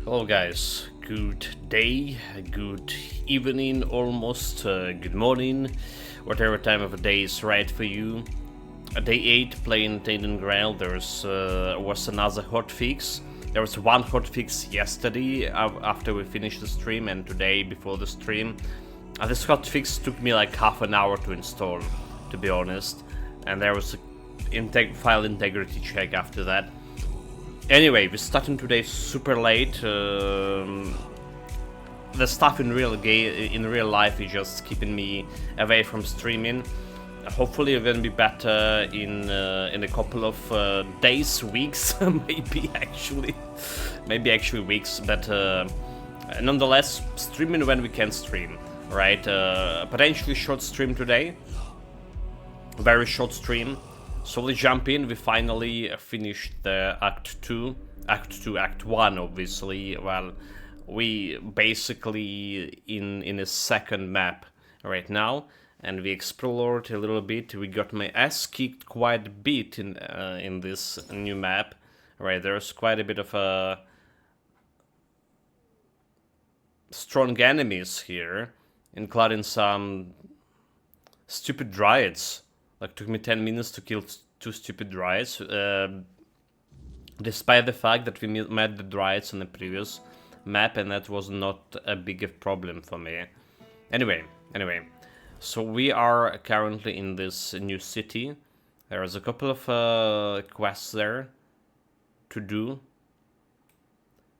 Hello guys, good day, good evening almost, good morning, whatever time of the day is right for you. Day 8 playing Tainted Grail, was another hotfix. There was one hotfix yesterday after we finished the stream, and today before the stream. This hotfix took me like half an hour to install, to be honest, and there was a file integrity check after that. Anyway, we're starting today super late. The stuff in real life is just keeping me away from streaming. Hopefully, it's gonna be better in a couple of days, weeks, maybe actually weeks. But nonetheless, streaming when we can stream, right? Potentially short stream today, very short stream. So let's jump in. We finally finished the Act 1, obviously. Well, we basically in a second map right now, and we explored a little bit. We got my ass kicked quite a bit in this new map. Right, there's quite a bit of strong enemies here, including some stupid dryads. Like, took me 10 minutes to kill 2 stupid dryads, despite the fact that we met the dryads on the previous map, and that was not a big problem for me. Anyway, so we are currently in this new city. There's a couple of quests there to do,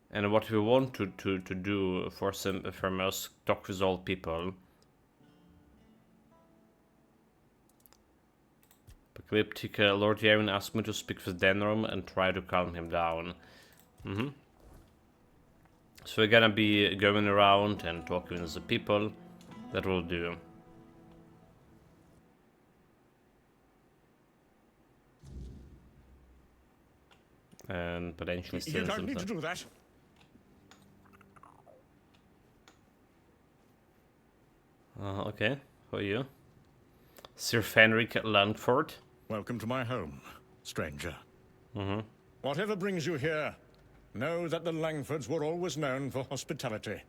and what we want to do for most talk with all people. Apocalyptic Lord Yaren asked me to speak with Denrom and try to calm him down. So we're gonna be going around and talking with the people. That will do. And potentially steal some. You don't need to do that. Okay, who are you? Sir Fenric Langford. Welcome to my home, stranger. Whatever brings you here, know that the Langfords were always known for hospitality.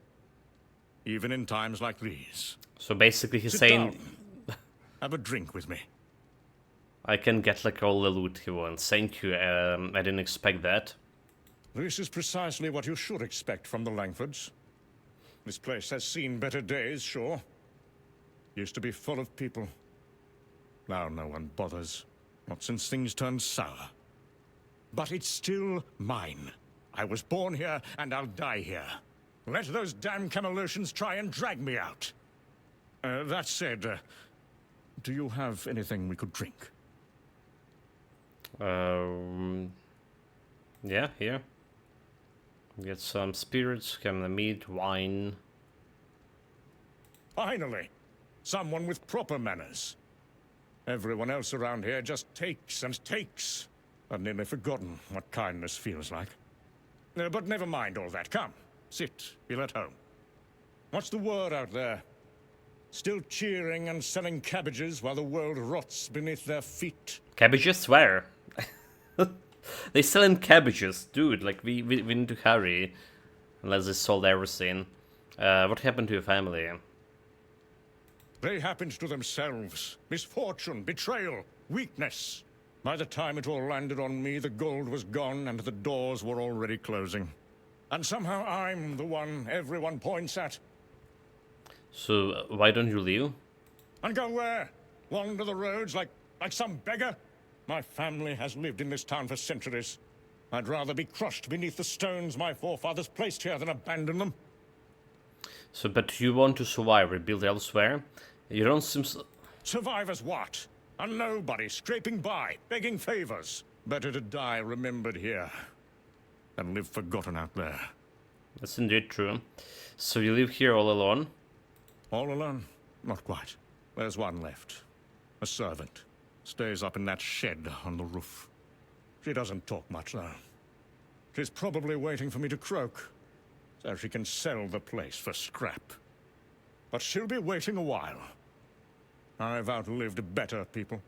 Even in times like these. So basically he's Sit saying down. Have a drink with me. I can get like all the loot he wants. Thank you, I didn't expect that. This is precisely what you should expect from the Langfords. This place has seen better days, sure. Used to be full of people. Now no one bothers. Not since things turned sour. But it's still mine. I was born here, and I'll die here. Let those damn Camelosians try and drag me out. That said, do you have anything we could drink? Yeah, here. Get some spirits, come the meat, wine. Finally! Someone with proper manners. Everyone else around here just takes and takes. I've nearly forgotten what kindness feels like. But never mind all that. Come, sit, feel at home. What's the word out there? Still cheering and selling cabbages while the world rots beneath their feet? Cabbages? Where? They selling cabbages, dude. Like, we need to hurry. Unless they sold everything. What happened to your family? They happened to themselves. Misfortune, betrayal, weakness. By the time it all landed on me, the gold was gone and the doors were already closing. And somehow I'm the one everyone points at. So, why don't you leave? And go where? Wander the roads like some beggar? My family has lived in this town for centuries. I'd rather be crushed beneath the stones my forefathers placed here than abandon them. So, but you want to survive, rebuild elsewhere? You don't seem... Survive as what? A nobody scraping by, begging favors. Better to die remembered here than live forgotten out there. That's indeed true. So you live here all alone? All alone? Not quite. There's one left. A servant. Stays up in that shed on the roof. She doesn't talk much, though. She's probably waiting for me to croak, so she can sell the place for scrap. But she'll be waiting a while. I've outlived better people.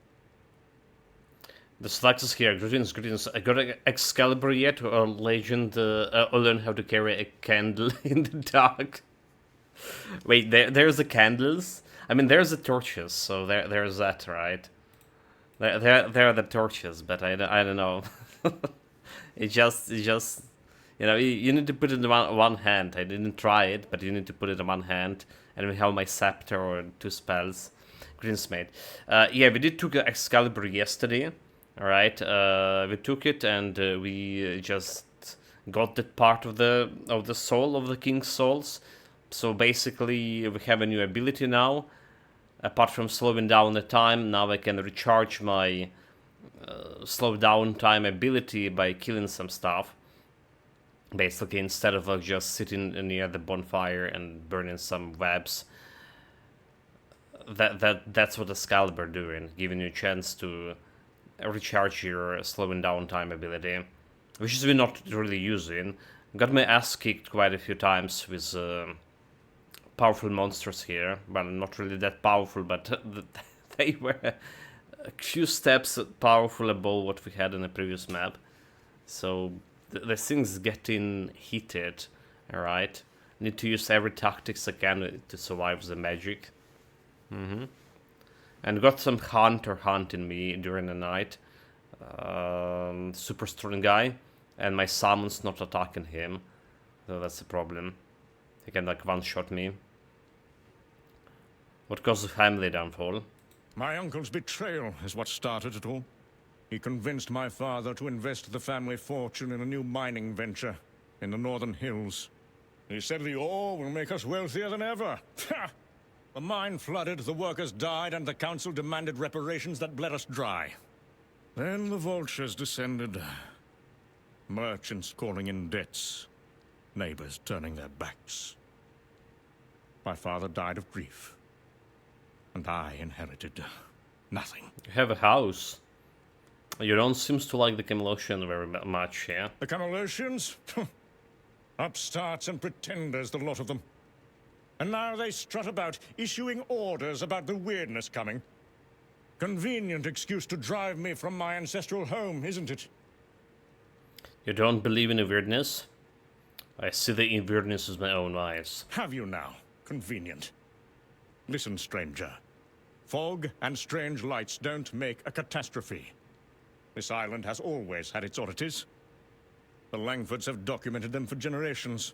The Slax is here. Greetings, greetings. I got an Excalibur yet, or Legend, or learn how to carry a candle in the dark. Wait, there's the candles? I mean, there's the torches, so there's that, right? There are the torches, but I don't know. It just, you know, you need to put it in one hand. I didn't try it, but you need to put it in one hand, and we have my scepter or 2 spells. Greensmith. Yeah, we did took Excalibur yesterday. All right, we took it and we just got that part of the soul of the King's Souls. So basically, we have a new ability now. Apart from slowing down the time, now I can recharge my slow down time ability by killing some stuff. Basically, instead of just sitting near the bonfire and burning some webs. That's what Excalibur doing, giving you a chance to recharge your slowing down time ability, which is we're not really using. Got my ass kicked quite a few times with powerful monsters here. Well, not really that powerful, but they were a few steps powerful above what we had in the previous map. So the thing's getting heated, alright? Need to use every tactics I can to survive the magic. And got some hunter hunting me during the night. Super strong guy. And my summon's not attacking him. So that's the problem. He can like one-shot me. What caused the family downfall? My uncle's betrayal is what started it all. He convinced my father to invest the family fortune in a new mining venture in the northern hills. He said the ore will make us wealthier than ever. The mine flooded, the workers died, and the council demanded reparations that bled us dry. Then the vultures descended. Merchants calling in debts. Neighbors turning their backs. My father died of grief. And I inherited nothing. You have a house. You don't seem to like the Camelosian very much, yeah? The Camelosians? Upstarts and pretenders, the lot of them. And now they strut about, issuing orders about the weirdness coming. Convenient excuse to drive me from my ancestral home, isn't it? You don't believe in the weirdness? I see the weirdness with my own eyes. Have you now? Convenient. Listen, stranger. Fog and strange lights don't make a catastrophe. This island has always had its oddities. The Langfords have documented them for generations.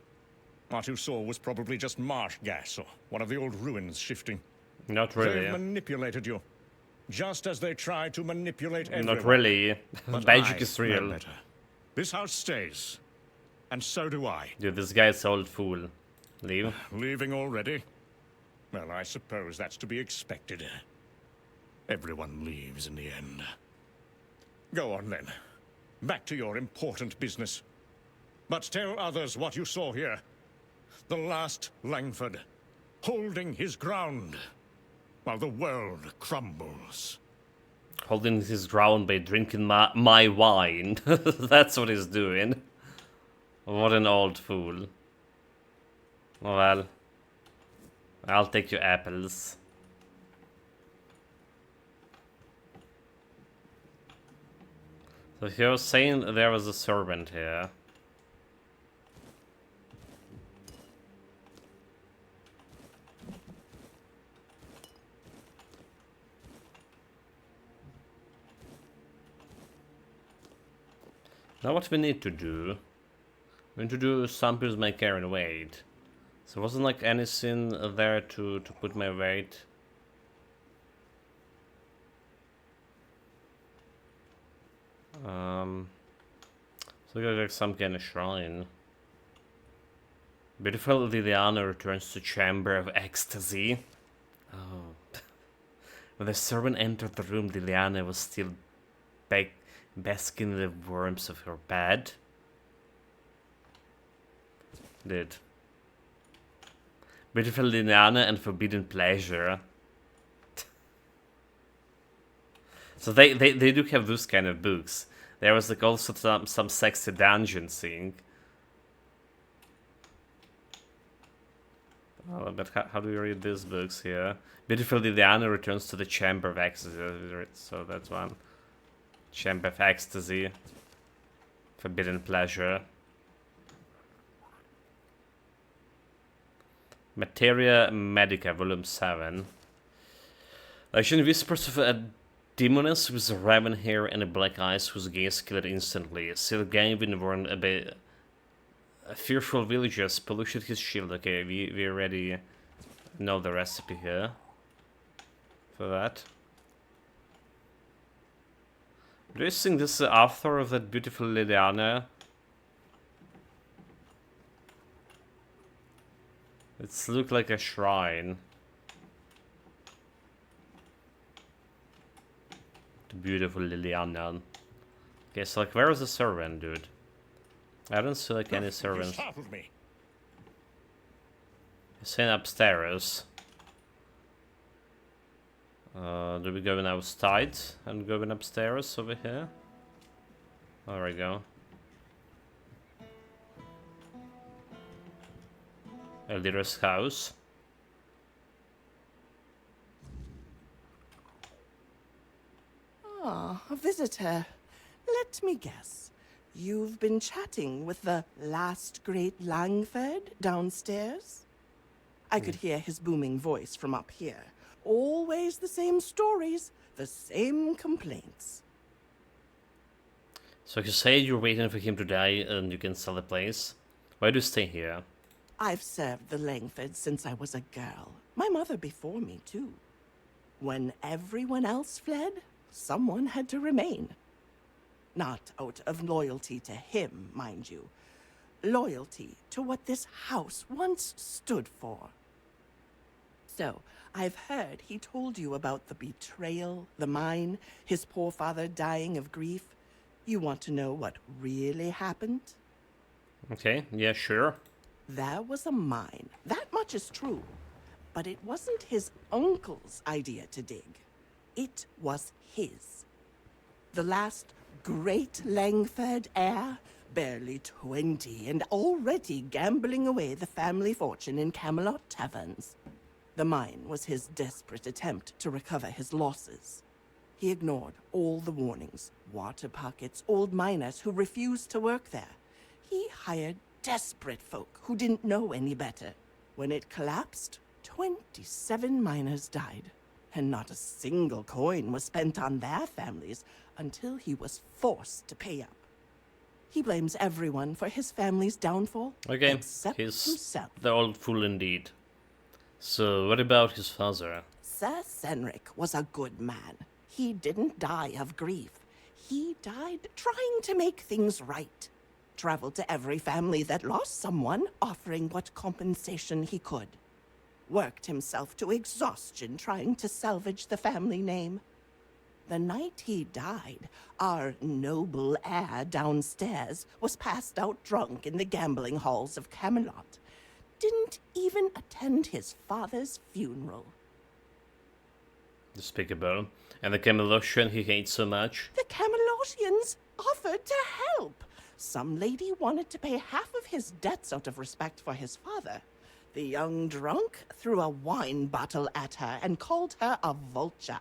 What you saw was probably just marsh gas or one of the old ruins shifting. Not really. They've manipulated you, just as they try to manipulate everyone. Not really. But Magic is real. know better. This house stays, and so do I. Dude, this guy's old fool. Leave. Leaving already? Well, I suppose that's to be expected. Everyone leaves in the end. Go on, then. Back to your important business. But tell others what you saw here. The last Langford, holding his ground, while the world crumbles. Holding his ground by drinking my wine. That's what he's doing. What an old fool. Well, I'll take your apples. So he was saying there was a servant here. Now what we need to do, we need to do samples my care and weight. So wasn't like anything there to put my weight. So we got like some kind of shrine. Beautiful Liliana returns to Chamber of Ecstasy. Oh. When the servant entered the room, Liliana was still basking in the worms of her bed. Dude. Beautiful Liliana and Forbidden Pleasure. So they do have those kind of books. There was like also some sexy dungeon thing. Oh, but how do you read these books here? Beautiful Liliana returns to the Chamber of Ecstasy. So that's one. Chamber of Ecstasy. Forbidden Pleasure. Materia Medica, Volume 7. Legion whispers of a demoness with raven hair and black eyes whose gaze killed instantly. Still Gavin warned a fearful villagers polluted his shield. Okay, we already know the recipe here for that. Do you think this is the author of that beautiful Liliana? It looks like a shrine. The beautiful Liliana. Okay, so like, where is the servant, dude? I don't see like any servants. He's saying upstairs. Do we go in outside and go in upstairs over here? There we go. Eldir's house. Ah, a visitor. Let me guess. You've been chatting with the last great Langford downstairs? I could hear his booming voice from up here. Always the same stories, the same complaints. So you say you're waiting for him to die and you can sell the place? Why do you stay here? I've served the Langfords since I was a girl. My mother before me, too. When everyone else fled, someone had to remain. Not out of loyalty to him, mind you. Loyalty to what this house once stood for. So, I've heard he told you about the betrayal, the mine, his poor father dying of grief. You want to know what really happened? Okay, yeah, sure. There was a mine. That much is true. But it wasn't his uncle's idea to dig. It was his. The last great Langford heir, barely 20 and already gambling away the family fortune in Camelot taverns. The mine was his desperate attempt to recover his losses. He ignored all the warnings, water pockets, old miners who refused to work there. He hired desperate folk who didn't know any better. When it collapsed, 27 miners died, and not a single coin was spent on their families until he was forced to pay up. He blames everyone for his family's downfall, Okay, except he's himself. the old fool indeed. So, what about his father? Sir Senric was a good man. He didn't die of grief. He died trying to make things right. Traveled to every family that lost someone, offering what compensation he could. Worked himself to exhaustion trying to salvage the family name. The night he died, our noble heir downstairs was passed out drunk in the gambling halls of Camelot. Didn't even attend his father's funeral. Despicable. And the Camelocian he hates so much? The Camelotians offered to help. Some lady wanted to pay half of his debts out of respect for his father. The young drunk threw a wine bottle at her and called her a vulture.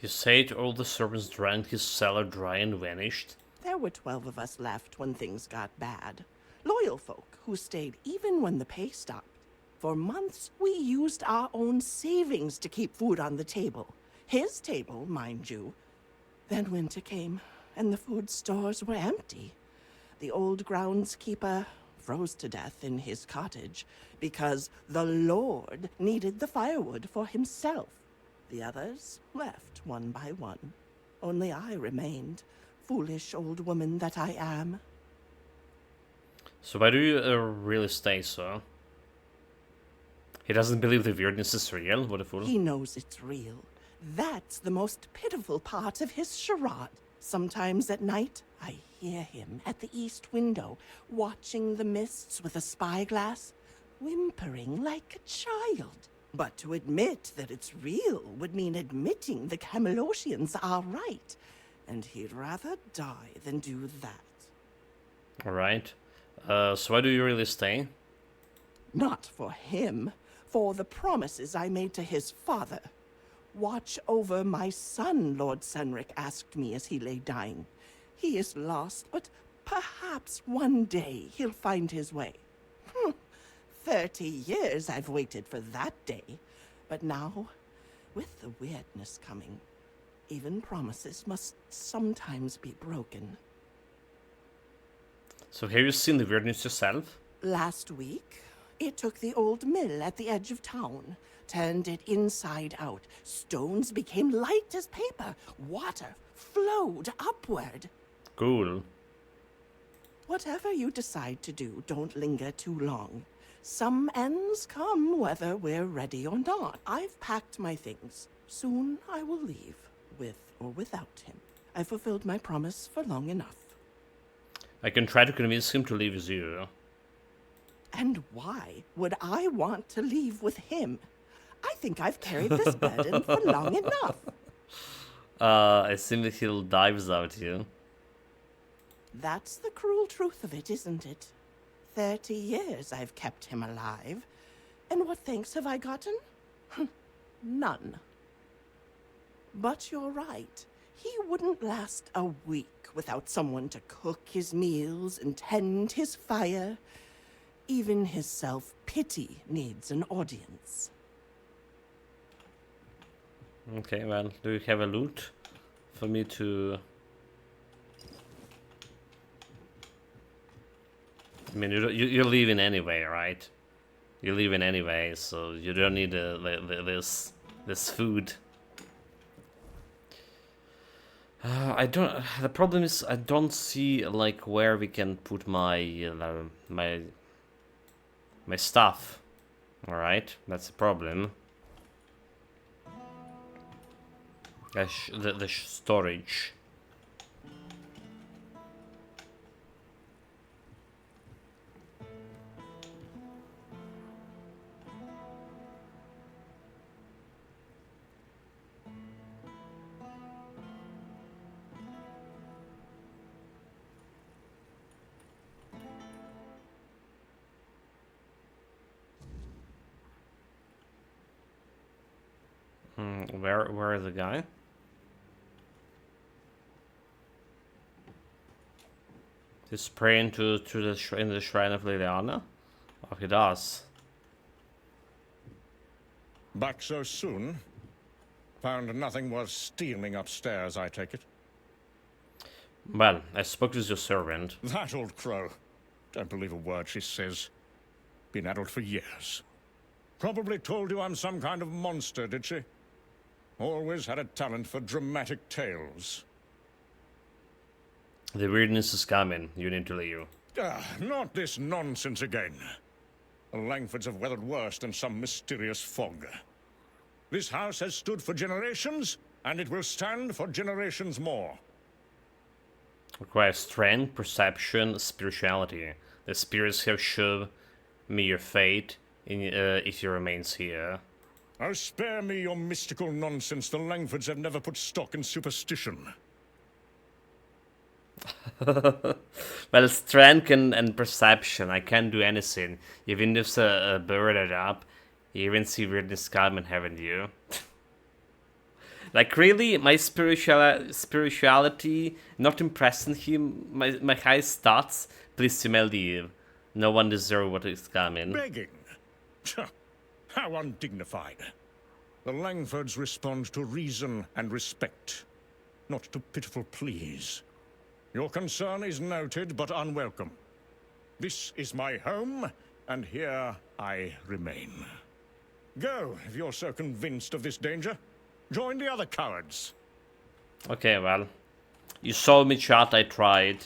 He said all the servants drank his cellar dry and vanished. There were 12 of us left when things got bad. Loyal folk who stayed even when the pay stopped. For months, we used our own savings to keep food on the table. His table, mind you. Then winter came, and the food stores were empty. The old groundskeeper froze to death in his cottage because the Lord needed the firewood for himself. The others left one by one. Only I remained, foolish old woman that I am. So why do you really stay, sir? He doesn't believe the weirdness is real? What a fool. He knows it's real. That's the most pitiful part of his charade. Sometimes at night, I hear him at the east window, watching the mists with a spyglass, whimpering like a child. But to admit that it's real would mean admitting the Camelotians are right, and he'd rather die than do that. Alright. So why do you really stay? Not for him, for the promises I made to his father. Watch over my son, Lord Senric asked me as he lay dying. He is lost, but perhaps one day he'll find his way. 30 years I've waited for that day. But now, with the weirdness coming, even promises must sometimes be broken. So have you seen the weirdness yourself? Last week, it took the old mill at the edge of town, turned it inside out. Stones became light as paper. Water flowed upward. Cool. Whatever you decide to do, don't linger too long. Some ends come whether we're ready or not. I've packed my things. Soon I will leave, with or without him. I fulfilled my promise for long enough. I can try to convince him to leave with you. And why would I want to leave with him? I think I've carried this burden for long enough. I assume that he'll die without you. That's the cruel truth of it, isn't it? 30 years I've kept him alive. And what thanks have I gotten? None. But you're right. He wouldn't last a week without someone to cook his meals and tend his fire. Even his self-pity needs an audience. Okay, well, do you have a loot for me to... I mean, you're leaving anyway, right? You're leaving anyway, so you don't need this food. I don't. The problem is I don't see like where we can put my my stuff. All right, that's the problem. The storage. Where is the guy? He's praying to the in the shrine of Liliana? Oh, he does. Back so soon? Found nothing worth stealing upstairs, I take it? Well, I spoke with your servant. That old crow. Don't believe a word she says. Been addled for years. Probably told you I'm some kind of monster, did she? Always had a talent for dramatic tales. The weirdness is coming. You need to leave. Not this nonsense again. The Langfords have weathered worse than some mysterious fog. This house has stood for generations, and it will stand for generations more. Requires strength, perception, spirituality. The spirits have shown me your fate if you remains here. Oh, spare me your mystical nonsense. The Langfords have never put stock in superstition. Well, strength and perception. I can't do anything. Even if a bird it up, you even see weirdness coming, haven't you? Like, really, my spirituality not impressing him. My high stats. Please, you may leave. No one deserves what is coming. Begging? How undignified. The Langfords respond to reason and respect, not to pitiful pleas. Your concern is noted, but unwelcome. This is my home, and here I remain. Go, if you're so convinced of this danger. Join the other cowards. Okay, well, you saw me, chat. I tried.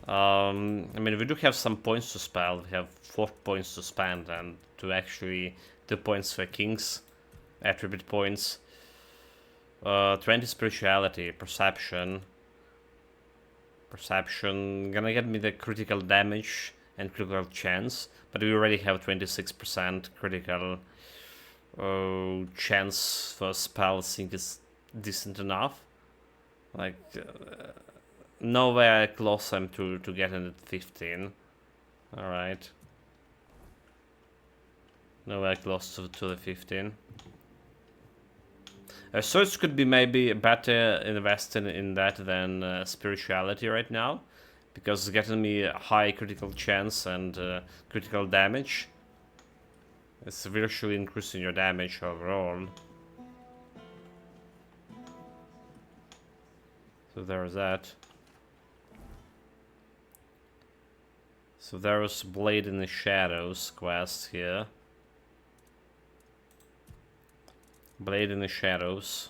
I mean, we do have some points to spend. We have 4 points to spend, and to actually 2 points for kings, attribute points. 20 spirituality, perception. Perception gonna get me the critical damage and critical chance, but we already have 26% critical chance for spell. I think is decent enough. Like nowhere close I'm to getting at 15. All right. Nowhere close to the 15. Swords could be maybe better invested in that than spirituality right now, because it's getting me a high critical chance and critical damage. It's virtually increasing your damage overall. So there's that. So there was Blade in the Shadows quest here. Blade in the Shadows.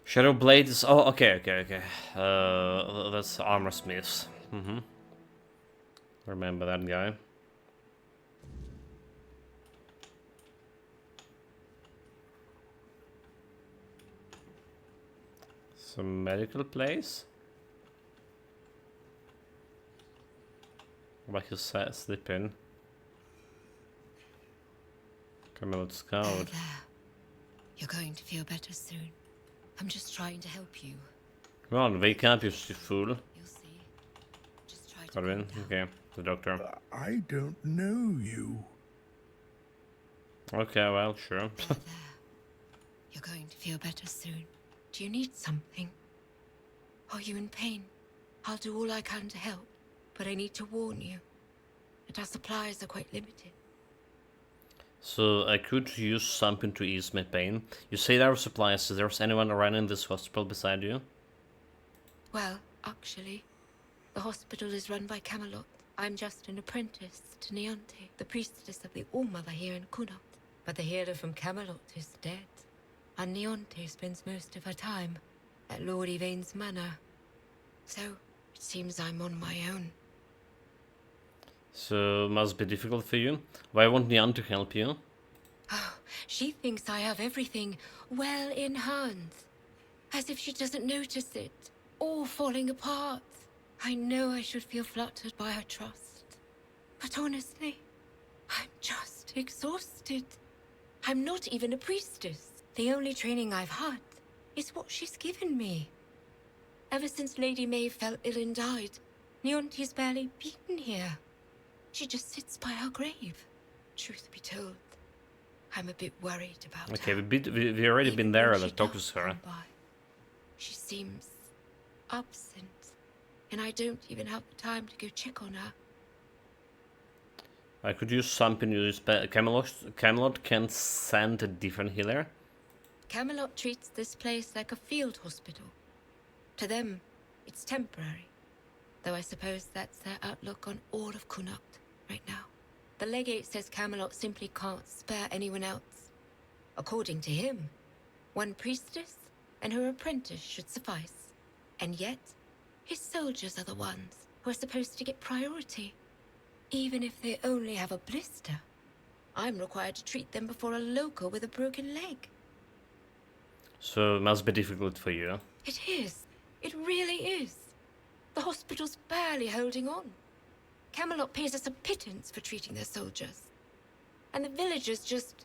Shadow Blade is... Oh, okay. That's Armor Smiths. Remember that guy. Some medical place. Like you said, slip in. Camelot Scout. There. You're going to feel better soon. I'm just trying to help you. Come on, wake up, you fool. You'll see. Just try to Got in. calm down. Okay, the doctor. I don't know you. Okay, well, sure. There. You're going to feel better soon. Do you need something? Are you in pain? I'll do all I can to help, but I need to warn you that our supplies are quite limited. So I could use something to ease my pain. You say there are supplies. Is there anyone around in this hospital beside you? Well, actually, the hospital is run by Camelot. I'm just an apprentice to Neonte, the priestess of the All-Mother here in Connaught. But the healer from Camelot is dead, and Neonte spends most of her time at Lord Yvain's manor. So, it seems I'm on my own. So must be difficult for you. Why won't Nyan to help you? Oh, she thinks I have everything well in hand. As if she doesn't notice it, all falling apart. I know I should feel flattered by her trust. But honestly, I'm just exhausted. I'm not even a priestess. The only training I've had is what she's given me. Ever since Lady May fell ill and died, Neonte's barely been here. She just sits by her grave. Truth be told, I'm a bit worried about Okay, her. we already Even been there. when Let's she talk does to her. come by, she seems absent, and I don't even have the time to go check on her. I could use something. Camelot can send a different healer. Camelot treats this place like a field hospital. To them, it's temporary, though I suppose that's their outlook on all of Connaught right now. The legate says Camelot simply can't spare anyone else. According to him, one priestess and her apprentice should suffice. And yet, his soldiers are the ones who are supposed to get priority, even if they only have a blister. I'm required to treat them before a local with a broken leg. So it must be difficult for you. It is. It really is. The hospital's barely holding on. Camelot pays us a pittance for treating their soldiers. And the villagers just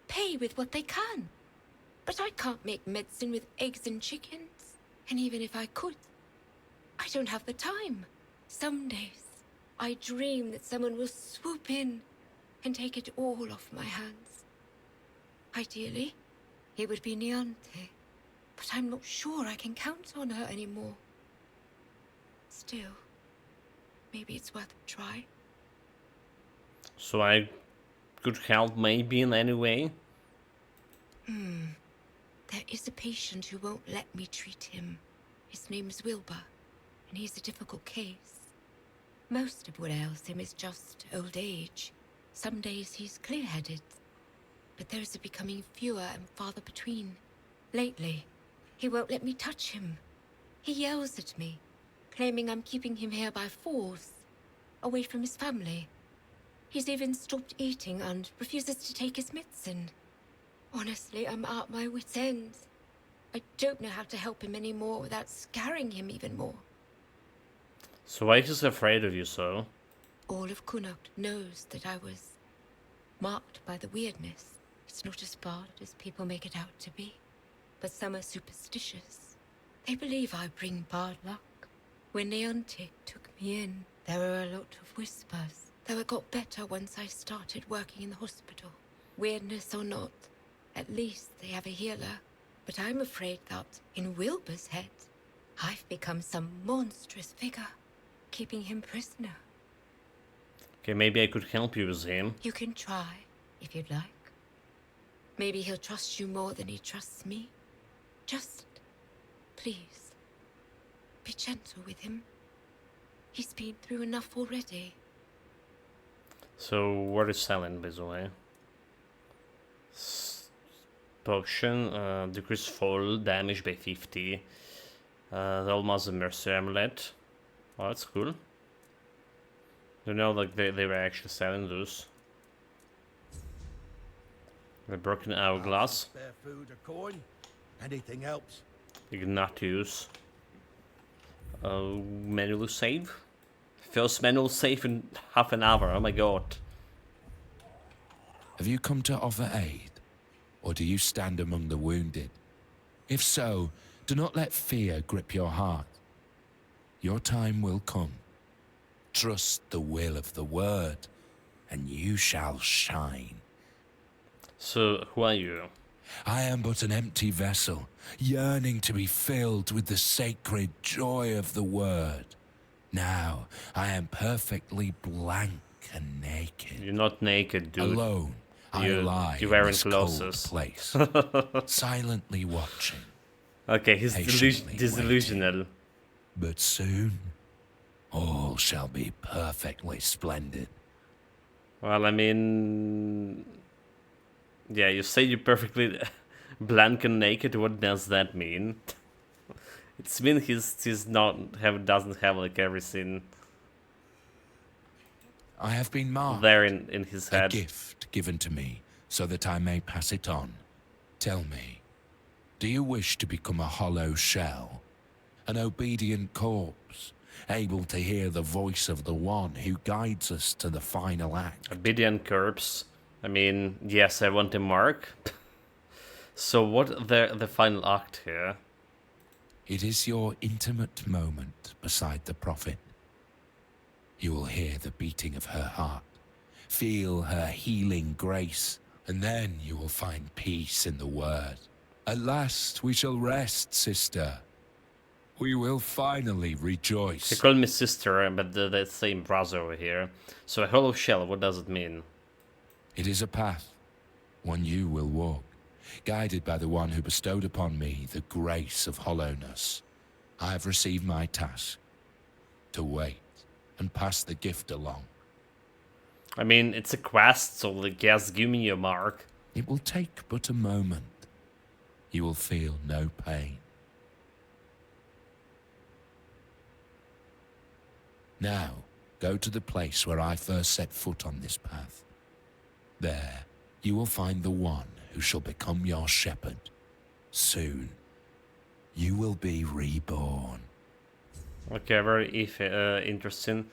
pay with what they can. But I can't make medicine with eggs and chickens. And even if I could, I don't have the time. Some days, I dream that someone will swoop in and take it all off my hands. Ideally, it would be Neonte. But I'm not sure I can count on her anymore. Still, maybe it's worth a try. So I could help maybe in any way. There is a patient who won't let me treat him. His name's Wilbur, and he's a difficult case. Most of what ails him is just old age. Some days he's clear-headed, but those are becoming fewer and farther between. Lately, he won't let me touch him. He yells at me, claiming I'm keeping him here by force, away from his family. He's even stopped eating and refuses to take his medicine. Honestly, I'm at my wit's end. I don't know how to help him anymore without scaring him even more. So why is he afraid of you so? All of Connaught knows that I was marked by the weirdness. It's not as bad as people make it out to be. But some are superstitious. They believe I bring bad luck. When Neonte took me in, There were a lot of whispers, though it got better once I started working in the hospital. Weirdness or not, at least they have a healer. But I'm afraid that, in Wilbur's head, I've become some monstrous figure, keeping him prisoner. Okay, maybe I could help you with him. You can try, if you'd like. Maybe he'll trust you more than he trusts me. Just, please, be gentle with him. He's been through enough already. So, what is selling, by the way? Potion, decrease fall damage by 50. The Almost Mercy Amulet. Oh, that's cool. You know, like they were actually selling those. The Broken Hourglass. Spare food or coin? Anything helps. Ignatius. Manual save? First manual save in half an hour, oh my god. Have you come to offer aid? Or do you stand among the wounded? If so, do not let fear grip your heart. Your time will come. Trust the will of the word, and you shall shine. So, who are you? I am but an empty vessel, yearning to be filled with the sacred joy of the word. Now, I am perfectly blank and naked. You're not naked, dude. Alone, I lie you're in wearing this clothes. cold place, silently watching. Okay, he's Patiently disillusional. But soon, all shall be perfectly splendid. Well, I mean... Yeah, you say you're perfectly blank and naked, what does that mean? It's mean he's doesn't have like everything I have been marked. there in his A head. gift given to me so that I may pass it on. Tell me, do you wish to become a hollow shell? An obedient corpse, able to hear the voice of the one who guides us to the final act? Obedient corpse. I mean, yes, I want a mark. So what the final act here? It is your intimate moment beside the prophet. You will hear the beating of her heart, feel her healing grace, and then you will find peace in the word. At last we shall rest, sister. We will finally They rejoice. call me sister, but the same brother over here. So a hollow shell, what does it mean? It is a path, one you will walk, guided by the one who bestowed upon me the grace of hollowness. I have received my task, to wait and pass the gift along. I mean, it's a quest, so like, yes, give me your mark. It will take but a moment. You will feel no pain. Now, go to the place where I first set foot on this path. There, you will find the one who shall become your shepherd. Soon, you will be reborn. Okay, very interesting.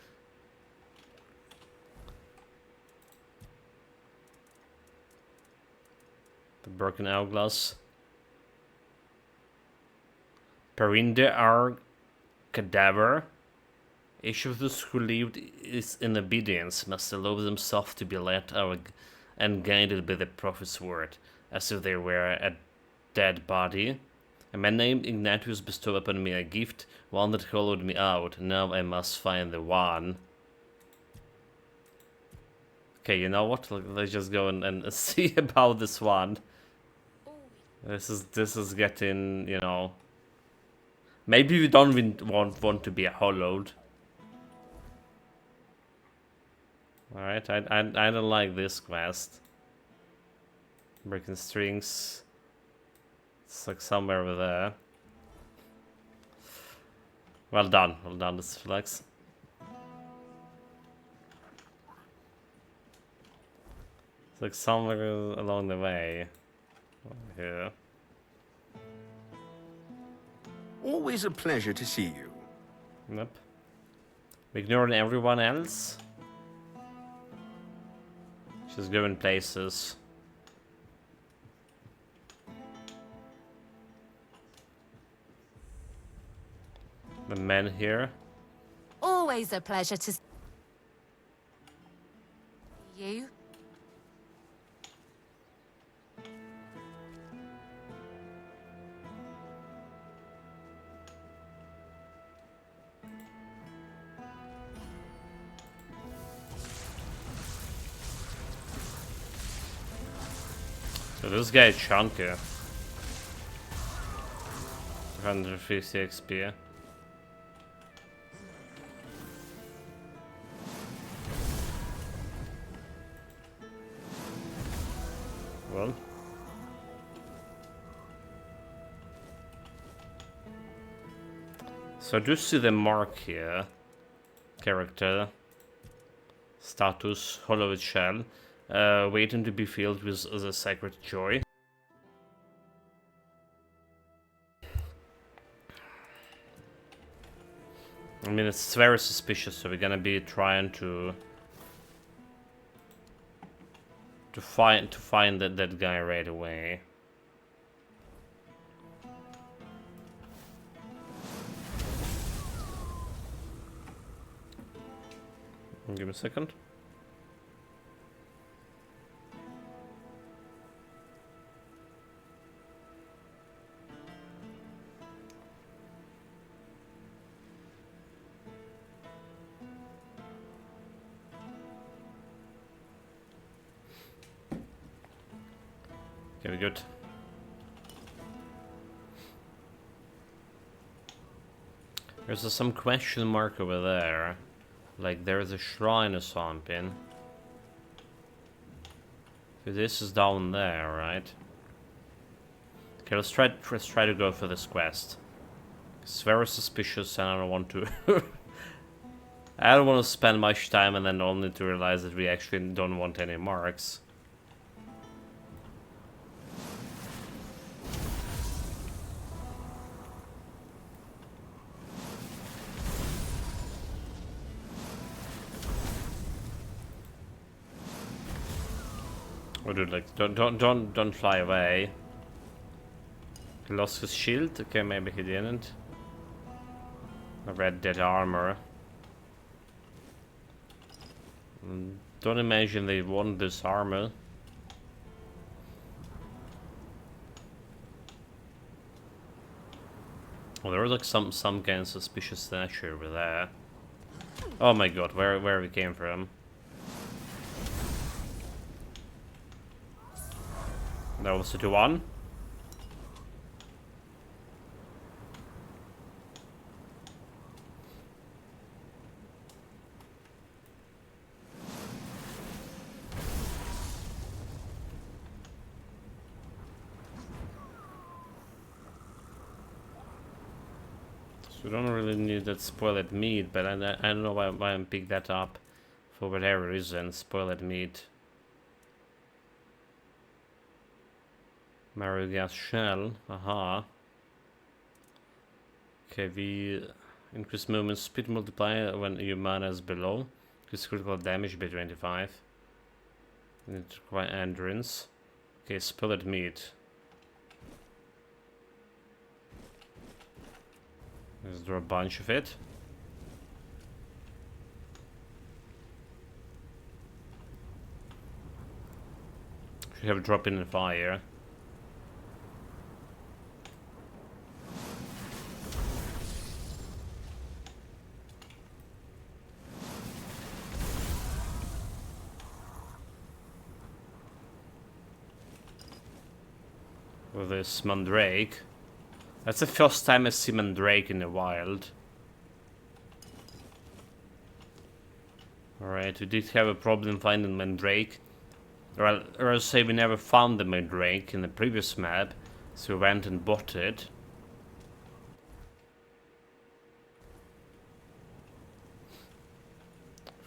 The Broken Hourglass. Perinde are cadaver. Each of those who lived is in obedience must allow themselves to be led out and guided by the prophet's word, as if they were a dead body. A man named Ignatius bestowed upon me a gift, one that hollowed me out. Now I must find the one. Okay, you know what? Let's just go and see about this one. This is getting, you know... Maybe we don't want to be hollowed. Alright, I don't like this quest. Breaking strings. It's like somewhere over there. Well done, this flex. It's like somewhere along the way. Over here. Always a pleasure to see you. Yep. Ignoring everyone else. She's going places. The men here. Always always a pleasure to see you. So this guy is chunky. 150 XP. Well. So I do see the mark here. Character. Status. Hollowed shell. Waiting to be filled with the sacred joy. I mean, it's very suspicious, so we're gonna be trying to find that guy right away. Give me a second. Okay, we're good. There's some question mark over there. Like there's a shrine or something. So this is down there, right? Okay, let's try to go for this quest. It's very suspicious and I don't want to I don't want to spend much time and then only to realize that we actually don't want any marks. Oh, dude, like, don't fly away. He lost his shield? Okay, maybe he didn't. A red dead armor. Don't imagine they want this armor. Well, there was like some kind of suspicious statue over there. Oh my god, where we came from. That was 2-1. So we don't really need that spoiled meat, but I don't know why I picked that up for whatever reason. Spoiled meat. Mario gas shell, aha. Okay, we increase movement speed multiplier when your mana is below. Increase critical damage by 25. Need to require endurance. Okay, spilled meat. Let's draw a bunch of it. Should have a drop in the fire. With this mandrake. That's the first time I see mandrake in the wild. Alright, we did have a problem finding mandrake. Or I'll say we never found the mandrake in the previous map, so we went and bought it.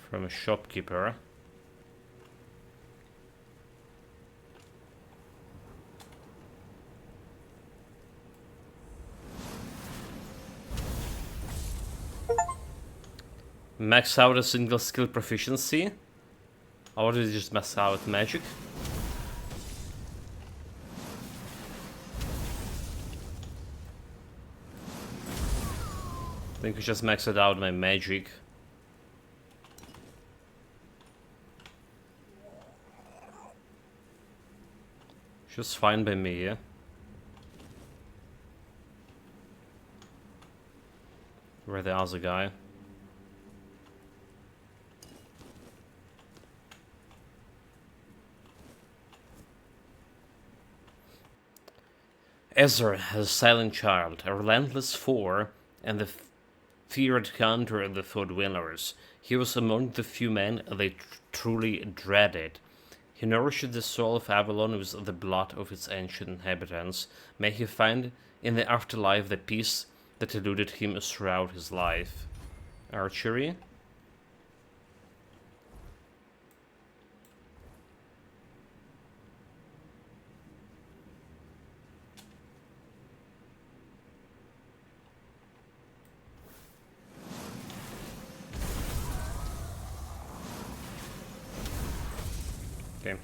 From a shopkeeper. Max out a single skill proficiency? Or did it just max out magic? I think we just maxed out my magic. Just fine by me, yeah? Where the other guy? Ezra has a silent child, a relentless foe, and the feared hunter of the Food Winners. He was among the few men they truly dreaded. He nourished the soul of Avalon with the blood of its ancient inhabitants. May he find in the afterlife the peace that eluded him throughout his life. Archery? Okay.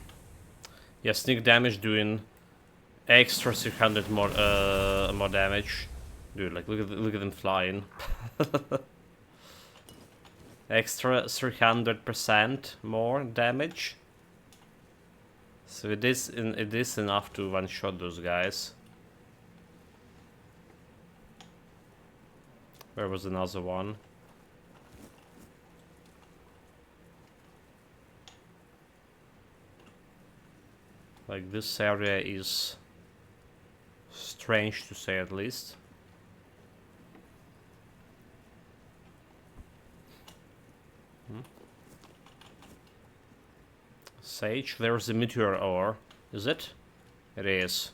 Yeah, sneak damage doing extra 600 more damage. Dude, like look at them flying. Extra 300% more damage. So it is enough to one shot those guys. Where was another one? Like, this area is strange to say at least. Sage, there's a meteor ore. Is it? It is.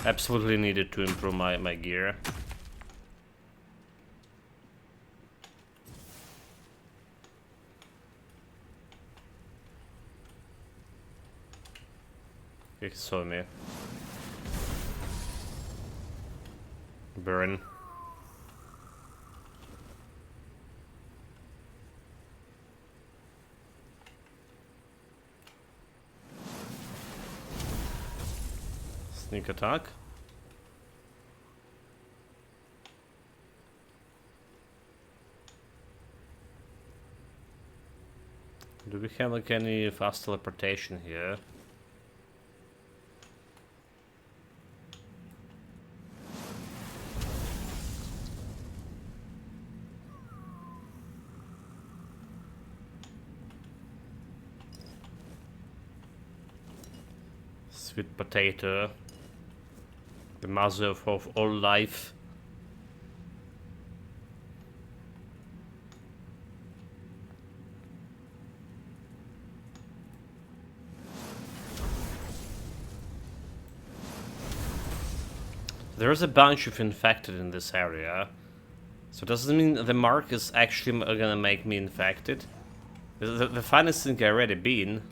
Absolutely needed to improve my gear. He saw me. Burn. Sneak attack. Do we have like any fast teleportation here? Sweet potato. The mother of all life. There's a bunch of infected in this area. So does it mean the mark is actually gonna make me infected? The finest thing I already been.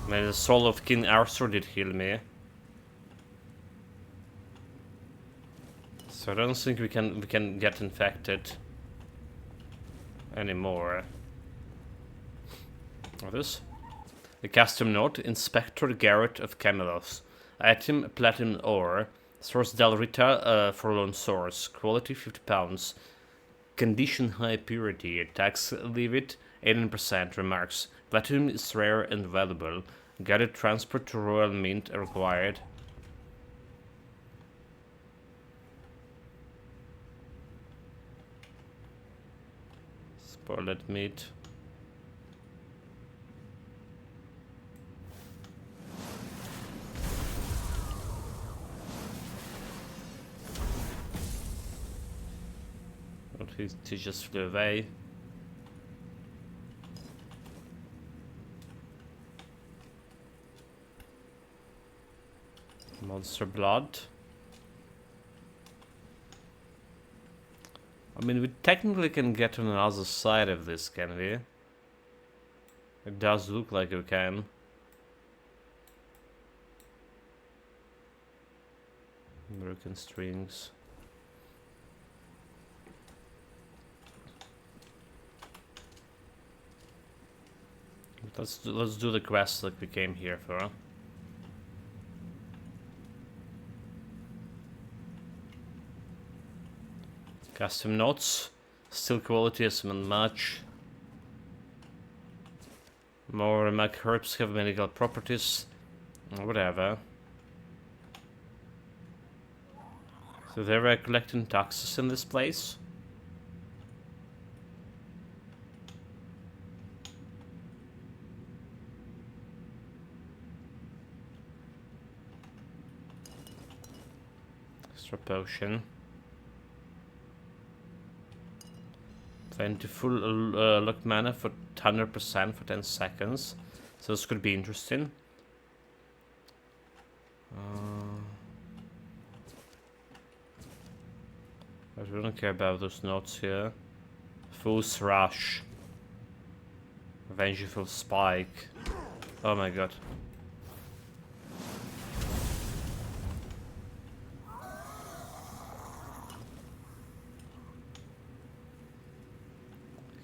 The soul of King Arthur did heal me. So I don't think we can get infected anymore. What is? The custom note: Inspector Garrett of Camelos. Item: platinum ore. Source: Del Rita, forlorn source. Quality: 50 pounds. Condition: high purity. Tax: leave it 18%. Remarks: platinum is rare and valuable. Guided transport to Royal Mint required. Spoiled meat. But he just flew away. Monster blood. I mean, we technically can get on the other side of this, can we? It does look like we can. Broken strings. Let's do the quest like we came here for. Custom notes. Still quality isn't much. More mag herbs have medical properties. Whatever. So they were collecting taxes in this place. Extra potion. 20 full luck mana for 100% for 10 seconds. So this could be interesting. But we don't care about those notes here. Fool's Rush. Vengeful Spike. Oh my god.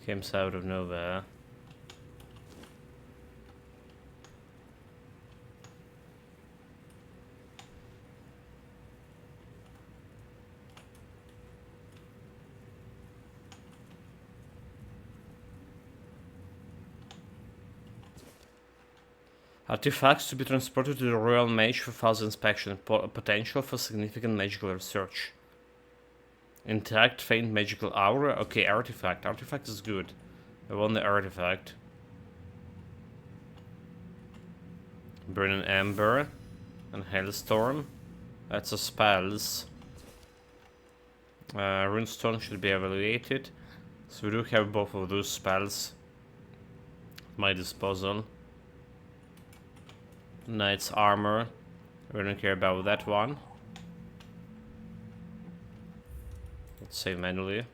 Came out of nowhere. Artifacts to be transported to the Royal Mage for fast inspection. Potential for significant magical research. Interact faint magical aura. Okay, artifact. Artifact is good. I want the artifact. Burning Ember and Hailstorm. That's a spells. Runestone should be evaluated. So we do have both of those spells at my disposal. Knight's Armor. We don't care about that one. Let's save manually.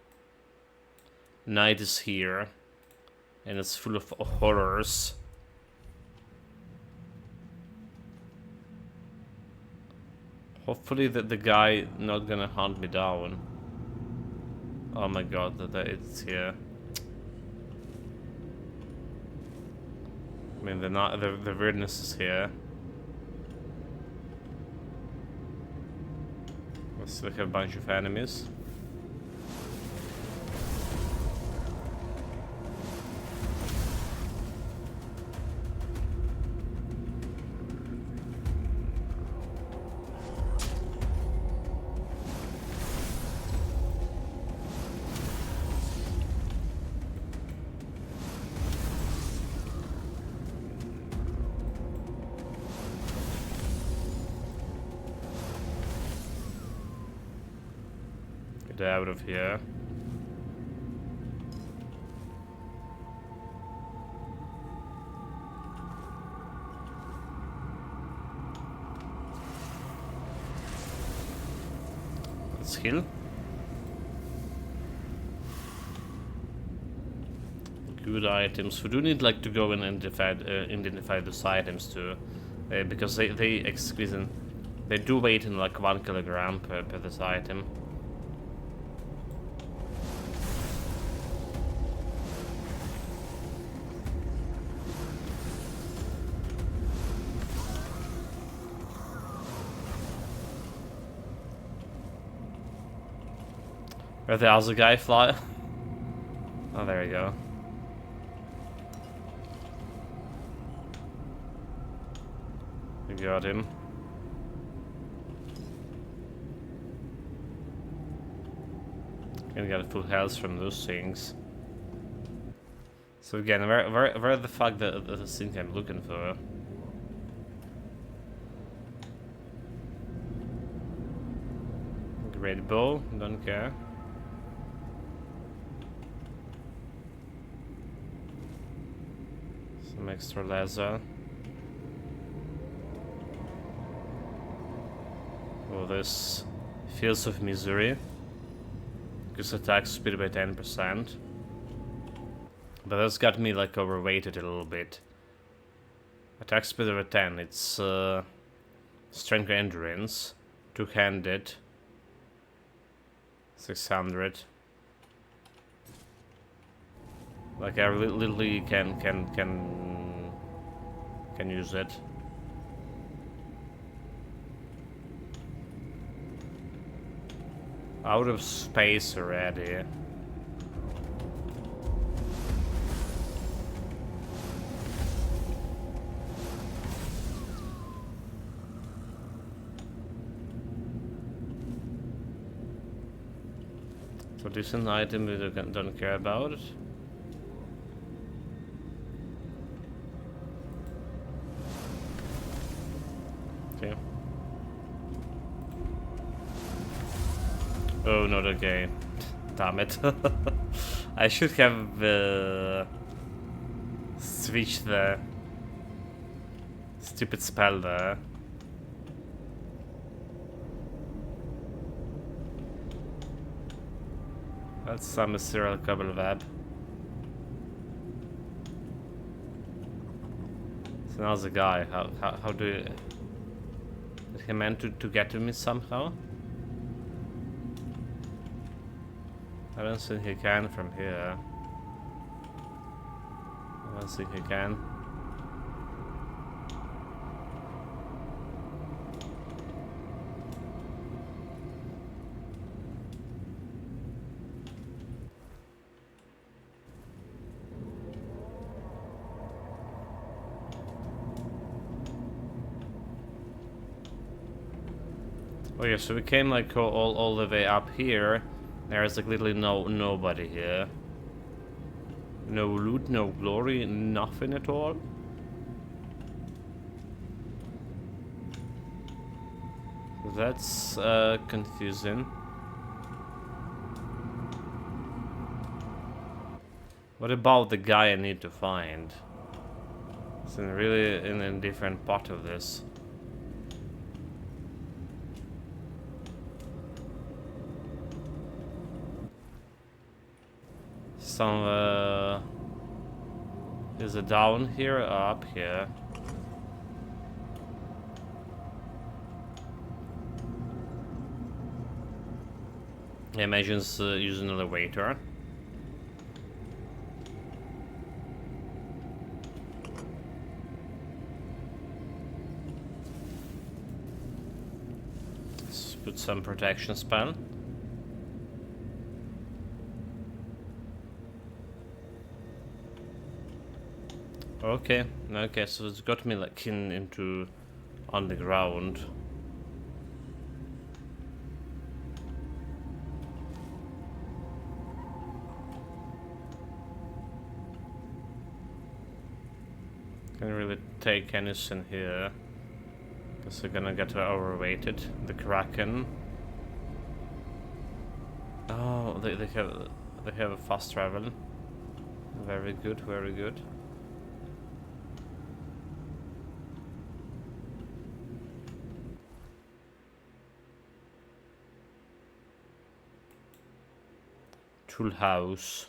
Night is here. And it's full of horrors. Hopefully that the guy not gonna hunt me down. Oh my god, that it's here. I mean, the weirdness is here. We still have a bunch of enemies. Get out of here. Let's heal. Good items. We do need like to go and identify those items too, because they they do weight in like 1 kilogram per this item. Where the other guy fly? Oh, there you go. We got him. Can get full health from those things. So again, where the fuck the thing I'm looking for? Great bow, don't care. Some extra laser. Oh, this Fields of Misery. Increase attack speed by 10%. But that's got me like overweighted a little bit. Attack speed over 10. It's strength and endurance. Two-handed. 600. Like I literally can use it. Out of space already. So this is an item we don't care about. Okay. Oh, not again. Damn it. I should have switched the stupid spell there. That's some Ethereal Cobbleweb. So now's the guy. How do you... Did he meant to get to me somehow? I don't think he can from here. I don't think he can. Oh yeah, so we came like all the way up here. There's like literally nobody here. No loot, no glory, nothing at all. That's confusing. What about the guy I need to find? It's really in a different part of this. Some is it down here or up here? I imagine it's using an elevator. Let's put some protection spell. Okay, so it's got me like into on the ground. Can't really take anything here. Guess we're gonna get overweighted. The Kraken. Oh, they have a fast travel. Very good, very good. Tool house.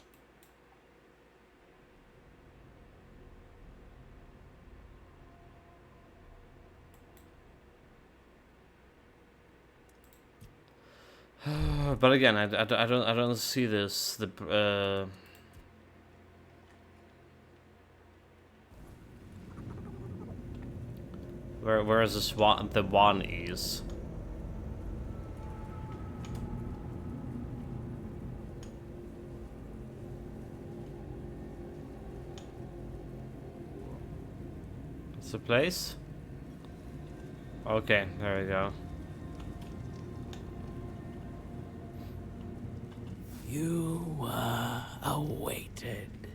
But again, I don't see this. Where is this one? The one is. It's the place. Okay, there we go. You were awaited.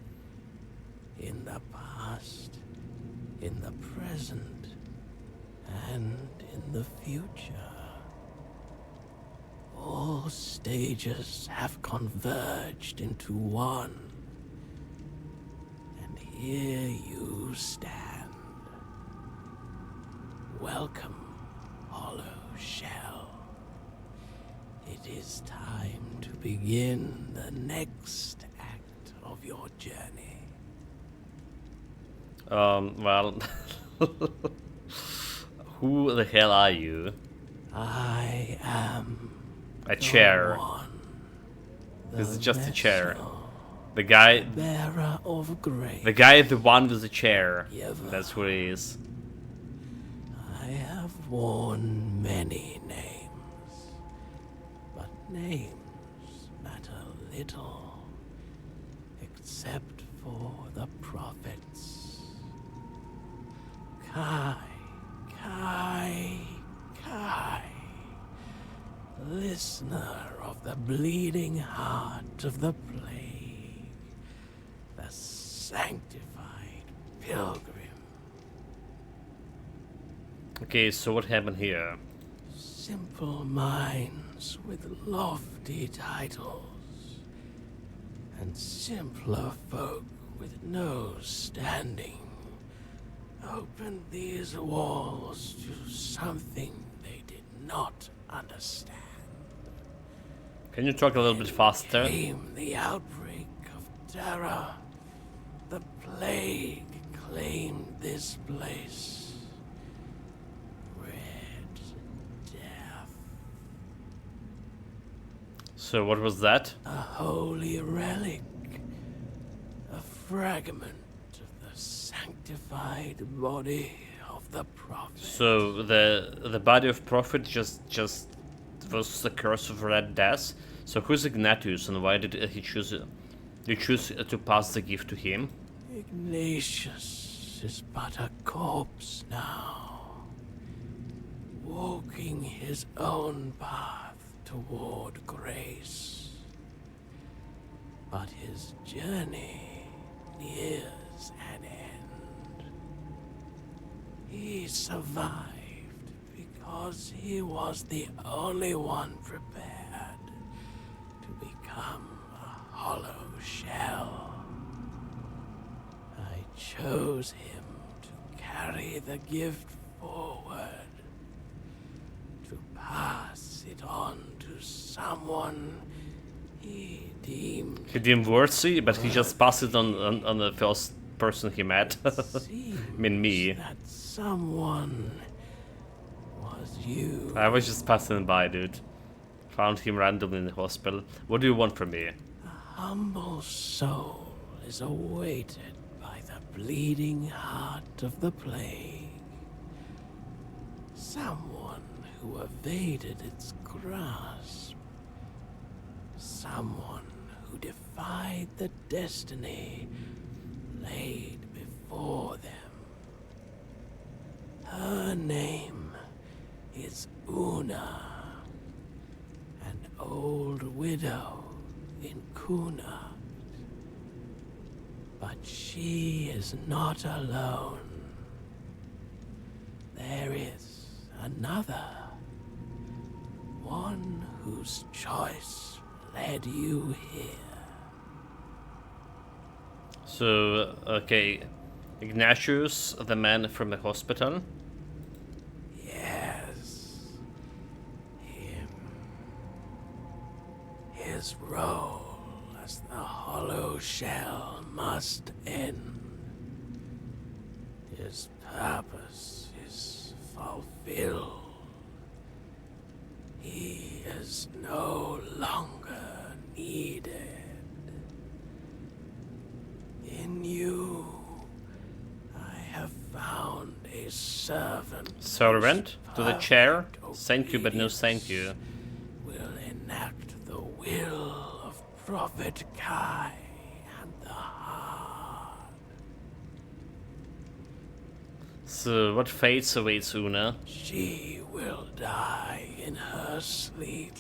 In the past, in the present, and in the future. All stages have converged into one. And here you stand. Welcome, Hollow Shell. It is time to begin the next act of your journey. Well, who the hell are you? I am a chair. This is just a chair. The guy, bearer of grace. The guy, the one with the chair. That's who he is. I have worn many names, but names matter little, except for the prophets. Kai, Kai, Kai, listener of the bleeding heart of the plague, the sanctified pilgrim. Okay, so what happened here? Simple minds with lofty titles, and simpler folk with no standing opened these walls to something they did not understand. Can you talk a little bit faster? Came the outbreak of terror. The plague claimed this place. Red Death. So what was that? A holy relic. A fragment of the sanctified body of the prophet. So the body of prophet just was the curse of Red Death. So who's Ignatius and why did he choose? You choose to pass the gift to him? Ignatius is but a corpse now, walking his own path toward grace. But his journey nears an end. He survived because he was the only one prepared to become a hollow shell. I chose him to carry the gift forward, to pass it on to someone he deemed. He deemed worthy, but he just passed it on the first person he met. I mean me. That someone was you. I was just passing by, dude. Found him randomly in the hospital. What do you want from me? A humble soul is awaited by the bleeding heart of the plague. Someone who evaded its grasp. Someone who defied the destiny laid before them. Her name is Una, an old widow in Kuna. But she is not alone. There is another, one whose choice led you here. So, okay, Ignatius, the man from the hospital. Yes, him. His role as the hollow shell must end. His purpose is fulfilled. He is no longer needed. In you, I have found a servant. Servant to the chair. Thank you, but no thank you. Will enact the will of Prophet Kai and the heart. So, what fates awaits Una? She will die in her sleep,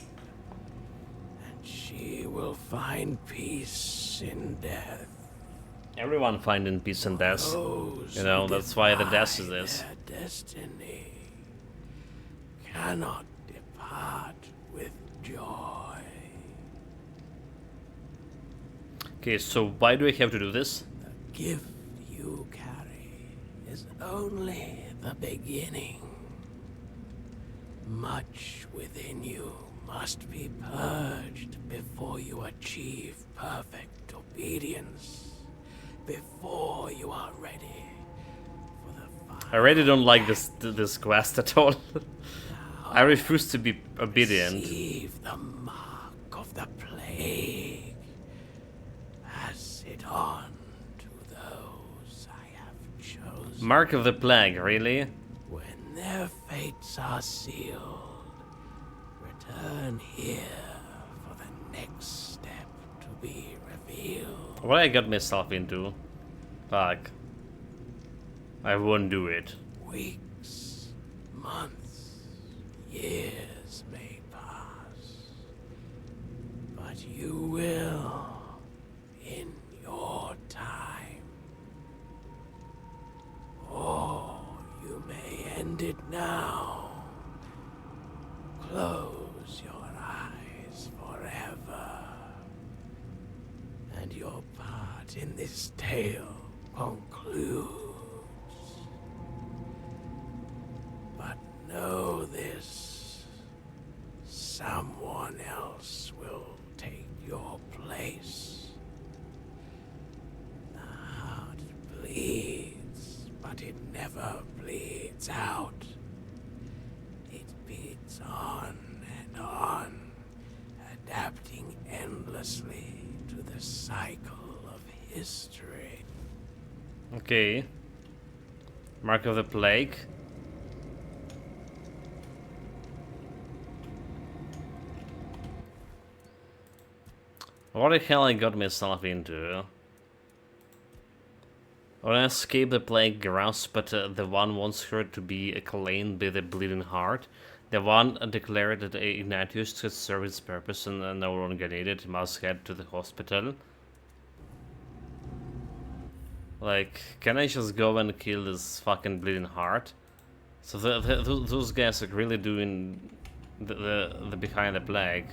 and she will find peace in death. Everyone finding peace and death. Those You know, who that's why the defy death is this. their destiny cannot depart with joy. Okay, so why do I have to do this? The gift you carry is only the beginning. Much within you must be purged before you achieve perfect obedience. Before you are ready for the I really don't like this quest at all. I refuse to be obedient. receive the mark of the plague. Pass it on to those I have chosen. Mark of the Plague, really? When their fates are sealed, return here be revealed. What I got myself into? Fuck. I won't do it. Weeks, months, years may pass, but you will in your time. Or you may end it now. Close your eyes forever, and your part in this tale concludes. But know this, someone else will take your place. The heart bleeds, but it never bleeds out. It beats on and on, adapting endlessly to the cycle of history. Okay. Mark of the Plague. What the hell I got myself into? When I escape the plague grasp, but the one wants her to be acclaimed by the bleeding heart. The one declared that Ignatius could serve its purpose and no longer needed, must head to the hospital. Like, can I just go and kill this fucking bleeding heart? So those guys are really doing the behind the plague.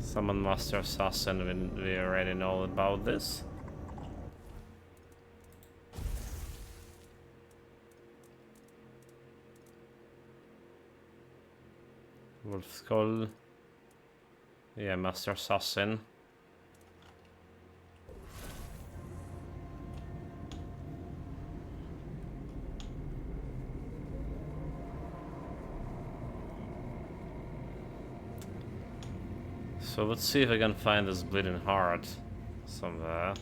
Summon Master Assassin when we already know about this. Wolf Skull. Yeah, Master Assassin. So let's see if I can find this bleeding heart somewhere.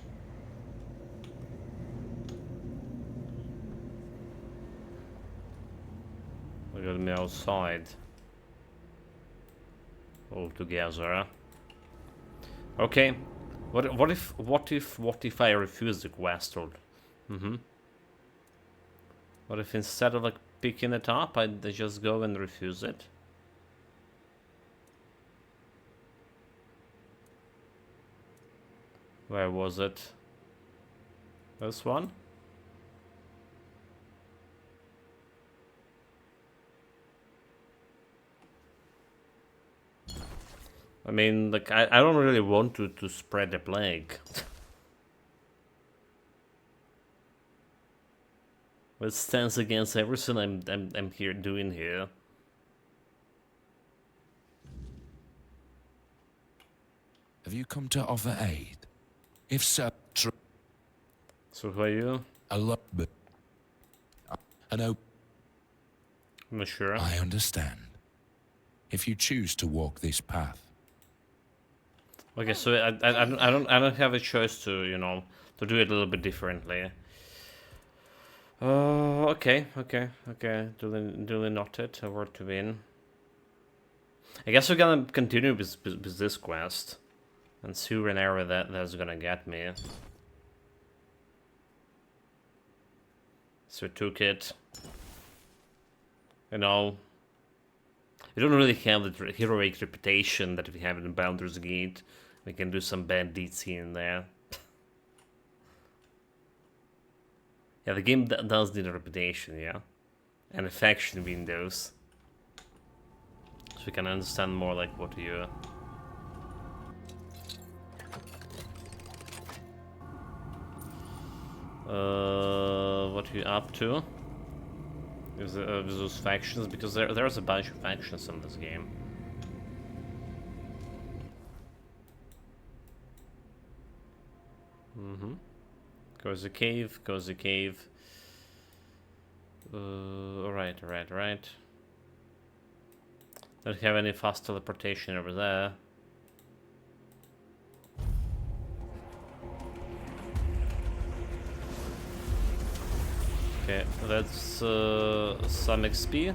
Look at me outside. All together. Okay. What if I refuse the quest? Or what if instead of like picking it up, I just go and refuse it? Where was it? This one? I mean, like, I don't really want to spread the plague. It stands against everything I'm here doing here. Have you come to offer aid? If so, So who are you? a lot, but I know. I'm not sure. I understand. If you choose to walk this path, Okay, so I don't have a choice to, you know, to do it a little bit differently. Okay. Duly noted. A word to win. I guess we're gonna continue with this quest and see where narrow that's gonna get me. So we took it. You know, we don't really have the heroic reputation that we have in Baldur's Gate. We can do some bad deeds here and there. Yeah, the game does need a reputation, yeah? And a faction windows. So we can understand more like what you... what are you up to? With those factions? Because there's a bunch of factions in this game. Cozy cave, cozy cave. Alright. Don't have any fast teleportation over there. Okay, that's some XP.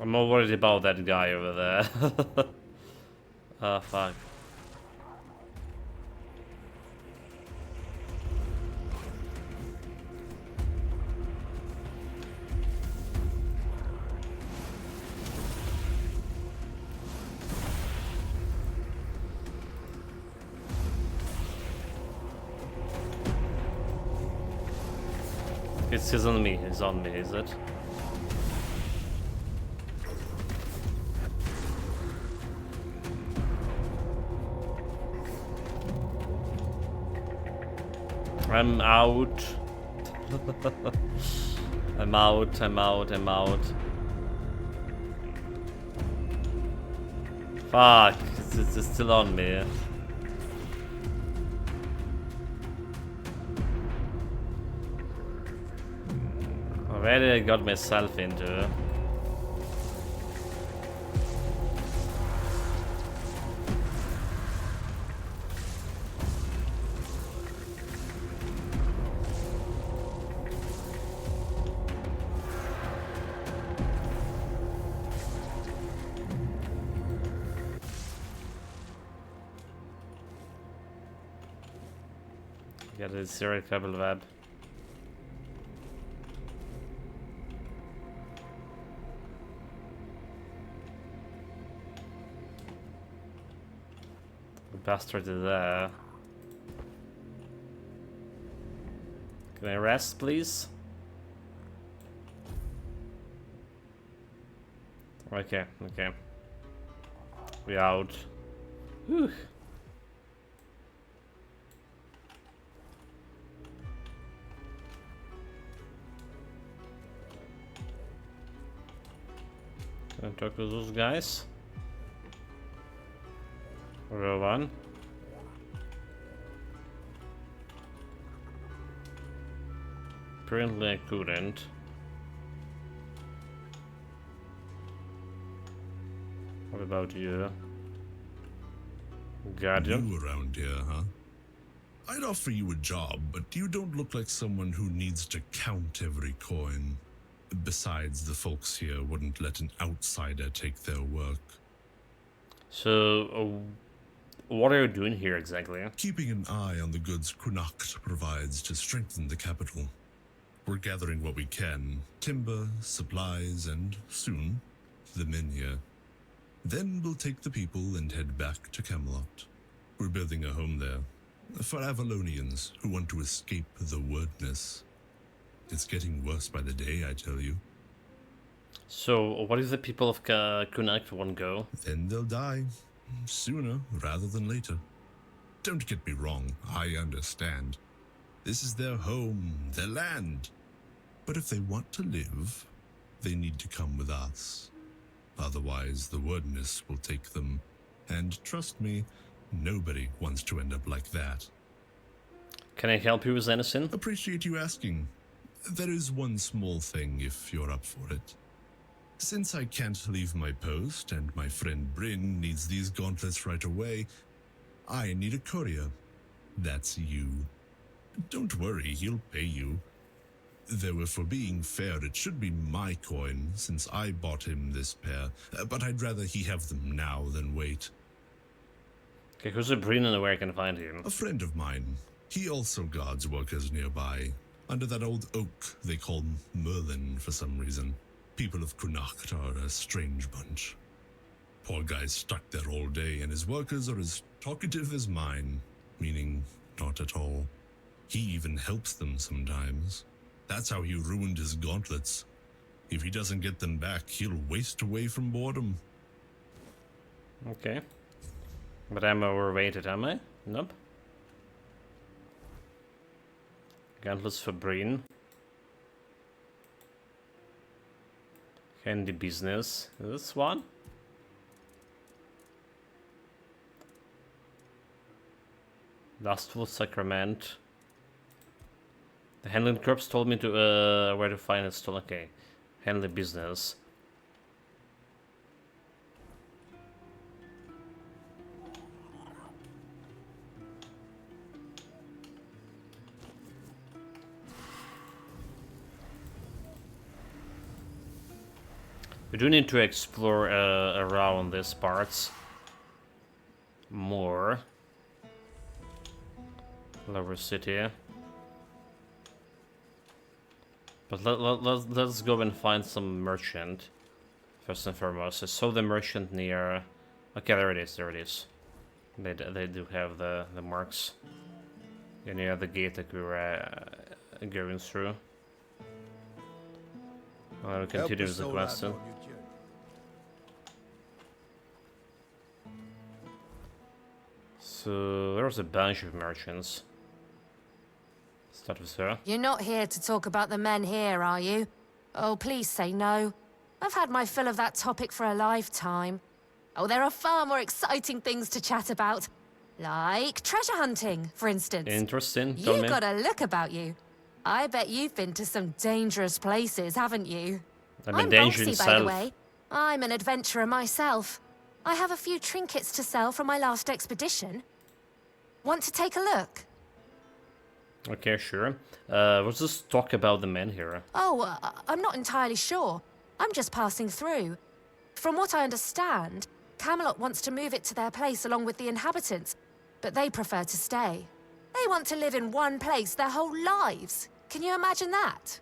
I'm more worried about that guy over there. Ah, fuck. He's on me, is it? I'm out. I'm out. Fuck, it's still on me. Where did I got myself into? Got a zero cable web. The bastard is there. Can I rest, please? Okay. We out. Whew. Can I talk to those guys? Real one. Apparently I couldn't. What about you? Guardian? You around here, huh? I'd offer you a job, but you don't look like someone who needs to count every coin. Besides, the folks here wouldn't let an outsider take their work. So, what are you doing here exactly? Keeping an eye on the goods Kunakt provides to strengthen the capital. We're gathering what we can, timber, supplies, and soon, the men here. Then we'll take the people and head back to Camelot. We're building a home there, for Avalonians who want to escape the wordness. It's getting worse by the day, I tell you. So, what if the people of Kunakt won't go? Then they'll die, sooner rather than later. Don't get me wrong, I understand. This is their home, their land. But if they want to live, they need to come with us. Otherwise, the wordness will take them. And trust me, nobody wants to end up like that. Can I help you with anything? Appreciate you asking. There is one small thing if you're up for it. Since I can't leave my post and my friend Bryn needs these gauntlets right away, I need a courier. That's you. Don't worry, he'll pay you. Though if we're being fair, it should be my coin, since I bought him this pair, but I'd rather he have them now than wait. Okay, who's a Bryn and where I can find him? A friend of mine. He also guards workers nearby, under that old oak they call Merlin for some reason. People of Kunakt are a strange bunch. Poor guy's stuck there all day, and his workers are as talkative as mine, meaning not at all. He even helps them sometimes. That's how he ruined his gauntlets. If he doesn't get them back, he'll waste away from boredom. Okay. But I'm overweighted, am I? Nope. Gauntlets for Bryn. Handy business. This one? Lustful Sacrament. The handling corpse told me to where to find it. Still okay. Handling business. We do need to explore around these parts more. Lower city. But let's go and find some merchant first and foremost. I saw the merchant near. Okay, there it is. There it is. They do have the marks. Yeah, near the gate that we were going through. I'll continue with the quest. So there's a bunch of merchants. Start with her. You're not here to talk about the men here, are you? Oh, please say no. I've had my fill of that topic for a lifetime. Oh, there are far more exciting things to chat about. Like treasure hunting, for instance. Interesting. Tell me. You've got a look about you. I bet you've been to some dangerous places, haven't you? I'm danger Bonksy, by the way. I'm an adventurer myself. I have a few trinkets to sell from my last expedition. Want to take a look? Okay, sure. Let's just talk about the men here. Oh, I'm not entirely sure. I'm just passing through. From what I understand, Camelot wants to move it to their place along with the inhabitants, but they prefer to stay. They want to live in one place their whole lives. Can you imagine that?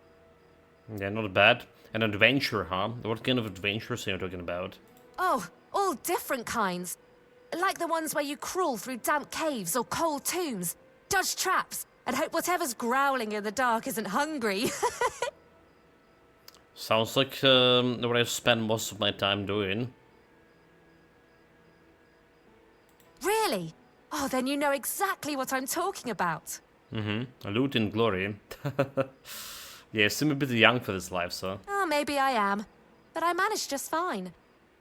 Yeah, not bad. An adventure, huh? What kind of adventures are you talking about? Oh, all different kinds. Like the ones where you crawl through damp caves or cold tombs, dodge traps, and hope whatever's growling in the dark isn't hungry. Sounds like what I've spent most of my time doing. Really? Oh, then you know exactly what I'm talking about. Mm-hmm. Loot and glory. Yeah, seem a bit young for this life, so. Oh, maybe I am. But I managed just fine.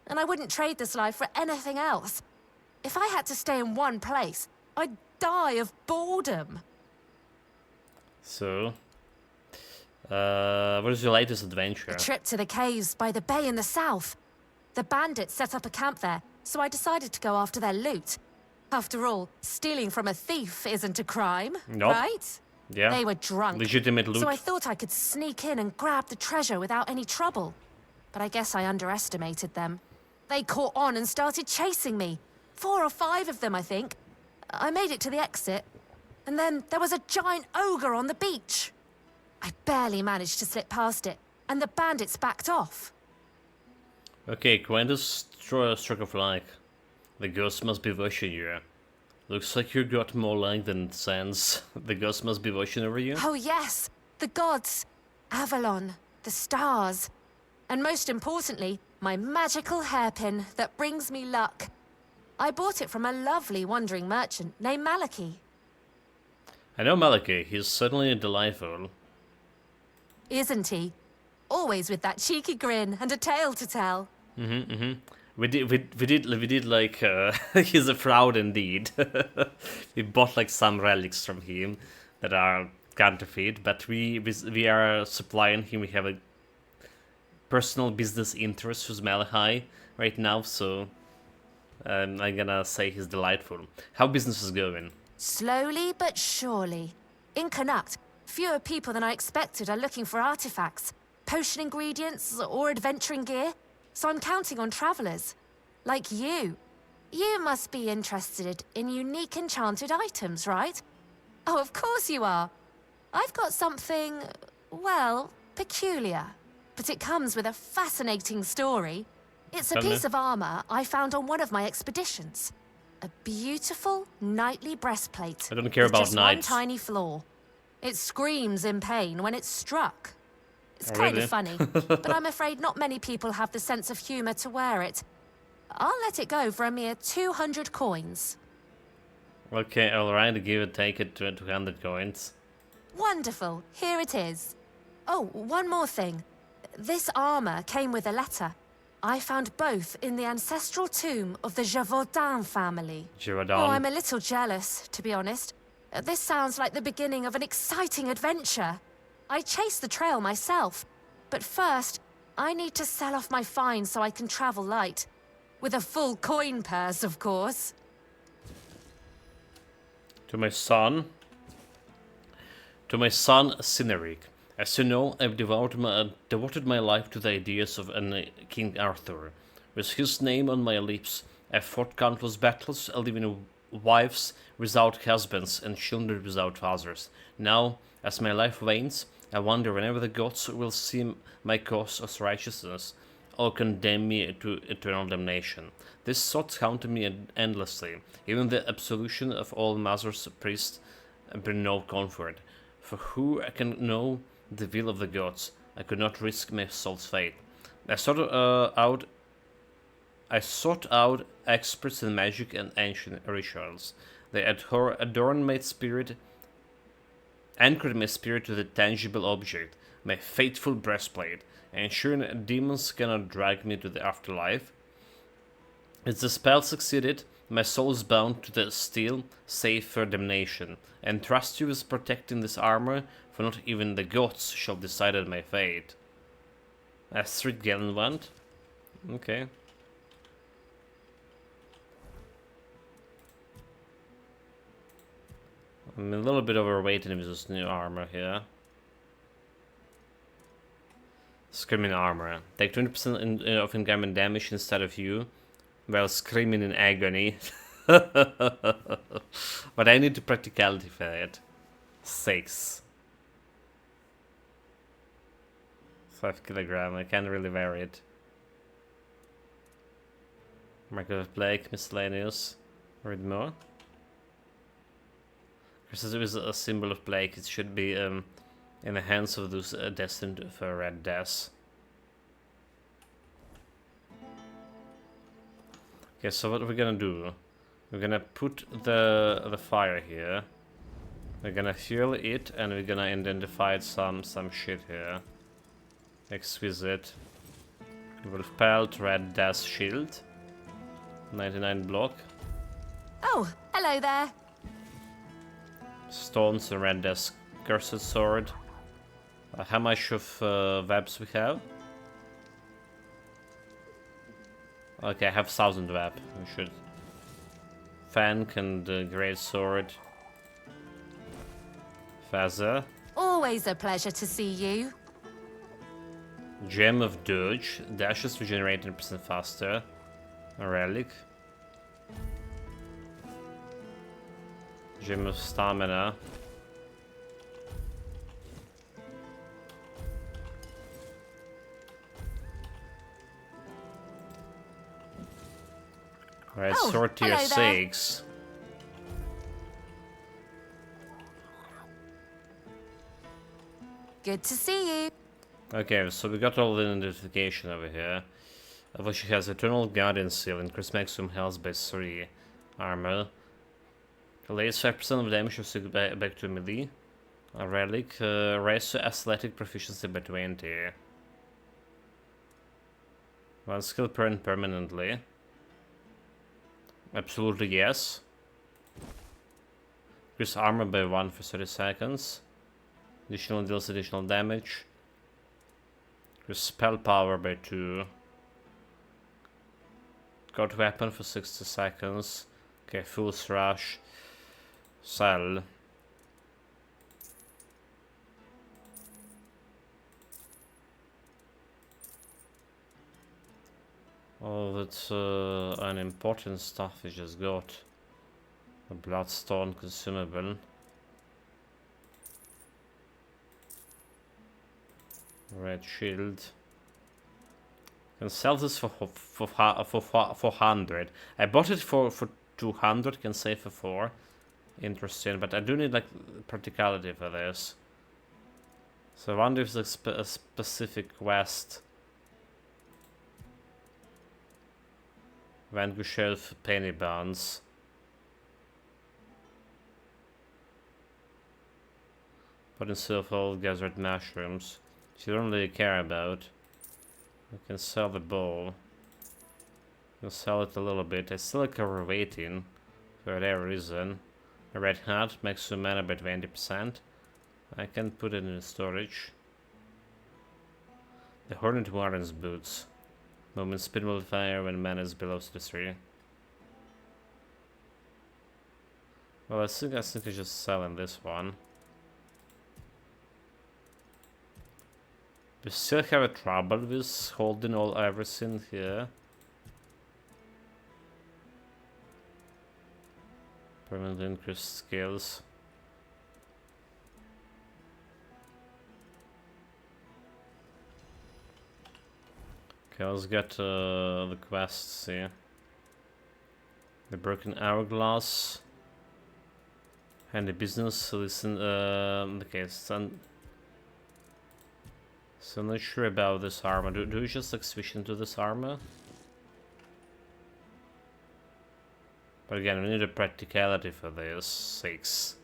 And I wouldn't trade this life for anything else. If I had to stay in one place, I'd die of boredom. So, what is your latest adventure? A trip to the caves by the bay in the south. The bandits set up a camp there, so I decided to go after their loot. After all, stealing from a thief isn't a crime, Nope. right? Yeah. They were drunk. Legitimate loot. So I thought I could sneak in and grab the treasure without any trouble. But I guess I underestimated them. They caught on and started chasing me. 4 or 5 of them, I think. I made it to the exit. And then there was a giant ogre on the beach. I barely managed to slip past it, and the bandits backed off. Okay, Quentin's stroke of luck. The ghost must be watching you. Looks like you got more luck than sense. The ghost must be watching over you. Oh yes, the gods, Avalon, the stars, and most importantly, my magical hairpin that brings me luck. I bought it from a lovely wandering merchant named Malachi. I know Malachi, he's certainly delightful. Isn't he? Always with that cheeky grin and a tale to tell. We did like, he's a fraud indeed. We bought like some relics from him that are counterfeit, but we are supplying him. We have a personal business interest with Malachi right now, so I'm gonna say he's delightful. How business is going? Slowly but surely. In Connacht, fewer people than I expected are looking for artifacts, potion ingredients, or adventuring gear, so I'm counting on travelers. Like you. You must be interested in unique enchanted items, right? Oh, of course you are. I've got something, well, peculiar. But it comes with a fascinating story. It's a Tell me. piece of armor I found on one of my expeditions. A beautiful knightly breastplate. I don't care with about just knights. one tiny flaw. It screams in pain when it's struck. It's Oh, kind really? of funny, but I'm afraid not many people have the sense of humor to wear it. I'll let it go for a mere 200 coins. Okay, alright, give it, take it to 200 coins. Wonderful, here it is. Oh, one more thing. This armor came with a letter. I found both in the ancestral tomb of the Gévaudan family. Gévaudan. Oh, I'm a little jealous, to be honest. This sounds like the beginning of an exciting adventure. I chase the trail myself, but first, I need to sell off my finds so I can travel light. With a full coin purse, of course. To my son, Cineric. As you know, I've devoted my life to the ideas of King Arthur. With his name on my lips, I've fought countless battles, leaving wives without husbands and children without fathers. Now, as my life wanes, I wonder whenever the gods will see my cause as righteousness, or condemn me to eternal damnation. These thoughts haunt me endlessly. Even the absolution of all mothers, priests, bring no comfort. For who can know the will of the gods? I could not risk my soul's fate. I sought out experts in magic and ancient rituals. They adorned my spirit, anchored my spirit to the tangible object, my fateful breastplate, ensuring demons cannot drag me to the afterlife. As the spell succeeded, my soul is bound to the steel, save for damnation, and trust you with protecting this armor, for not even the gods shall decide on my fate. Astrid Gellenwand? Okay. I'm a little bit overweight with this new armor here. Screaming armor. Take 20% of incoming damage instead of you, while screaming in agony. But I need the practicality for it. 6. 5 kilogram. I can't really wear it. Market of Plague, miscellaneous. Read more. Because it was a symbol of plague, it should be in the hands of those destined for red death. Okay, so what we're gonna do? We're gonna put the fire here. We're gonna heal it, and we're gonna identify some shit here. Exquisite. Wolf Pelt, red death shield. 99 block. Oh, hello there. Stones and red death cursed sword. How much of webs we have? Okay, I have 1000 web. We should. Fank and great sword. Feather. Always a pleasure to see you. Gem of Dodge. Dashes regenerate 10% faster. A relic. Gem of Stamina. Alright, sword tier 6. Good to see you. Okay, so we got all the identification over here. Of which she has Eternal Guardian Seal, increase maximum health by 3. Armor. Relates 5% of damage of back to melee. A relic. Raise to athletic proficiency by 20. One skill permanently. Absolutely yes. Increase armor by 1 for 30 seconds. Additional deals additional damage. Increase spell power by 2. Got weapon for 60 seconds. Okay, full thrash. Sell. Oh, that's unimportant stuff we just got. A bloodstone consumable. Red shield. Can sell this for 400. I bought it for 200. Can save for 4. Interesting, but I do need like practicality for this. So I wonder if there's a specific quest. Vanquish Shelf Penny Buns. Put in silver gathered mushrooms. Which you don't really care about. I can sell the bowl. I'll sell it a little bit. I still like overweighting for whatever reason. A red hat, maximum mana by 20%. I can put it in storage. The Hornet Warden's boots. Moment spin modifier when mana is below 3. Well, I think I just selling this one. We still have a trouble with holding everything here. Permanent increased skills. Okay, let's get the quests here. The Broken Hourglass. And the business, listen, okay, so I'm not sure about this armor. Do we just like switch into this armor? But again, we need a practicality for this. 6.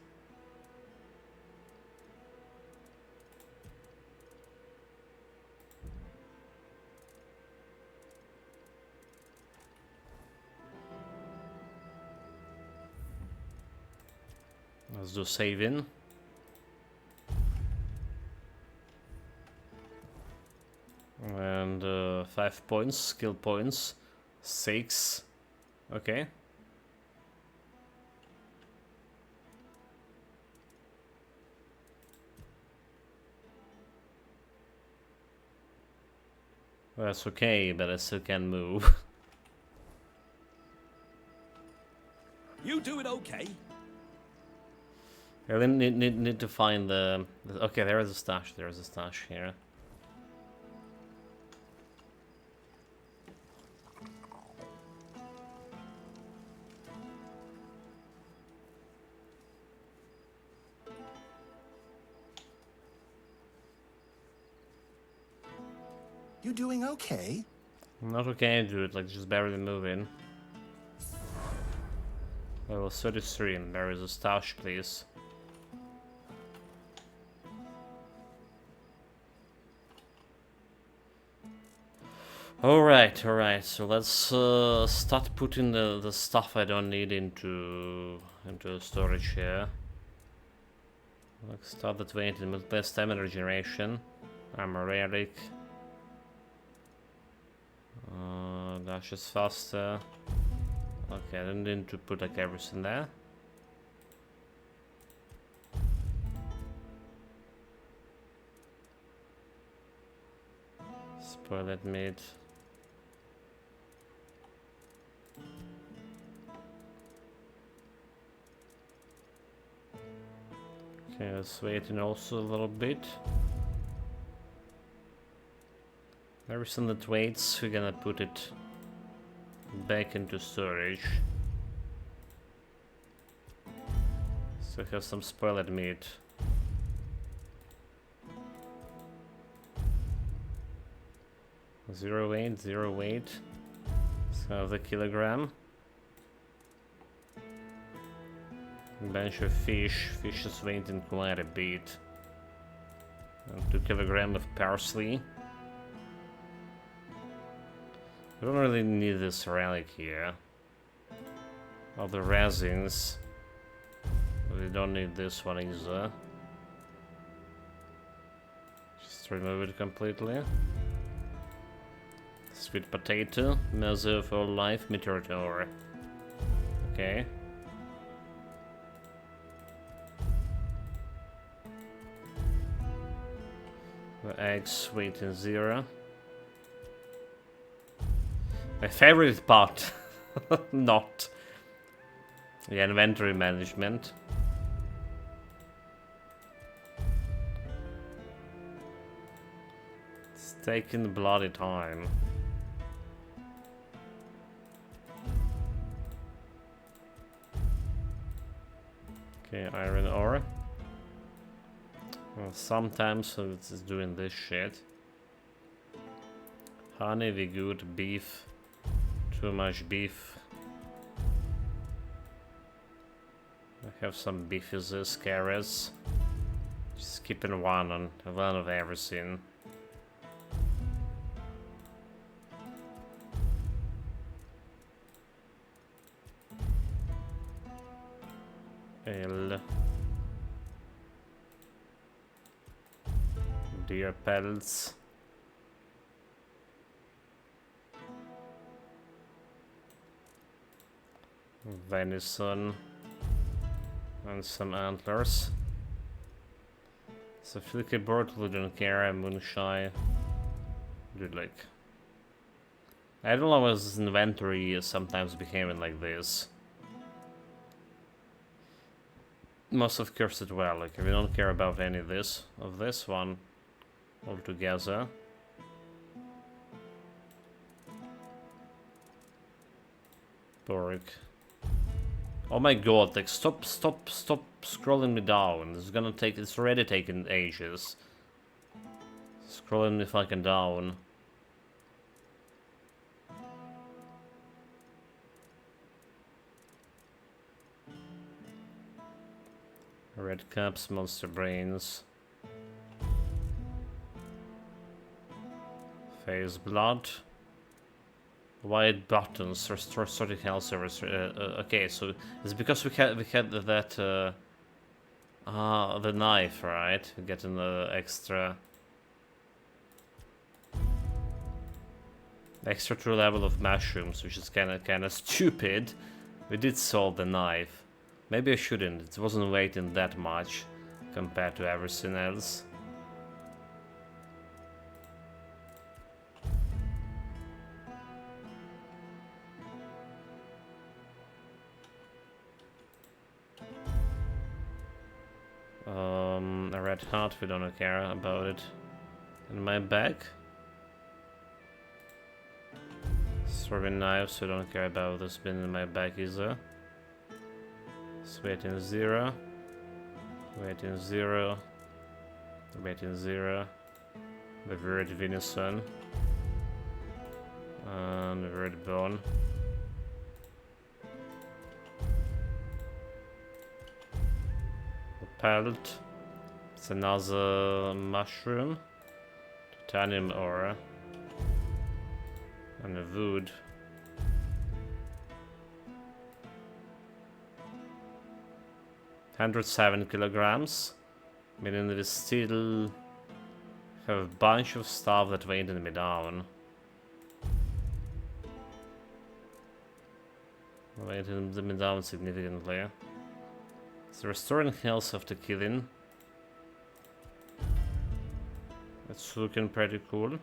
Let's do saving. And 5 points, skill points. 6. Okay. That's okay, but I still can move. You doing okay? I really need to find the... Okay, there is a stash. There is a stash here. You doing okay? I'm not okay, dude. Like, just barely moving. Level 33. There is a stash, please. Alright, so let's start putting the stuff I don't need into storage here. Let's start the 20, multiple stamina regeneration. Armor relic. Dash is faster. Okay, I don't need to put like everything there. Spoiled meat. Okay, let's wait in also a little bit. Everything that waits, we're gonna put it back into storage. So have some spoiled meat. Zero weight. Let's have the kilogram. Bunch of fish. Fish is weighing quite a bit. And 2 kilograms of parsley. I don't really need this relic here. All the resins. We don't need this one either. Just remove it completely. Sweet potato, measure for life, meteorite ore. Okay. The eggs weighting 0. My favorite part, not. The inventory management. It's taking bloody time. Okay, iron ore. Well, sometimes it's doing this shit. Honey, we good. Beef. Too much beef. I have some beefies, carrots. Just keeping one of everything. Okay, Deer pelts. Venison. And some antlers. So Flicky Bortle don't care, Moonshine. Dude, like... I don't know why his inventory is sometimes behaving like this. Must have cursed it well, like, we don't care about any of this one altogether. Borg. Oh my god, like, stop scrolling me down. It's already taken ages. Scrolling me fucking down. Red caps, monster brains. Face blood. White buttons, restore 30 health service. Okay, so it's because we had that the knife, right? Getting the extra 2 level of mushrooms, which is kind of stupid. We did solve the knife. Maybe I shouldn't. It wasn't weighting that much compared to everything else. A red heart, we don't care about it. In my bag. Throwing knives, we don't care about this being in my bag either. Waiting 0. Waiting 0. Waiting 0. The red venison. And the red bone. Pelt. It's another mushroom. Titanium ore. And a wood. $107 kilograms. Meaning that we still have a bunch of stuff that weighted me down. Weighted me down significantly. So restoring health after killing. It's looking pretty cool.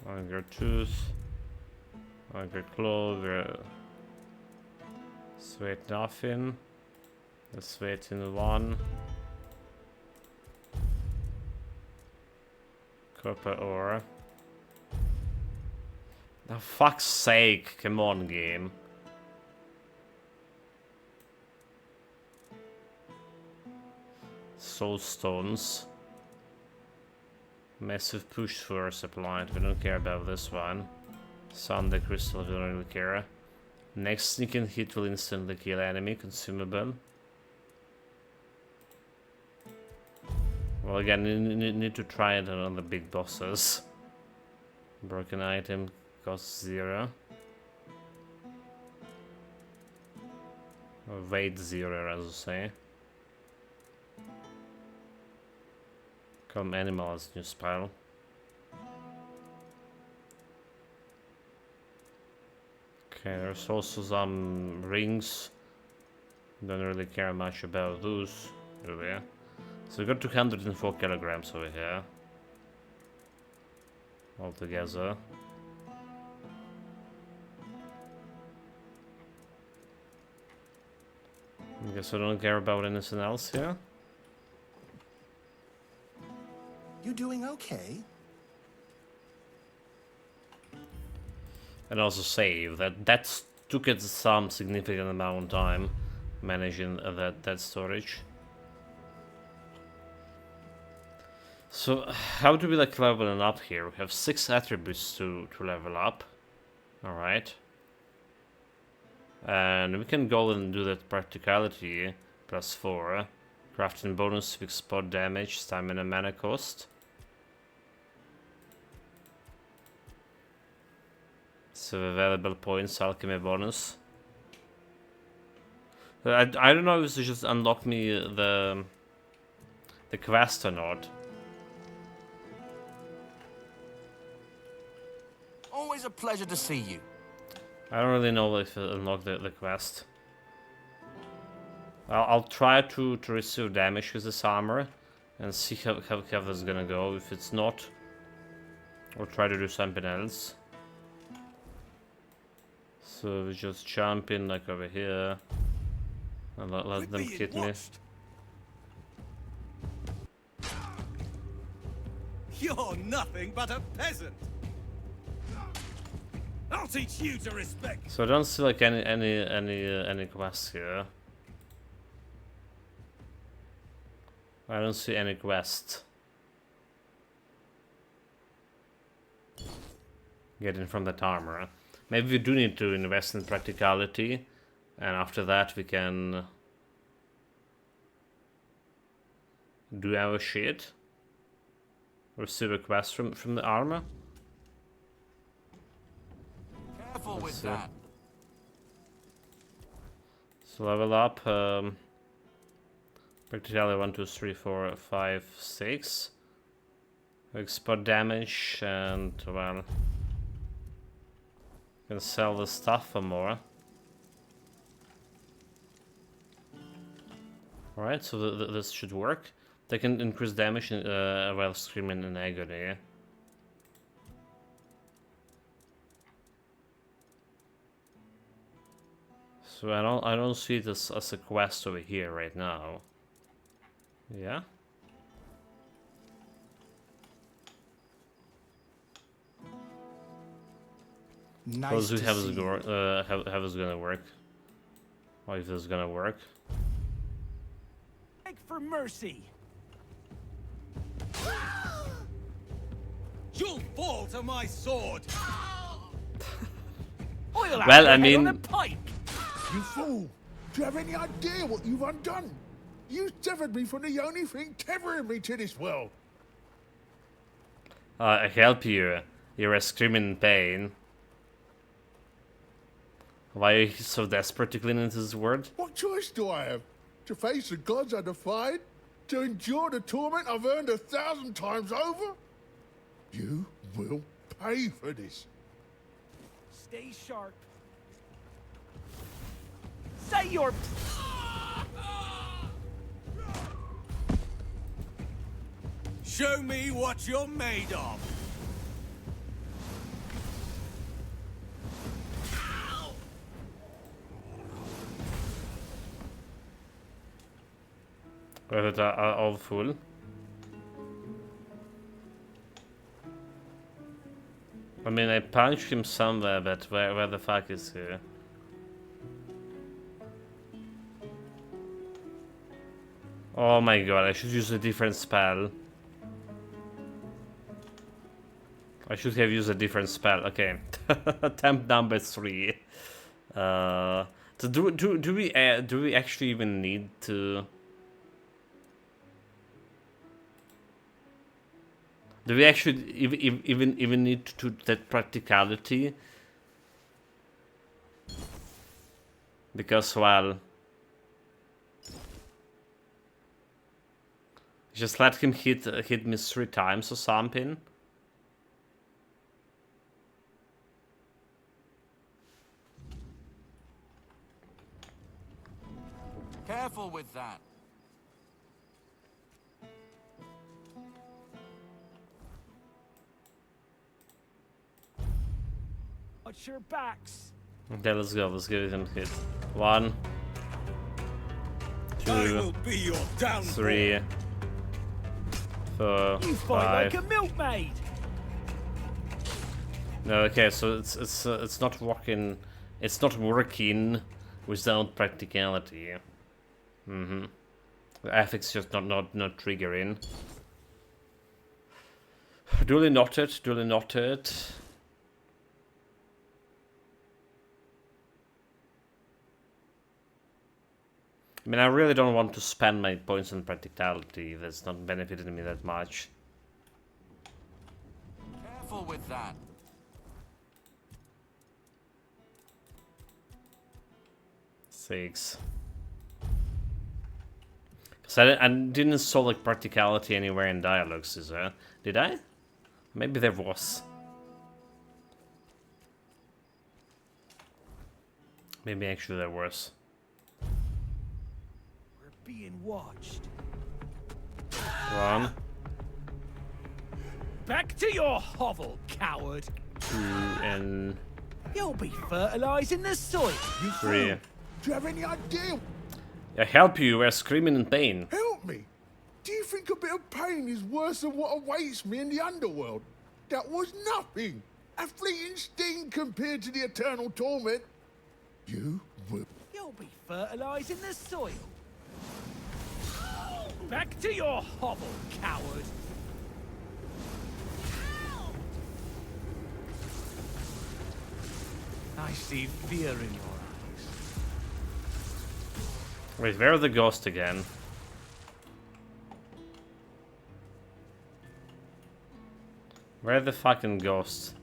Longer tooth. Longer claw. Sweat nothing. Let's wait in 1. Copper ore. For fuck's sake, come on, game. Soul stones. Massive push force applied, we don't care about this one. Sunday crystal, we don't really care. Next sneaking hit will instantly kill enemy, consumable. Well, again, you need to try it on the big bosses. Broken item costs 0. Or weight 0, as I say. Calm animals, new spell. Okay, there's also some rings. Don't really care much about those, do we? So we got 204 kilograms over here. Altogether. I guess I don't care about anything else here. You doing okay? And also save that took it some significant amount of time managing that storage. So how do we like leveling up here? We have 6 attributes to level up. Alright. And we can go and do that practicality +4. Crafting bonus, fixed spot damage, stamina, mana cost. So available points, alchemy bonus. I don't know if this just unlock me the quest or not. Always a pleasure to see you. I don't really know if it unlock the quest. I'll try to receive damage with this armor and see how this is gonna go. If it's not, I'll try to do something else. So we just jump in like over here and let them hit me. You're nothing but a peasant. I'll teach you to respect. So I don't see like any quests here. I don't see any quest. Getting from that armor. Maybe we do need to invest in practicality, and after that we can do our shit. Receive a quest from the armor. Careful with that. So level up. Practicality 1, 2, 3, 4, 5, 6. Export damage and well, can sell the stuff for more. Alright, so this should work. They can increase damage while screaming in agony. So I don't see this as a quest over here right now. Yeah. Nice to to have see this you. how this gonna work. Or if this is gonna work. Beg for mercy. You'll fall to my sword. Well, I mean, You fool! Do you have any idea what you've undone? You severed me from the only thing tethering me to this world. I help you. You're screaming in pain. Why are you so desperate to clean into this world? What choice do I have? To face the gods I defied? To endure the torment I've earned 1,000 times over? You will pay for this. Stay sharp. Say your... Show me what you're made of. Was it all full? I mean, I punched him somewhere, but where the fuck is he? Oh my god, I should use a different spell. I should have used a different spell. Okay, attempt number 3. So do we actually even need to? Do we actually even need to that practicality? Because well, just let him hit me 3 times or something. Careful with that. Watch your backs. Okay, let's go. Let's give him a hit. 1, 2, 3, 4, You fight 5. like a milkmaid. No, okay, so it's not working. It's not working without practicality. The ethics just not triggering. Duly noted. Duly noted. I mean, I really don't want to spend my points on practicality. That's not benefiting me that much. Careful with that. 6. So I didn't saw like practicality anywhere in dialogues, is there? Did I? Maybe there was. Maybe actually there was. We're being watched. Go on. Back to your hovel, coward. 2 and You'll be fertilizing the soil. 3. Do you have any idea? I help you, we're screaming in pain. Help me! Do you think a bit of pain is worse than what awaits me in the underworld? That was nothing! A fleeting sting compared to the eternal torment. You will... You'll be fertilizing the soil. Back to your hovel, coward. I see fear in your eyes. Wait, where are the ghosts again? Where are the fucking ghosts?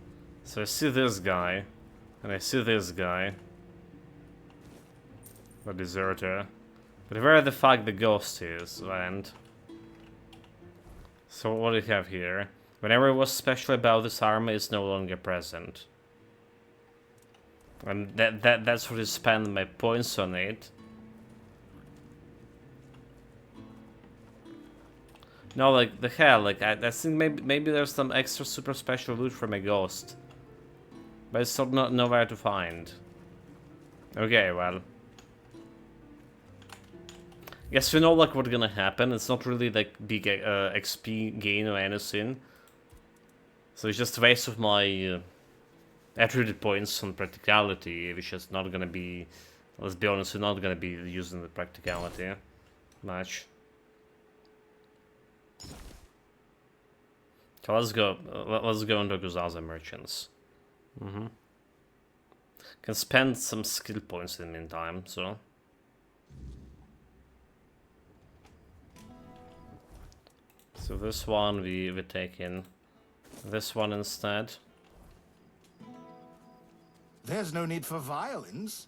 So I see this guy, and I see this guy. The deserter. But where the fuck the ghost is, and... So what do we have here? Whenever it was special about this armor is no longer present. And that's what I spend my points on it. No, like the hell, like I think maybe there's some extra super special loot for my ghost, but it's still not nowhere to find. Okay, well, guess we know like what's gonna happen. It's not really like big XP gain or anything, so it's just a waste of my attributed points on practicality, which is not gonna be. Let's be honest, we're not gonna be using the practicality much. So let's go into Guzaza merchants. Can spend some skill points in the meantime, so. So this one we take in. This one instead. There's no need for violins.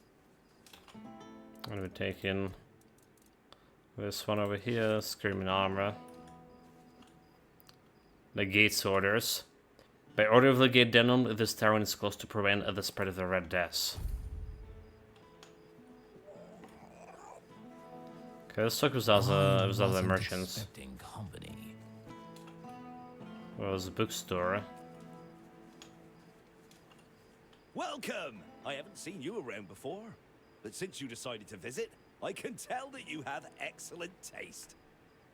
And we take in this one over here, Screaming Armor. Legate's orders. By order of Legate Denon, this tavern is closed to prevent the spread of the Red Death. Okay, let's talk with other merchants. Well, there's a bookstore. Welcome! I haven't seen you around before, but since you decided to visit, I can tell that you have excellent taste.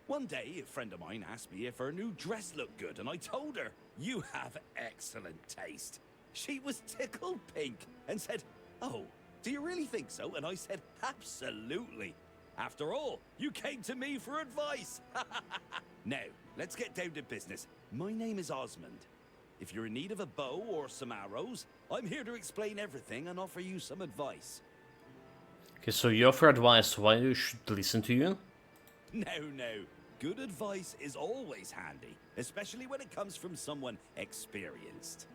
One day, a friend of mine asked me if her new dress looked good, and I told her, you have excellent taste. She was tickled pink and said, oh, do you really think so? And I said, absolutely. After all, you came to me for advice. Now, let's get down to business. My name is Osmond. If you're in need of a bow or some arrows, I'm here to explain everything and offer you some advice. Okay, so you offer advice, why you should listen to you? No. Good advice is always handy, especially when it comes from someone experienced.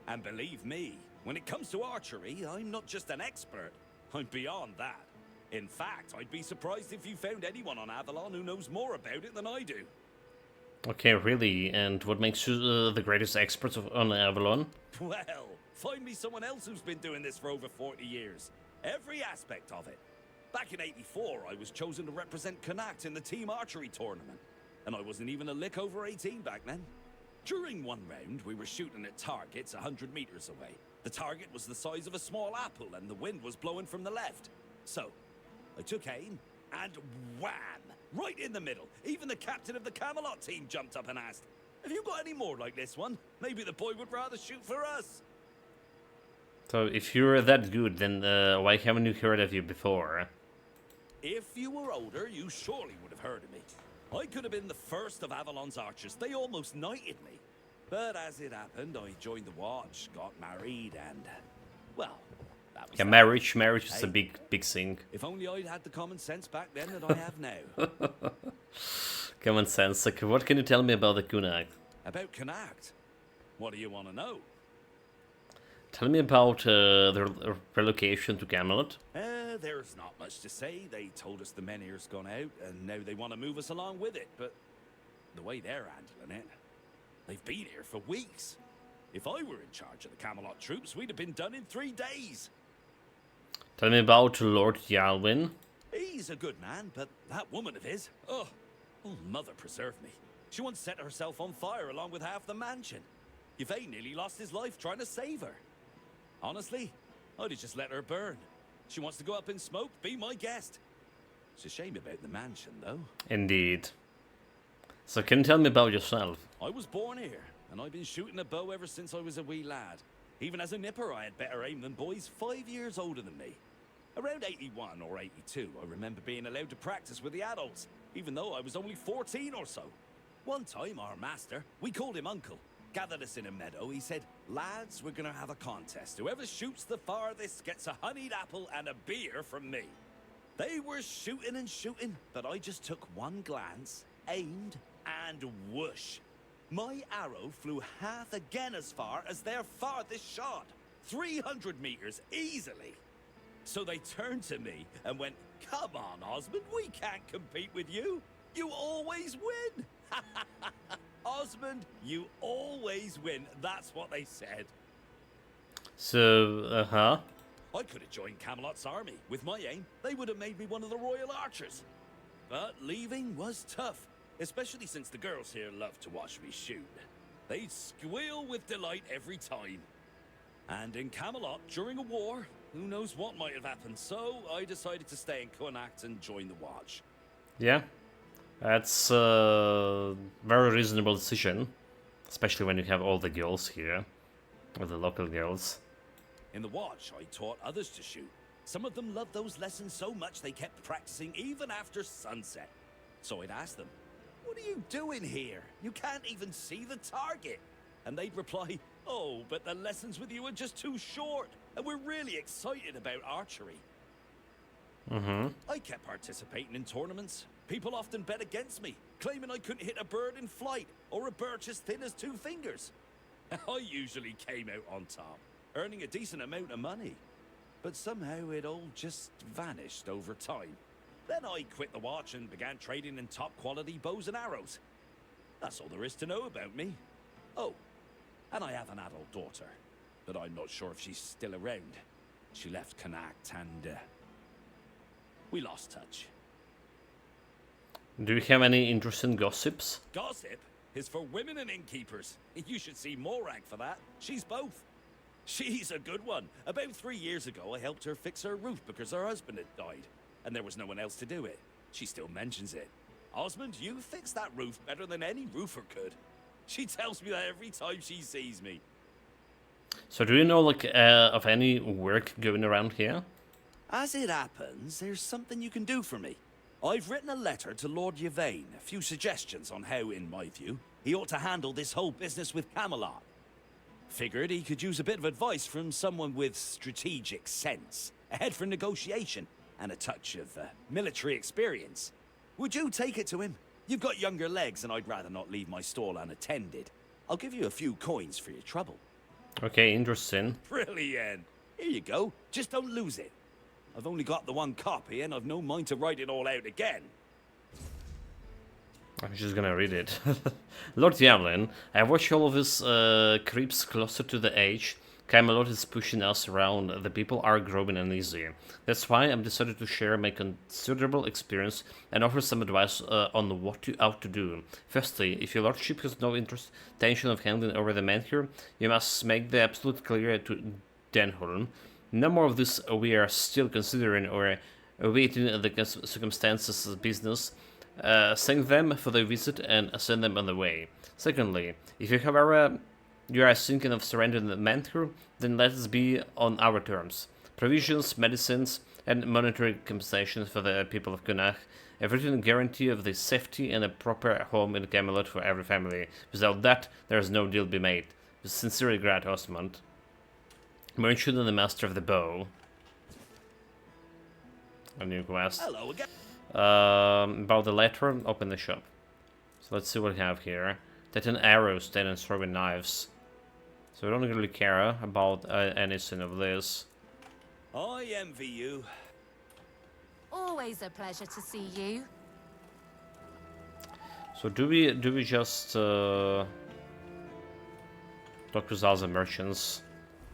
And believe me, when it comes to archery, I'm not just an expert. I'm beyond that. In fact, I'd be surprised if you found anyone on Avalon who knows more about it than I do. Okay, really? And what makes you the greatest expert on Avalon? Well, find me someone else who's been doing this for over 40 years. Every aspect of it. Back in '84, I was chosen to represent Connacht in the team archery tournament. And I wasn't even a lick over 18 back then. During one round, we were shooting at targets 100 meters away. The target was the size of a small apple and the wind was blowing from the left. So, I took aim and wham! Right in the middle. Even the captain of the Camelot team jumped up and asked, have you got any more like this one? Maybe the boy would rather shoot for us. So if you're that good, then why haven't you heard of you before? If you were older, you surely would have heard of me. I could have been the first of Avalon's archers. They almost knighted me. But as it happened, I joined the watch, got married, and, well, that was Yeah, that. marriage is a big thing. If only I'd had the common sense back then that I have now. Common sense. Like, what can you tell me about the Connacht? About Connacht? What do you want to know? Tell me about their relocation to Camelot. there's not much to say. They told us the men here's gone out, and now they want to move us along with it. But the way they're handling it, they've been here for weeks. If I were in charge of the Camelot troops, we'd have been done in 3 days. Tell me about Lord Yalwyn. He's a good man, but that woman of his, oh, mother preserve me. She once set herself on fire along with half the mansion. Yvain nearly lost his life trying to save her. Honestly, I'd have just let her burn. She wants to go up in smoke, be my guest. It's a shame about the mansion, though. Indeed. So can you tell me about yourself? I was born here, and I've been shooting a bow ever since I was a wee lad. Even as a nipper, I had better aim than boys 5 years older than me. Around 81 or 82, I remember being allowed to practice with the adults, even though I was only 14 or so. One time, our master, we called him Uncle, gathered us in a meadow. He said, "Lads, we're gonna have a contest. Whoever shoots the farthest gets a honeyed apple and a beer from me." They were shooting and shooting, but I just took one glance, aimed, and whoosh. My arrow flew half again as far as their farthest shot. 300 meters easily. So they turned to me and went, "Come on, Osmond, we can't compete with you. You always win." Osmond, you always win. That's what they said. So, I could have joined Camelot's army. With my aim, they would have made me one of the royal archers. But leaving was tough, especially since the girls here love to watch me shoot. They'd squeal with delight every time. And in Camelot, during a war, who knows what might have happened, so I decided to stay in Connacht and join the Watch. Yeah, that's a very reasonable decision, especially when you have all the girls here, or the local girls. In the Watch, I taught others to shoot. Some of them loved those lessons so much they kept practicing even after sunset. So I'd ask them, "What are you doing here? You can't even see the target." And they'd reply, "Oh, but the lessons with you are just too short, and we're really excited about archery." I kept participating in tournaments. People often bet against me, claiming I couldn't hit a bird in flight, or a birch as thin as 2 fingers. I usually came out on top, earning a decent amount of money. But somehow it all just vanished over time. Then I quit the Watch and began trading in top-quality bows and arrows. That's all there is to know about me. Oh, and I have an adult daughter, but I'm not sure if she's still around. She left Connacht and we lost touch. Do you have any interesting gossips? Gossip is for women and innkeepers. You should see Morag for that. She's both. She's a good one. About 3 years ago, I helped her fix her roof because her husband had died, and there was no one else to do it. She still mentions it. "Osmond, you fixed that roof better than any roofer could." She tells me that every time she sees me. So do you know, like, of any work going around here? As it happens, there's something you can do for me. I've written a letter to Lord Yvain, a few suggestions on how, in my view, he ought to handle this whole business with Camelot. Figured he could use a bit of advice from someone with strategic sense, a head for negotiation, and a touch of military experience. Would you take it to him? You've got younger legs, and I'd rather not leave my stall unattended. I'll give you a few coins for your trouble. Okay, interesting. Brilliant. Here you go. Just don't lose it. I've only got the one copy, and I've no mind to write it all out again. I'm just gonna read it. Lord Yavlin, I watch all of this creeps closer to the age. Camelot is pushing us around. The people are growing uneasy. That's why I'm decided to share my considerable experience and offer some advice on what you ought to do. Firstly, if your lordship has no intention of handing over the man here, you must make the absolute clear to Denholm. No more of this we are still considering or awaiting the circumstances of business. Thank them for the visit and send them on the way. Secondly, if you however you are thinking of surrendering the mantle, then let it be on our terms. Provisions, medicines, and monetary compensation for the people of Connacht, a written guarantee of the safety and a proper home in Camelot for every family. Without that, there is no deal to be made. With sincere regret, Osmond. Merchant and the Master of the Bow. A new quest. Hello again. About the letter, open the shop. So let's see what we have here. 10 arrows, 10 throwing knives. So we don't really care about anything of this. I envy you. Always a pleasure to see you. So do we just talk with other merchants,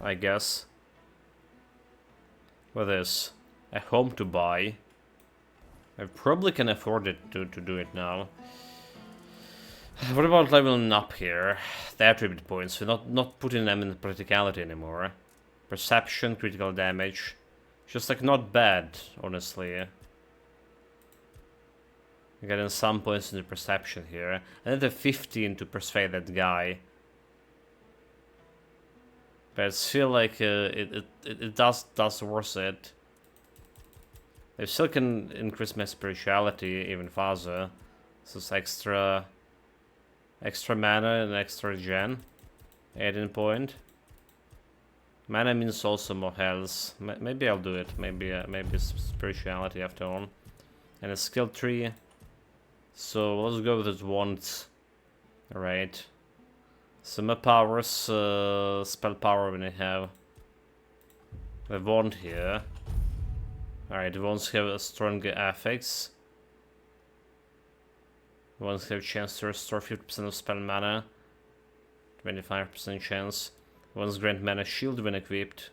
I guess? With this, a home to buy. I probably can afford it to do it now. What about leveling up here? The attribute points. We're not putting them in practicality anymore. Perception, critical damage. Just like not bad, honestly. We're getting some points in the perception here. Another 15 to persuade that guy. But I feel like it does worth it. I still can increase my spirituality even further. So it's extra mana and extra gen. 18 point. Mana means also more health. Maybe I'll do it. Maybe it's spirituality after all. And a skill tree. So let's go with this wand. Alright. Some more powers, spell power when I have the wand here. Alright, the wands have a stronger affix. The wands have chance to restore 50% of spell mana. 25% chance. The wands grant mana shield when equipped.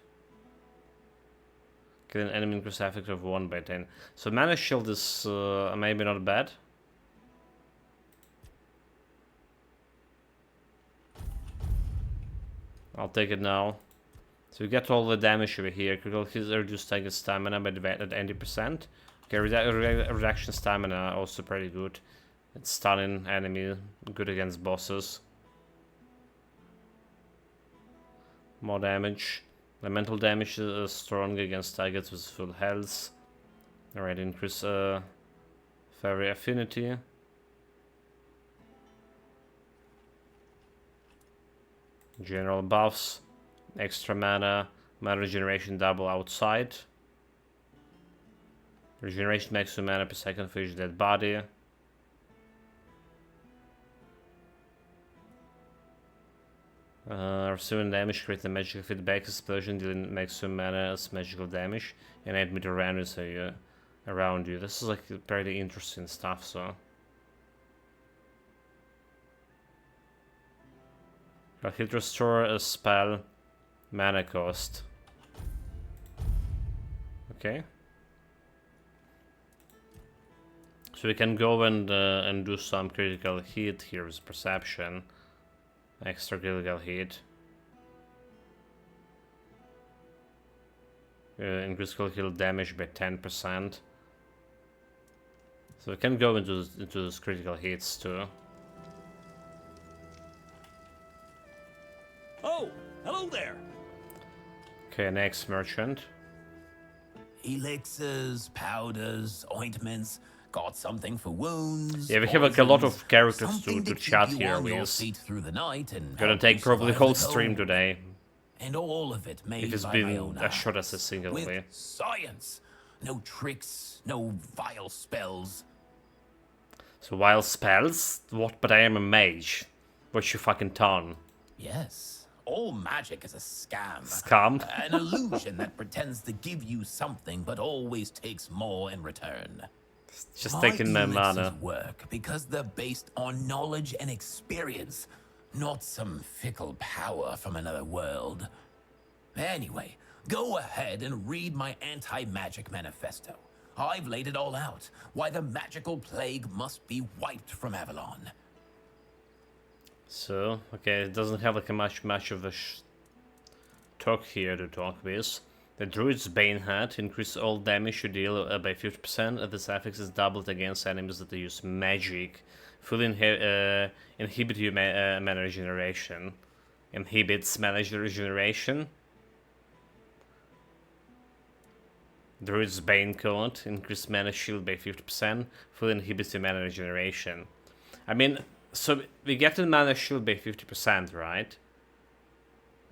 Get an enemy increase affix of 1 by 10. So mana shield is maybe not bad. I'll take it now. So we get all the damage over here. Critical hits reduce target stamina by at 80%. Okay, reduction stamina also pretty good. It's stunning enemy, good against bosses. More damage. Elemental damage is strong against targets with full health. Alright, increase fairy affinity. General buffs, extra mana, mana regeneration double outside. Regeneration maximum mana per second for each dead body. Receiving damage, create a magical feedback explosion, dealing maximum mana as magical damage, and 8 meter radius around you. This is like pretty interesting stuff, so. Hit restore a spell, mana cost. Okay. So we can go and do some critical hit. Here's perception. Extra critical hit. Increase critical damage by 10%. So we can go into those critical hits too. Oh, hello there. Okay, next merchant. Elixirs, powders, ointments. Got something for wounds. Yeah, we have like a lot of characters to chat here with. Through the night and gonna take probably the whole stream today. And all of it made if it's by my been own as short as a single with way. science. No tricks, no vile spells. So wild spells? What? But I am a mage. What's your fucking tongue? Yes. All magic is a scam. Scam? An illusion that pretends to give you something but always takes more in return. Just taking my mana. Work because they're based on knowledge and experience, not some fickle power from another world. Anyway, go ahead and read my anti-magic manifesto. I've laid it all out, why the magical plague must be wiped from Avalon. So, okay, it doesn't have like a much of a talk here to talk with. The Druid's Bane Hat increases all damage you deal by 50%, and this affix is doubled against enemies that use magic. Fully inhibit your mana regeneration. Inhibits mana regeneration. Druid's Bane Coat increases mana shield by 50%. Fully inhibits your mana regeneration. I mean, so we get the mana shield by 50%, right?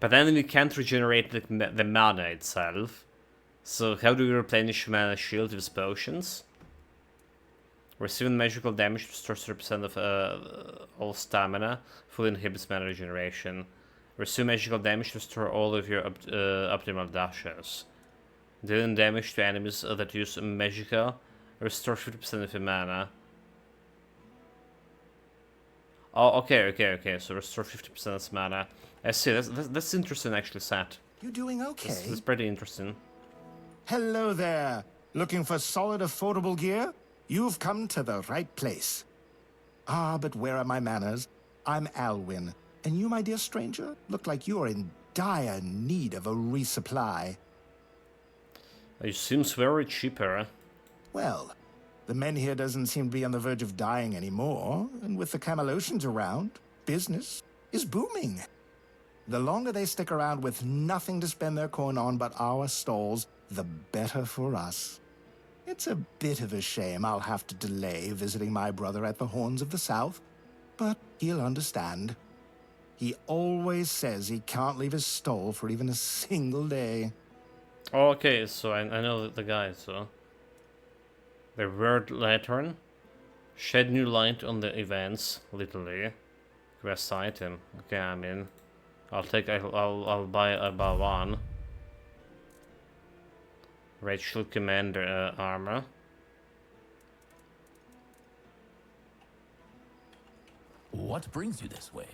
But then we can't regenerate the mana itself. So how do we replenish mana shield with potions? Receiving magical damage restores 30% of all stamina. Fully inhibits mana regeneration. Receive magical damage to restore all of your optimal dashes. Dealing damage to enemies that use Magica. Restore 50% of your mana. Oh, okay. So restore 50% of its mana. I see. That's interesting, actually, Sat. You doing okay? That's pretty interesting. Hello there. Looking for solid, affordable gear? You've come to the right place. Ah, but where are my manners? I'm Alwyn, and you, my dear stranger, look like you're in dire need of a resupply. It seems very cheaper. Well, the men here doesn't seem to be on the verge of dying anymore, and with the Camelosians around, business is booming. The longer they stick around with nothing to spend their coin on but our stalls, the better for us. It's a bit of a shame I'll have to delay visiting my brother at the Horns of the South, but he'll understand. He always says he can't leave his stall for even a single day. Oh, okay, so I know the guy, so... The Word Lantern. Shed new light on the events, literally. Quest item. Okay, I'm in. I'll buy about one. Rachel Commander armor. What brings you this way?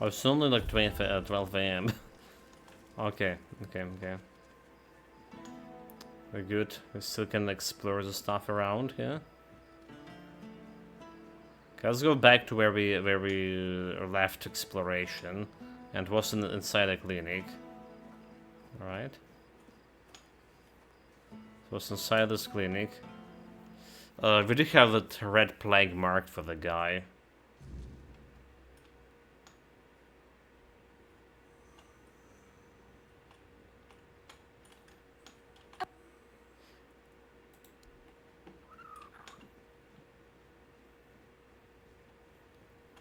Oh, it's only like 12 a.m. Okay. Very good. We still can explore the stuff around here. Okay, let's go back to where we left exploration, and was inside a clinic. All right. It was inside this clinic. We do have that red plague marked for the guy.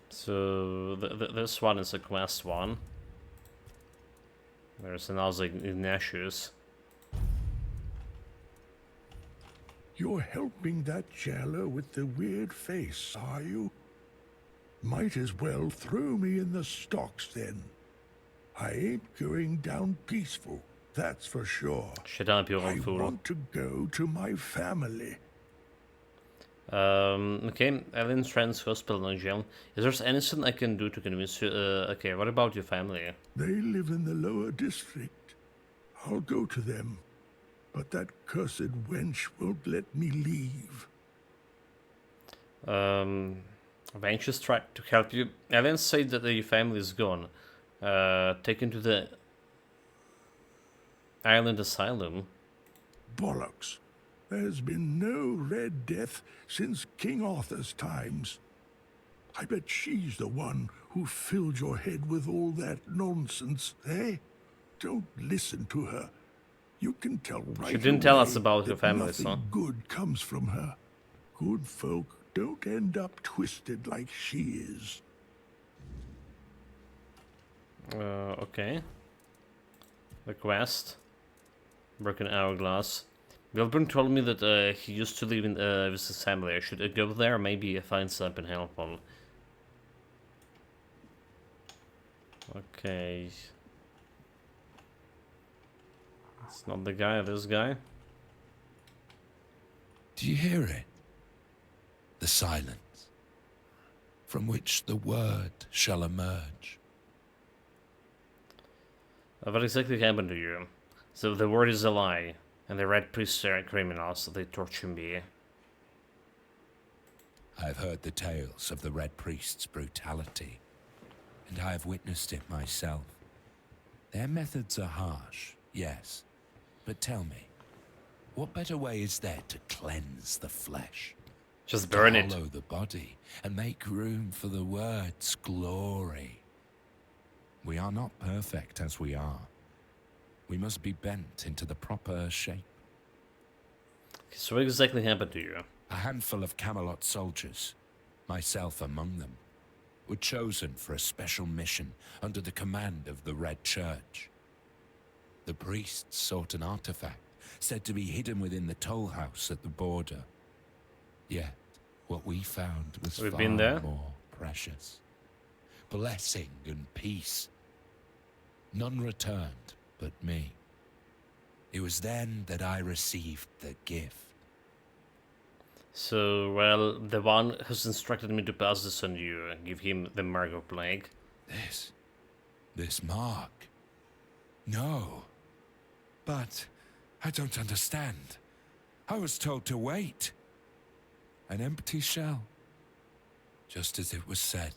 So this one is a quest one. There's another Ignatius. You're helping that jailer with the weird face, are you? Might as well throw me in the stocks then. I ain't going down peaceful, that's for sure. Shut up, you I old fool. want to go to my family. Okay, Evelyn's friend's hospital in jail. Is there anything I can do to convince you? Okay, what about your family? They live in the lower district. I'll go to them. But that cursed wench won't let me leave. Wench is trying to help you. Evelyn said that your family is gone. Taken to the island asylum. Bollocks. There's been no Red Death since King Arthur's times. I bet she's the one who filled your head with all that nonsense, eh? Don't listen to her. You can tell right She didn't tell us away about her that family, nothing so... good comes from her. Good folk don't end up twisted like she is. Okay. Request. Broken hourglass. Wilburn told me that he used to live in with his family. I should go there, maybe find something helpful. Okay. It's not the guy, this guy. Do you hear it? The silence, from which the word shall emerge. What exactly happened to you? So the word is a lie. And the Red Priests are criminals, they torture me. I've heard the tales of the Red Priests' brutality, and I have witnessed it myself. Their methods are harsh, yes, but tell me, what better way is there to cleanse the flesh? Just burn it. Hollow the body and make room for the word's glory. We are not perfect as we are. We must be bent into the proper shape. So what exactly happened to you? A handful of Camelot soldiers, myself among them, were chosen for a special mission under the command of the Red Church. The priests sought an artifact, said to be hidden within the toll house at the border. Yet, what we found was We've far been there? more precious. blessing and peace. None returned but me. It was then that I received the gift. So, well, the one who's instructed me to pass this on you, give him the Mark of Plague. This mark? No. But I don't understand. I was told to wait. An empty shell. Just as it was said.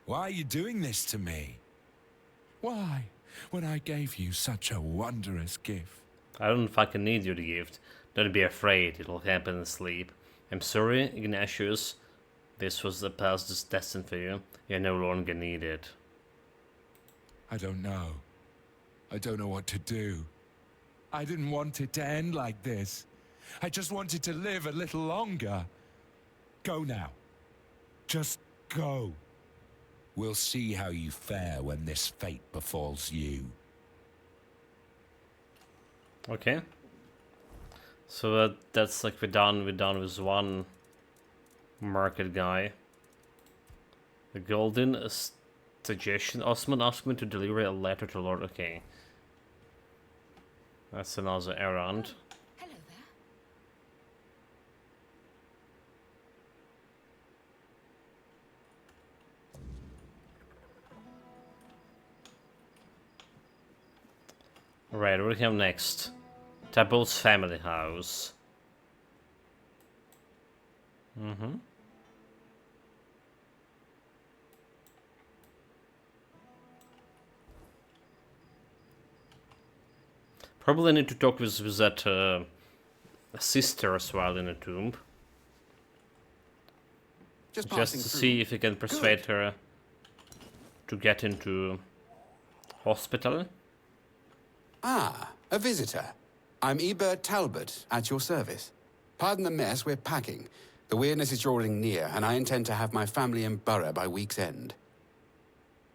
Why are you doing this to me? Why, when I gave you such a wondrous gift? I don't fucking need your gift. Don't be afraid, it'll happen in sleep. I'm sorry, Ignatius. This was the past that's destined for you. You no longer need it. I don't know. I don't know what to do. I didn't want it to end like this. I just wanted to live a little longer. Go now. Just go. We'll see how you fare when this fate befalls you. Okay. So that's like we're done with one market guy. The golden suggestion. Osman asked me to deliver a letter to Lord. Okay. That's another errand. Hello there. Right, what do we have next? Table's family house. Probably need to talk with that sister as well in the tomb. Just to see if we can persuade her to get into hospital. Ah, a visitor. I'm Ebert Talbot, at your service. Pardon the mess, we're packing. The weirdness is drawing near, and I intend to have my family in Borough by week's end.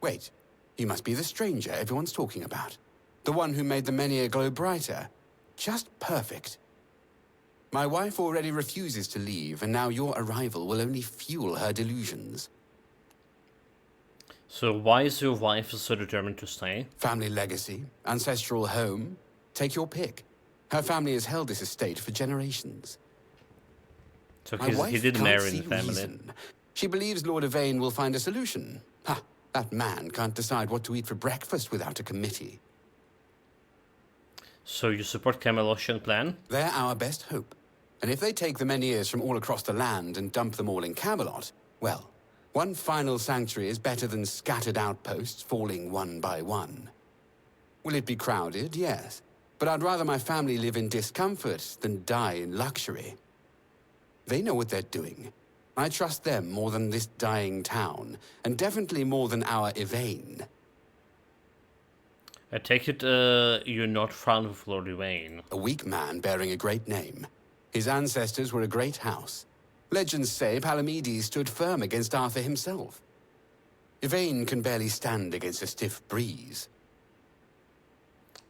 Wait, you must be the stranger everyone's talking about. The one who made the Menhir glow brighter. Just perfect. My wife already refuses to leave, and now your arrival will only fuel her delusions. So why is your wife so determined to stay? Family legacy, ancestral home, take your pick. Her family has held this estate for generations. So he did marry in the family. Reason. She believes Lord Yvain will find a solution. Ha! That man can't decide what to eat for breakfast without a committee. So you support Camelottian plan? They're our best hope. And if they take the Menhirs from all across the land and dump them all in Camelot, well, one final sanctuary is better than scattered outposts falling one by one. Will it be crowded? Yes. But I'd rather my family live in discomfort than die in luxury. They know what they're doing. I trust them more than this dying town, and definitely more than our Yvain. I take it you're not fond of Lord Yvain. A weak man bearing a great name. His ancestors were a great house. Legends say Palamedes stood firm against Arthur himself. Yvain can barely stand against a stiff breeze.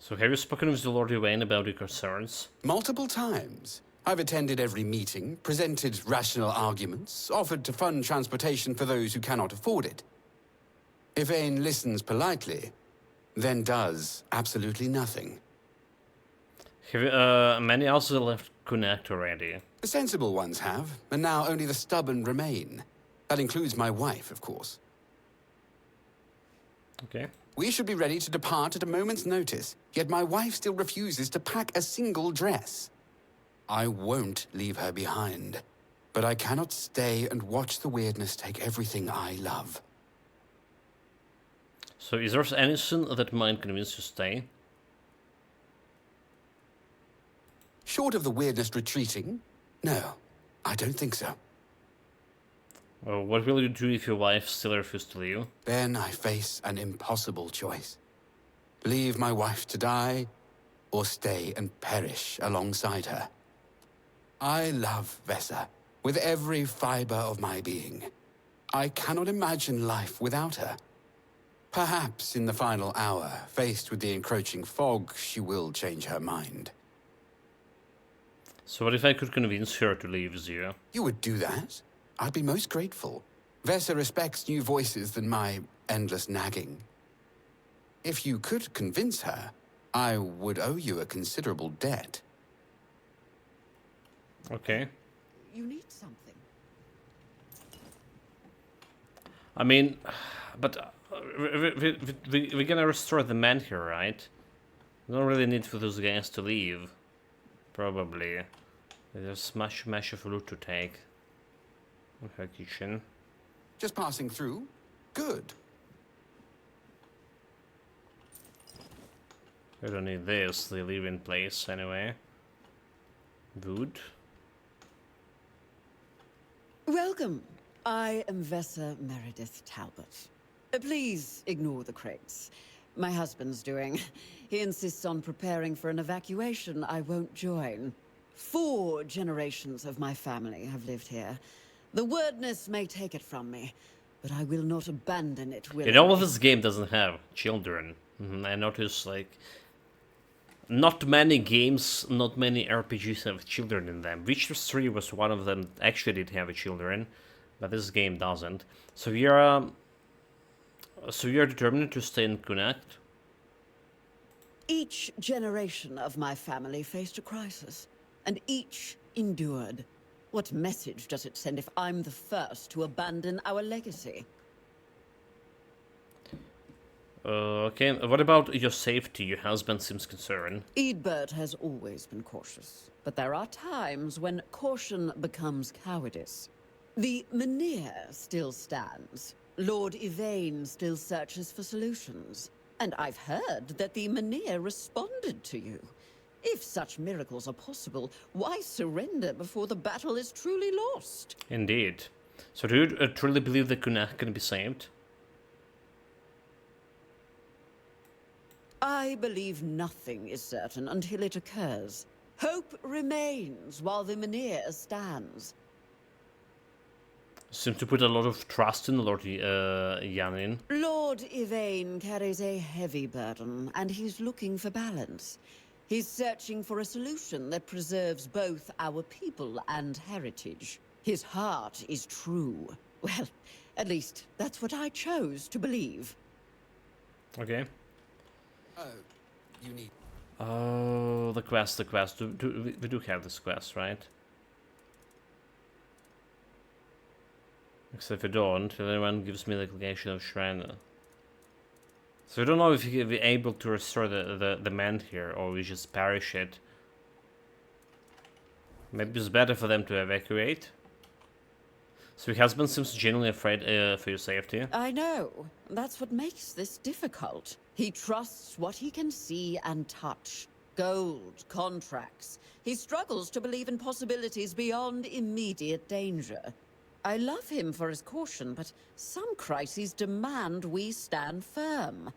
So have you spoken with the Lord Yvain about your concerns? Multiple times. I've attended every meeting, presented rational arguments, offered to fund transportation for those who cannot afford it. Yvain listens politely, then does absolutely nothing. Have many also left Connacht already? The sensible ones have, and now only the stubborn remain. That includes my wife, of course. Okay. We should be ready to depart at a moment's notice, yet my wife still refuses to pack a single dress. I won't leave her behind, but I cannot stay and watch the weirdness take everything I love. So is there anything that might convince you to stay? Short of the weirdness retreating, no, I don't think so. Well, what will you do if your wife still refuses to leave? Then I face an impossible choice. Leave my wife to die, or stay and perish alongside her. I love Vesa with every fiber of my being. I cannot imagine life without her. Perhaps in the final hour, faced with the encroaching fog, she will change her mind. So what if I could convince her to leave with you? You would do that? I'd be most grateful. Vesa respects new voices than my endless nagging. If you could convince her, I would owe you a considerable debt. Okay. You need something. I mean, but we're gonna restore the man here, right? We don't really need for those guys to leave. Probably. There's much of loot to take. In her kitchen. Just passing through? Good. We don't need this, they live in place anyway. Wood. Welcome. I am Vesa Meredith Talbot. Please ignore the crates. My husband's doing. He insists on preparing for an evacuation I won't join. 4 generations of my family have lived here. The wordness may take it from me, but I will not abandon it willingly. You know, this game doesn't have children. I noticed, like, not many games, not many RPGs have children in them. Witcher 3 was one of them that actually did have children, but this game doesn't. So you're determined to stay in Connacht? Each generation of my family faced a crisis, and each endured. What message does it send if I'm the first to abandon our legacy? Okay, what about your safety? Your husband seems concerned. Eadbert has always been cautious, but there are times when caution becomes cowardice. The Menhir still stands. Lord Yvain still searches for solutions. And I've heard that the Menhir responded to you. If such miracles are possible, why surrender before the battle is truly lost? Indeed. So do you truly believe that Connacht can be saved? I believe nothing is certain until it occurs. Hope remains while the Menhir stands. Seem to put a lot of trust in Lord Yanin. Lord Yvain carries a heavy burden, and he's looking for balance. He's searching for a solution that preserves both our people and heritage. His heart is true. Well, at least that's what I chose to believe. Okay. You need... Oh, the quest. We do have this quest, right? Except if we don't, anyone gives me the location of Shrine. So I don't know if you'll be able to restore the man here, or we just perish it. Maybe it's better for them to evacuate. So your husband seems genuinely afraid for your safety. I know. That's what makes this difficult. He trusts what he can see and touch. Gold, contracts. He struggles to believe in possibilities beyond immediate danger. I love him for his caution, but some crises demand we stand firm.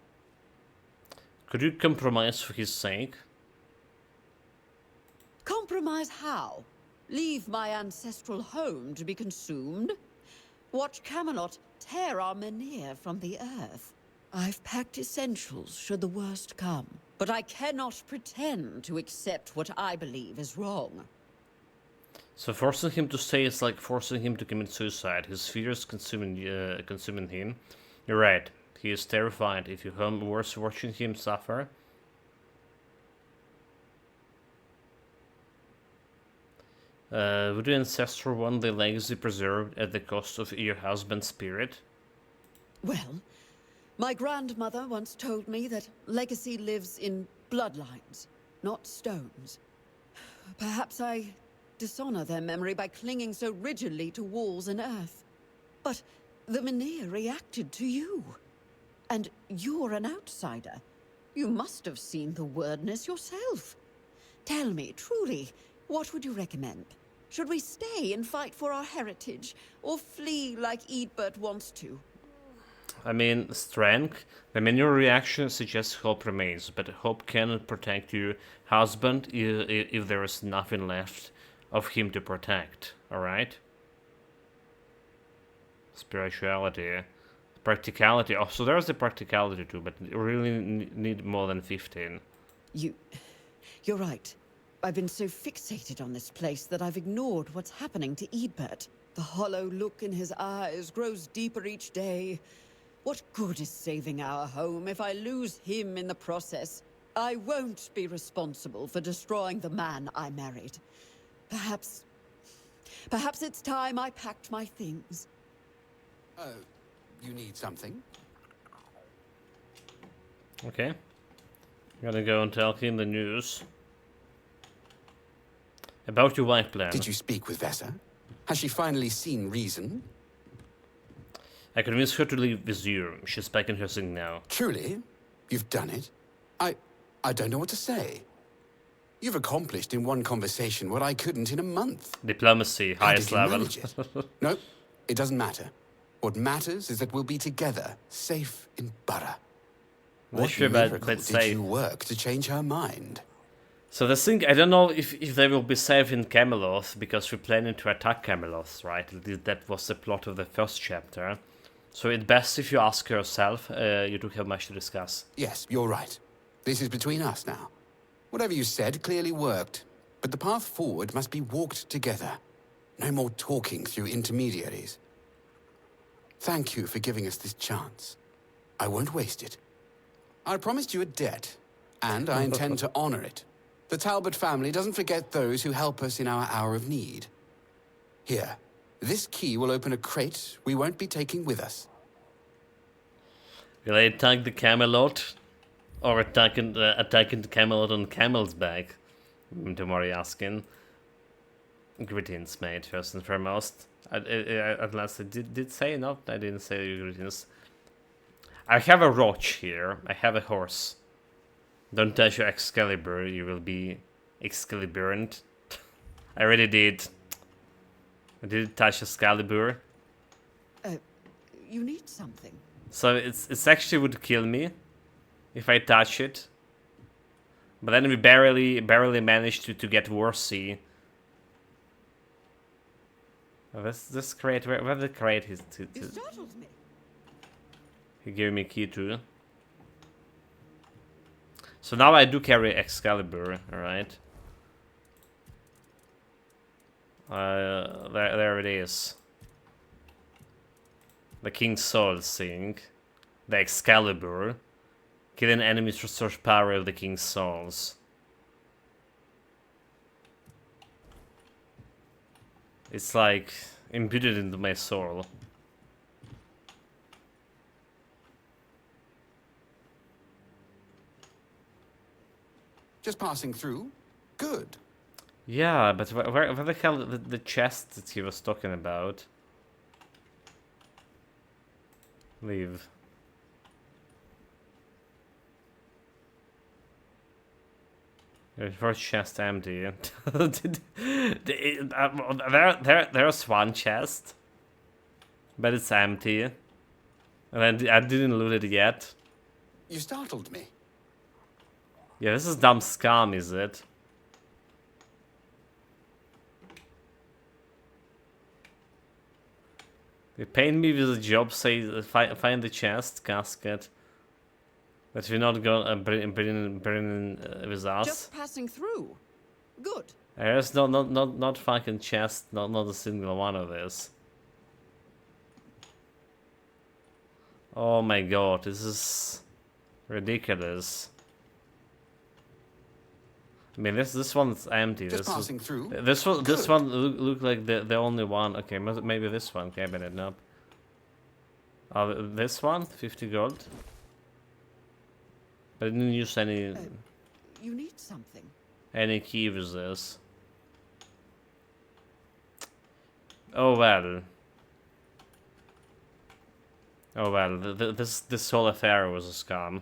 Could you compromise for his sake? Compromise how? Leave my ancestral home to be consumed? Watch Camelot tear our Menhir from the earth? I've packed essentials should the worst come, but I cannot pretend to accept what I believe is wrong. So forcing him to stay is like forcing him to commit suicide. His fears consuming him. You're right. He is terrified. If you home worse watching him suffer. Would your ancestor want the legacy preserved at the cost of your husband's spirit? Well, my grandmother once told me that legacy lives in bloodlines, not stones. Perhaps I dishonor their memory by clinging so rigidly to walls and earth. But the Menhir reacted to you. And you're an outsider. You must have seen the wordness yourself. Tell me, truly, what would you recommend? Should we stay and fight for our heritage, or flee like Eadbert wants to? I mean, strength. The menu reaction suggests hope remains, but hope cannot protect your husband if there is nothing left of him to protect, alright? Spirituality. Practicality. Oh, so there's the practicality too, but you really need more than 15. You're right. I've been so fixated on this place that I've ignored what's happening to Eadbert. The hollow look in his eyes grows deeper each day. What good is saving our home if I lose him in the process? I won't be responsible for destroying the man I married. Perhaps it's time I packed my things. You need something? Okay. Gotta go and tell him the news. About your wife plan. Did you speak with Vesa? Has she finally seen reason? I convinced her to leave with you. She's back in her thing now. Truly? You've done it? I don't know what to say. You've accomplished in one conversation what I couldn't in a month. Diplomacy, highest level. Manage it? No, it doesn't matter. What matters is that we'll be together, safe in Borough. What Sure miracle but did you work to change her mind? So the thing, I don't know if they will be safe in Camelot, because we're planning to attack Camelot, right? That was the plot of the first chapter. So it's best if you ask her yourself. You don't have much to discuss. Yes, you're right. This is between us now. Whatever you said clearly worked, but the path forward must be walked together. No more talking through intermediaries. Thank you for giving us this chance. I won't waste it. I promised you a debt, and I intend to honor it. The Talbot family doesn't forget those who help us in our hour of need. Here, this key will open a crate we won't be taking with us. Will I attack the Camelot? Or attacking the Camelot on Camel's back? Tomori asking. Greetings, mate, first and foremost. At last I did say not, I didn't say greetings. I have a roach here. I have a horse. Don't touch your Excalibur, you will be Excaliburant. I already did. I did touch Excalibur. You need something. So it's actually would kill me if I touch it. But then we barely managed to get Worsey. This crate, where the crate is? You startled me. He gave me a key too. So now I do carry Excalibur, alright. There it is. The King's Soul thing. The Excalibur. Killing enemies restores power of the King's Souls. It's like imbued into my soul. Just passing through? Good. Yeah, but where the hell the chest that he was talking about? Leave. Your first chest empty. There's one chest, but it's empty, and I didn't loot it yet. You startled me. Yeah, this is dumb scam, is it? They paid me with a job, say find the chest casket. That we're not gonna bring with us. Just passing through. Good. There's not fucking chest, not a single one of this. Oh my god, this is ridiculous. I mean, this one's empty. Just passing through. This one look like the only one. Okay, maybe this one. Cabinet up. This one, 50 gold. But I didn't use any. You need something. Any key with this. Oh well. Oh well. This whole affair was a scam.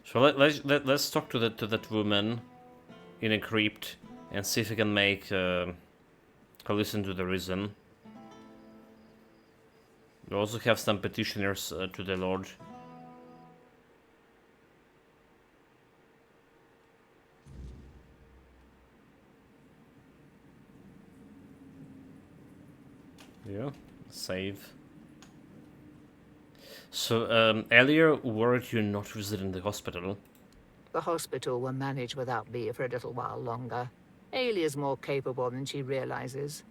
So let's talk to that woman in a crypt and see if we can make her listen to the reason. We also have some petitioners to the Lord. Yeah, save. So, earlier, were you not visiting the hospital? The hospital will manage without me for a little while longer. Aylia's more capable than she realizes.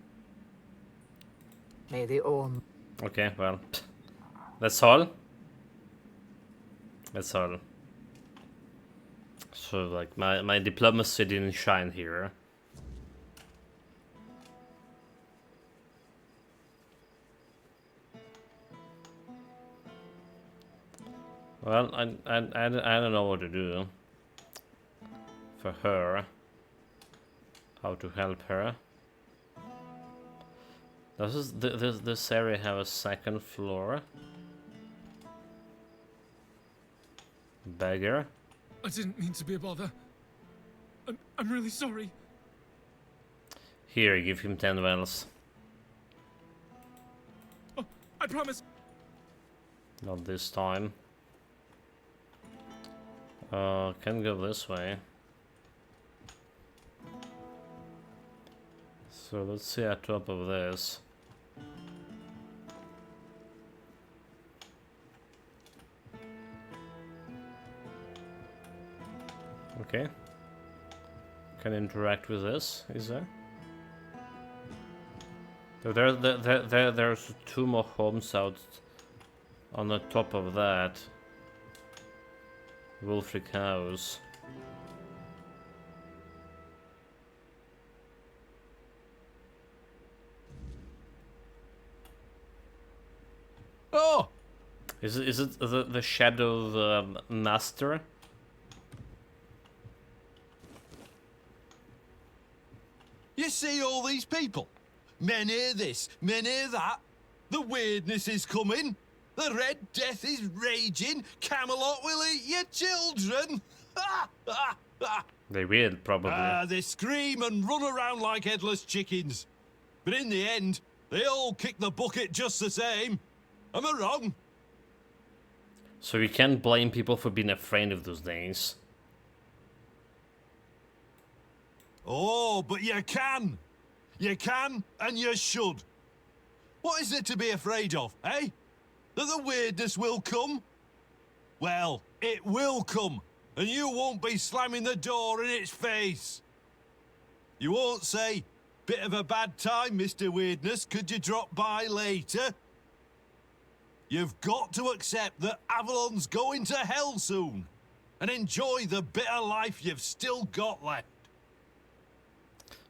May the Orm... Okay, well, that's all. That's all. So, like, my diplomacy didn't shine here. Well, I don't know what to do for her. How to help her. Does this area have a second floor? Beggar? I didn't mean to be a bother. I'm really sorry. Here, give him 10 wells. Oh, I promise. Not this time. Can go this way. So let's see at top of this. Okay. Can interact with this, is there? There's 2 more homes out on the top of that. Wolfric House. Oh! Is it the Shadow Master? You see all these people? Men hear this, men hear that. The weirdness is coming. The Red Death is raging. Camelot will eat your children. They will, probably. They scream and run around like headless chickens. But in the end, they all kick the bucket just the same. Am I wrong? So you can't blame people for being afraid of those things. Oh, but you can. You can and you should. What is it to be afraid of, eh? That the weirdness will come? Well, it will come, and you won't be slamming the door in its face. You won't say, bit of a bad time, Mr. Weirdness, could you drop by later? You've got to accept that Avalon's going to hell soon, and enjoy the bit of life you've still got left.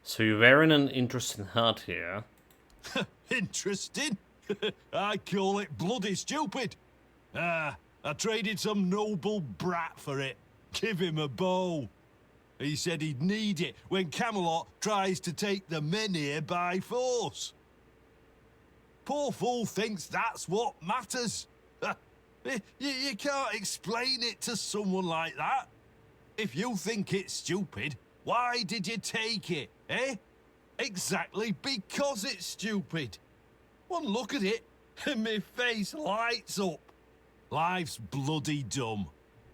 So you're wearing an interesting hat here. Interesting? I call it bloody stupid. I traded some noble brat for it. Give him a bow. He said he'd need it when Camelot tries to take the men here by force. Poor fool thinks that's what matters. You can't explain it to someone like that. If you think it's stupid, why did you take it, eh? Exactly because it's stupid. One look at it, and my face lights up. Life's bloody dumb.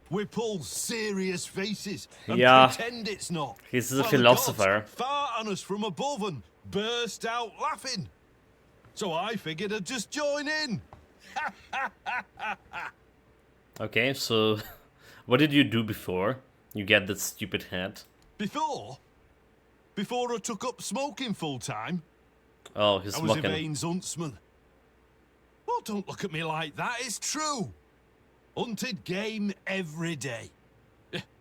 We pull serious faces and pretend it's not. He's a philosopher. Fart on us from above and burst out laughing. So I figured I'd just join in. Okay, so what did you do before you get that stupid hat? Before I took up smoking full time. Oh, he's I was smoking. Yvain's huntsman. Well, don't look at me like that. It's true. Hunted game every day.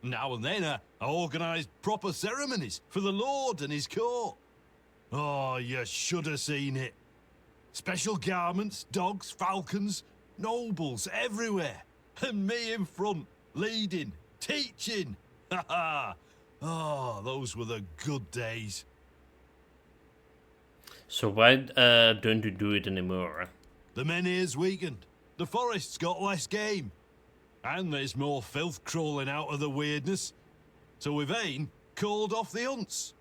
Now and then I organised proper ceremonies for the Lord and his court. Oh, you should have seen it. Special garments, dogs, falcons, nobles everywhere. And me in front, leading, teaching. Ha ha. Oh, those were the good days. So why don't you do it anymore? The men here's weakened. The forest's got less game. And there's more filth crawling out of the weirdness. So Yvain called off the hunts.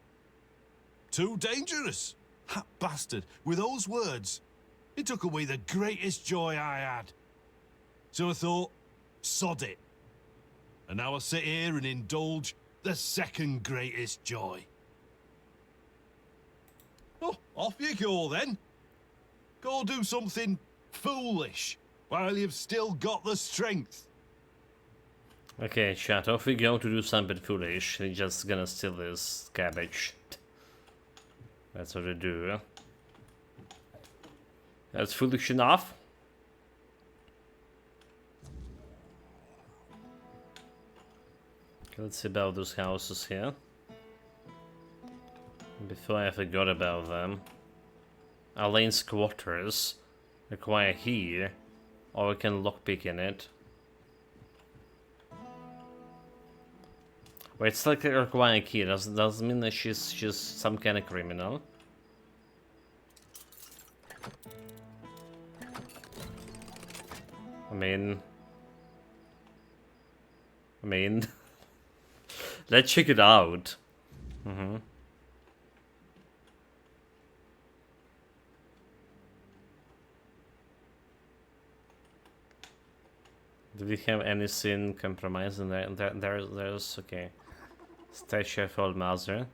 Too dangerous. That bastard, with those words, he took away the greatest joy I had. So I thought, sod it. And now I sit here and indulge the second greatest joy. Oh, off you go then. Go do something foolish while you've still got the strength. Okay, chat, off we go to do something foolish. They're just gonna steal this cabbage. That's what they do. That's foolish enough. Okay, let's see about those houses here. Before I forgot about them. Alain's quarters. Require here. Or we can lockpick in it. Wait, it's like requiring a key. Doesn't mean that she's just some kind of criminal. I mean, let's check it out. Do we have any sin compromise in there? There's okay. Statue of Old Mother.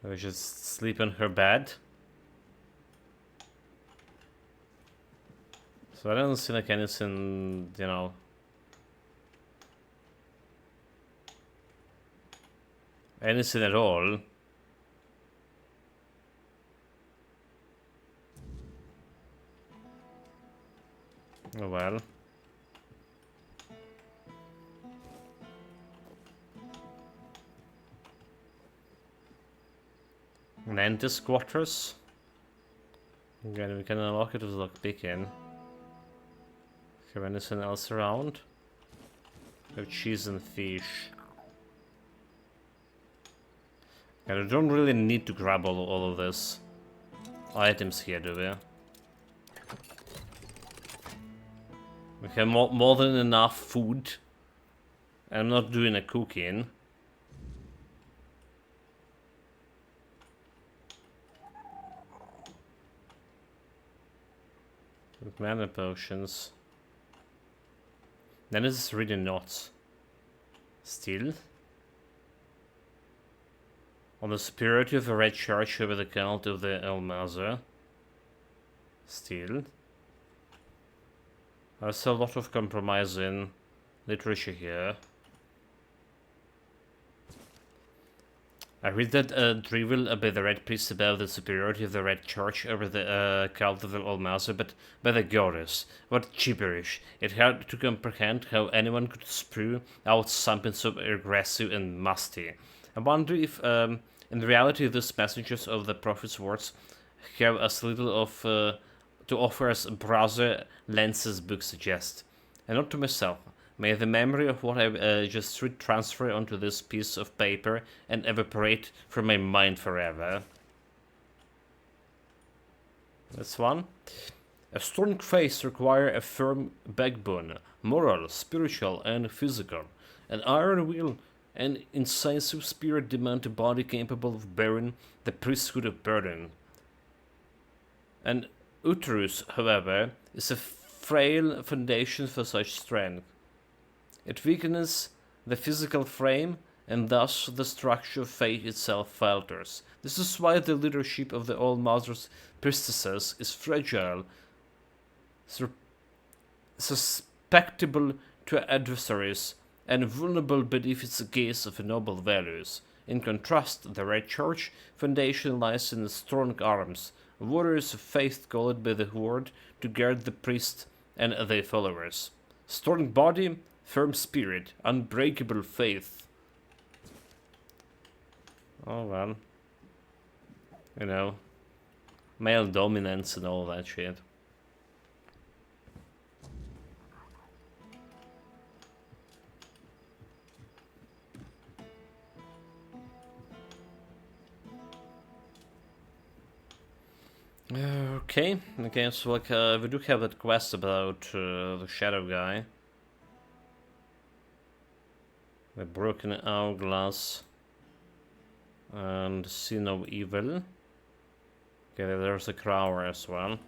We just sleep in her bed. So I don't see like any sin, you know. Any sin at all. Oh well. Mantis quarters. Again, we can unlock it with lockpicking. Have anything else around? Have cheese and fish. And I don't really need to grab all of this items here, do we? We have more than enough food. I'm not doing a cooking. With mana potions. Then this is really not. Still. On the superiority of the Red Church over the cult of the Elmazer. Still. There's a lot of compromising literature here. I read that drivel by the Red Priest about the superiority of the Red Church over the cult of the Elmazer, but by the goddess, what gibberish. It hard to comprehend how anyone could spew out something so aggressive and musty. I wonder if, in reality, these messengers of the prophet's words have as little of to offer as Browser Lence's book suggests. And not to myself. May the memory of what I just read transfer onto this piece of paper and evaporate from my mind forever. This one. A strong faith requires a firm backbone, moral, spiritual, and physical. An iron will and incisive spirit demand a body capable of bearing the priesthood of burden. An uterus, however, is a frail foundation for such strength. It weakens the physical frame, and thus the structure of faith itself falters. This is why the leadership of the All Mother's priestesses is fragile, susceptible to adversaries, and vulnerable beneath its gaze of noble values. In contrast, the Red Church foundation lies in strong arms, warriors of faith called by the Horde to guard the priest and their followers. Strong body, firm spirit, unbreakable faith. Oh well. You know, male dominance and all that shit. Okay, so like we do have that quest about the shadow guy. The broken hourglass and see no evil. Okay, there's a crower as well.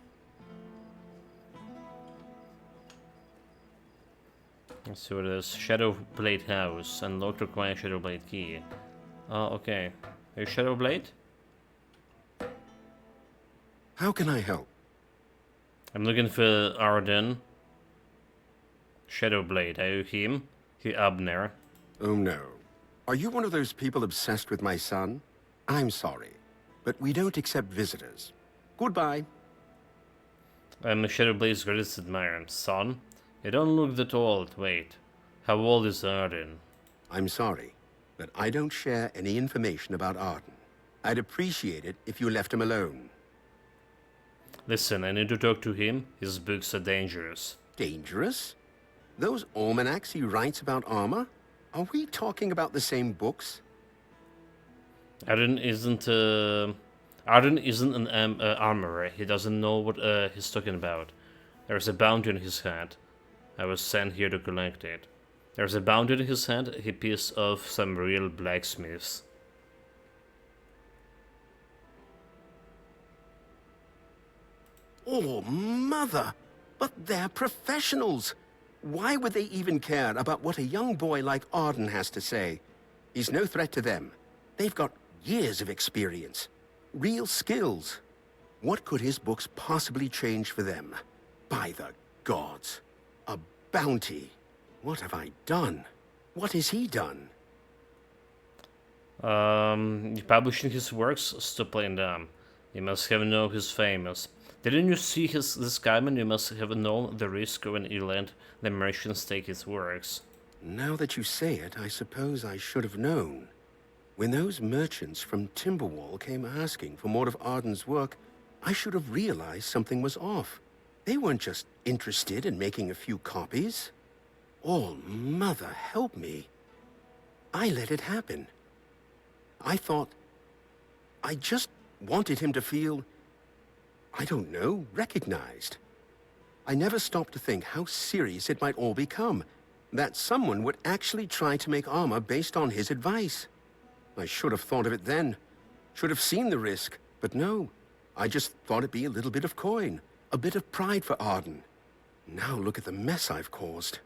Let's see what it is. Shadow Blade House. Unlocked require Shadow Blade key. Oh, okay. Are you Shadow Blade? How can I help? I'm looking for Arden. Shadow Blade, are you him? Abner. Oh no. Are you one of those people obsessed with my son? I'm sorry, but we don't accept visitors. Goodbye. I'm Shadowblade's greatest admirer. Son? You don't look that old. Wait. How old is Arden? I'm sorry, but I don't share any information about Arden. I'd appreciate it if you left him alone. Listen, I need to talk to him. His books are dangerous. Dangerous? Those almanacs he writes about armor? Are we talking about the same books? Arden isn't an armorer. He doesn't know what he's talking about. There's a bounty on his head. I was sent here to collect it. There's a bounty on his head. He pissed off some real blacksmiths. Oh, mother! But they're professionals! Why would they even care about what a young boy like Arden has to say? He's no threat to them. They've got years of experience. Real skills. What could his books possibly change for them? By the gods. A bounty. What have I done? What has he done? Publishing his works? Stop playing dumb. You must have known he's famous. Didn't you see this Gaiman? You must have known the risk when he let the merchants take his works. Now that you say it, I suppose I should have known. When those merchants from Timberwall came asking for more of Arden's work, I should have realized something was off. They weren't just interested in making a few copies. Oh, Mother, help me. I let it happen. I just wanted him to feel, I don't know, recognized. I never stopped to think how serious it might all become, that someone would actually try to make armor based on his advice. I should have thought of it then, should have seen the risk, but no. I just thought it'd be a little bit of coin, a bit of pride for Arden. Now look at the mess I've caused.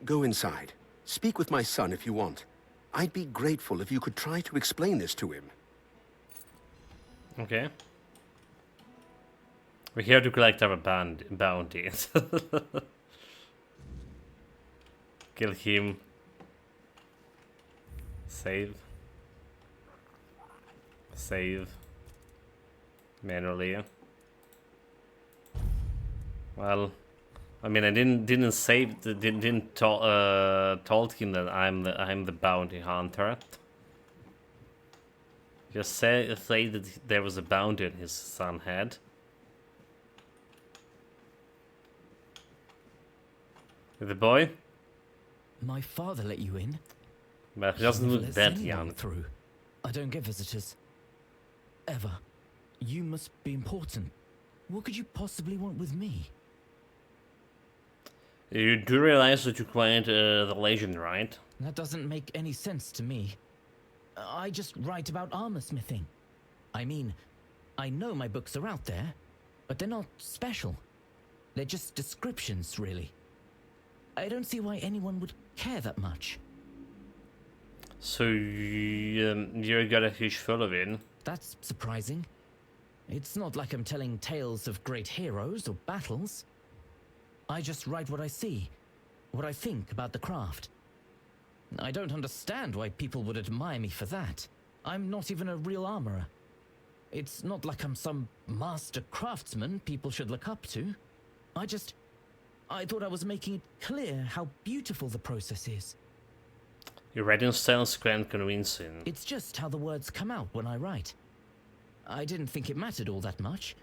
Go inside. Speak with my son if you want. I'd be grateful if you could try to explain this to him. Okay. We're here to collect our bounties. Kill him. Save. Save. Manually. Well, I mean, I didn't save. Didn't told him that I'm the bounty hunter. Just say that there was a bounty on his son's head. The boy? My father let you in? But he doesn't look that young. Through. I don't get visitors. Ever. You must be important. What could you possibly want with me? You do realize that you're quite the legend, right? That doesn't make any sense to me. I just write about armor smithing. I mean, I know my books are out there, but they're not special. They're just descriptions, really. I don't see why anyone would care that much. So you got a huge following. That's surprising. It's not like I'm telling tales of great heroes or battles. I just write what I see, what I think about the craft. I don't understand why people would admire me for that. I'm not even a real armorer. It's not like I'm some master craftsman people should look up to. I thought I was making it clear how beautiful the process is. Your writing style is quite convincing. It's just how the words come out when I write. I didn't think it mattered all that much,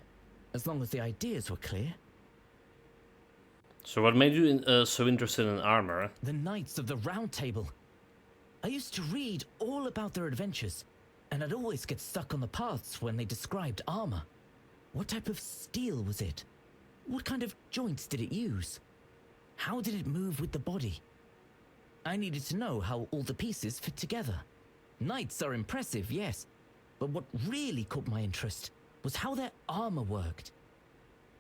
as long as the ideas were clear. So what made you so interested in armor? The Knights of the Round Table. I used to read all about their adventures, and I'd always get stuck on the paths when they described armor. What type of steel was it? What kind of joints did it use? How did it move with the body? I needed to know how all the pieces fit together. Knights are impressive, yes, but what really caught my interest was how their armor worked.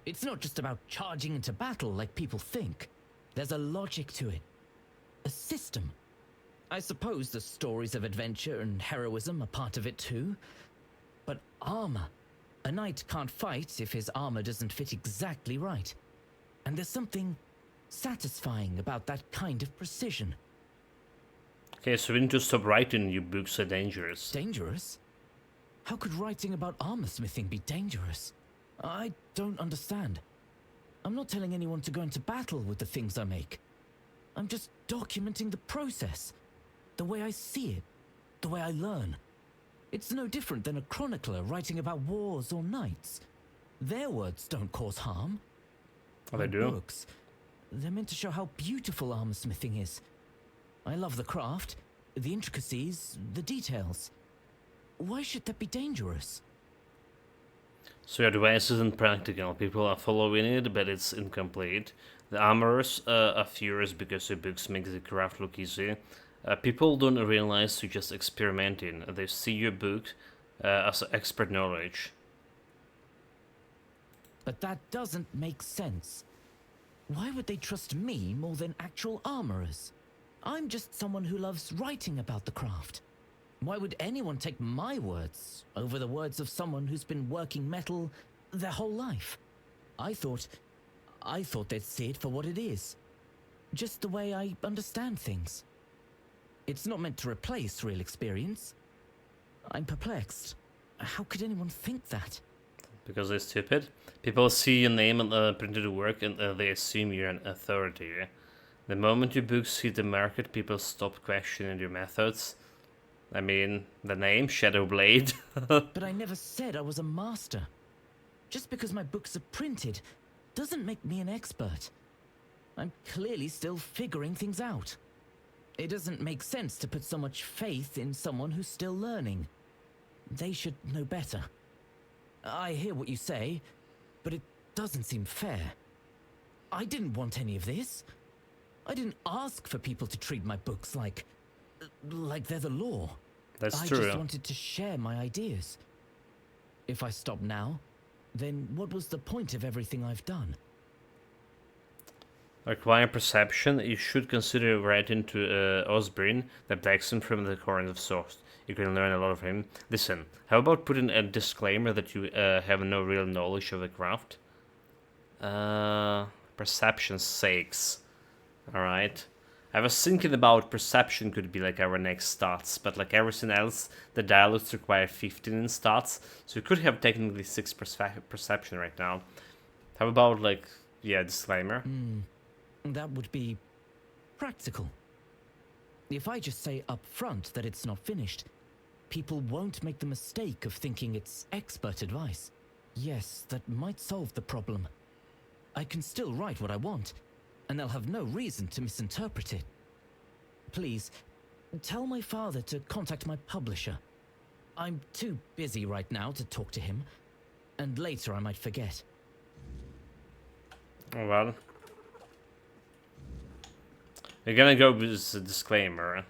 It's not just about charging into battle like people think. There's a logic to it. A system. I suppose the stories of adventure and heroism are part of it too. But armor. A knight can't fight if his armor doesn't fit exactly right. And there's something satisfying about that kind of precision. Okay, so we need to stop writing you books so dangerous. Dangerous? How could writing about armorsmithing be dangerous? I don't understand. I'm not telling anyone to go into battle with the things I make. I'm just documenting the process. The way I see it. The way I learn. It's no different than a chronicler writing about wars or knights. Their words don't cause harm. Oh, they do? Books, they're meant to show how beautiful armorsmithing is. I love the craft, the intricacies, the details. Why should that be dangerous? So your device isn't practical. People are following it, but it's incomplete. The armorers are furious because your books make the craft look easy. People don't realize you're just experimenting. They see your book as expert knowledge. But that doesn't make sense. Why would they trust me more than actual armorers? I'm just someone who loves writing about the craft. Why would anyone take my words over the words of someone who's been working metal their whole life? I thought they'd see it for what it is. Just the way I understand things. It's not meant to replace real experience. I'm perplexed. How could anyone think that? Because they're stupid. People see your name on the printed work and they assume you're an authority. The moment your books hit the market, people stop questioning your methods. I mean, the name, Shadowblade. But I never said I was a master. Just because my books are printed doesn't make me an expert. I'm clearly still figuring things out. It doesn't make sense to put so much faith in someone who's still learning. They should know better. I hear what you say, but it doesn't seem fair. I didn't want any of this. I didn't ask for people to treat my books like they're the law. That's I true. just wanted to share my ideas. If I stop now, then what was the point of everything I've done? Acquire perception. You should consider writing to Osbrin, the blacksmith from the Horns of Source. You can learn a lot of him. Listen, how about putting a disclaimer that you have no real knowledge of the craft? Perception's sakes. Alright. I was thinking about perception could be like our next stats, but like everything else, the dialogues require 15 in stats, so you could have technically 6 perception right now. How about like, yeah, disclaimer? That would be practical. If I just say up front that it's not finished, people won't make the mistake of thinking it's expert advice. Yes, that might solve the problem. I can still write what I want, and they'll have no reason to misinterpret it. Please, tell my father to contact my publisher. I'm too busy right now to talk to him, and later I might forget. Oh well. We're gonna go with the disclaimer.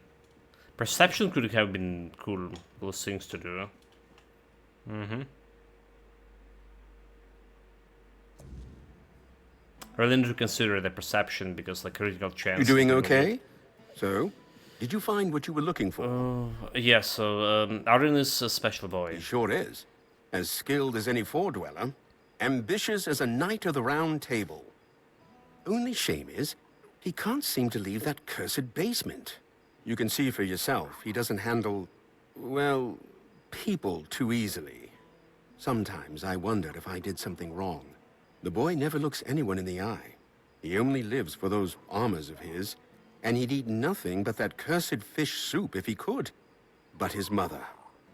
Perception could have been cool things to do. I really need to consider the perception because the critical chance. You doing okay? So, did you find what you were looking for? Yes, so Arden is a special boy. He sure is. As skilled as any four-dweller. Ambitious as a knight of the round table. Only shame is, he can't seem to leave that cursed basement. You can see for yourself, he doesn't handle, well, people too easily. Sometimes I wondered if I did something wrong. The boy never looks anyone in the eye. He only lives for those armors of his, and he'd eat nothing but that cursed fish soup if he could. But his mother,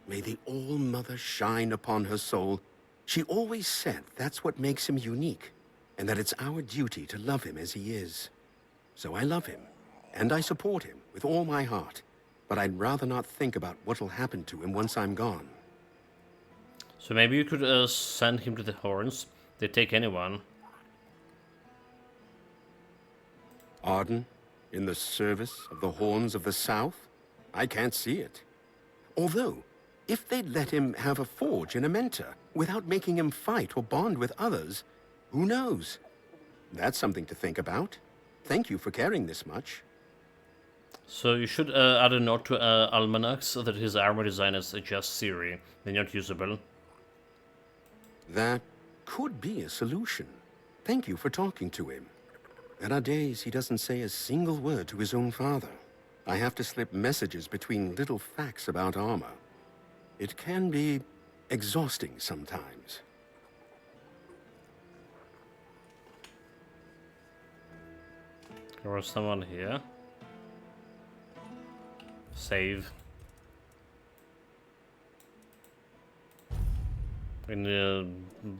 may the All-Mother shine upon her soul, she always said that's what makes him unique, and that it's our duty to love him as he is. So I love him, and I support him with all my heart, but I'd rather not think about what'll happen to him once I'm gone. So maybe you could send him to the Horns. They take anyone. Arden, in the service of the Horns of the South? I can't see it. Although, if they'd let him have a forge and a mentor, without making him fight or bond with others, who knows? That's something to think about. Thank you for caring this much. So you should add a note to Almanac so that his armor design is just theory. They're not usable. That could be a solution. Thank you for talking to him. There are days he doesn't say a single word to his own father. I have to slip messages between little facts about armor. It can be exhausting sometimes. There was someone here. Save. In the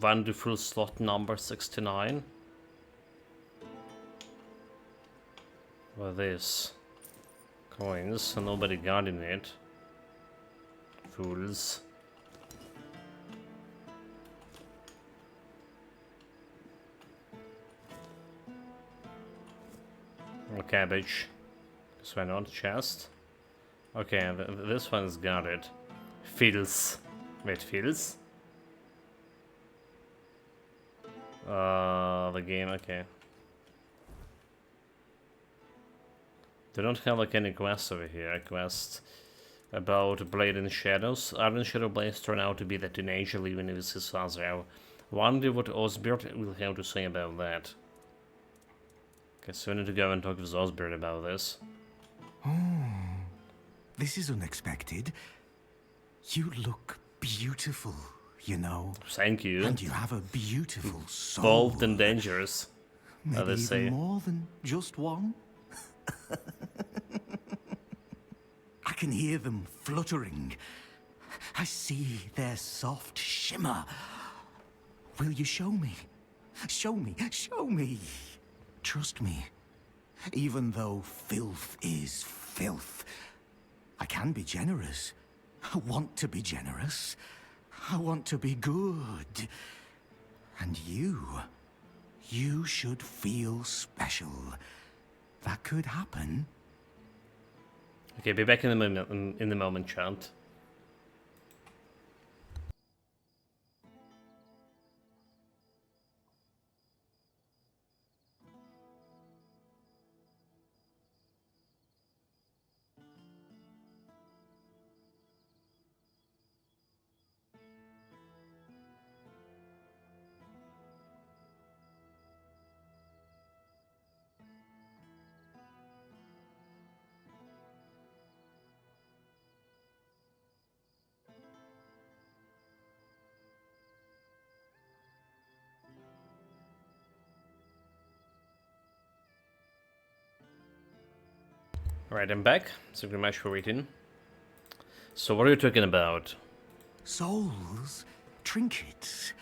wonderful slot number 69. What this? Coins, and nobody got in it. Fools. A cabbage. This one on chest. Okay, this one's got it. Fiddles. Wait, fiddles? The game, okay. They don't have like any quests over here. A quest about Blade in Shadows. Iron Shadow Blades turn out to be the teenager living with his father. I wonder what Osbert will have to say about that. Okay, so we need to go and talk with Osbert about this. Oh, this is unexpected. You look beautiful, you know. Thank you. And you have a beautiful soul. Bold and dangerous, Maybe they say. even more than just one. I can hear them fluttering. I see their soft shimmer. Will you show me? Show me, show me. Trust me. Even though filth is filth, I can be generous. I want to be generous. I want to be good. And you should feel special. That could happen. Okay, be back in the moment, Chant. Alright, I'm back. Thank you very much for waiting. So what are you talking about? Souls, trinkets,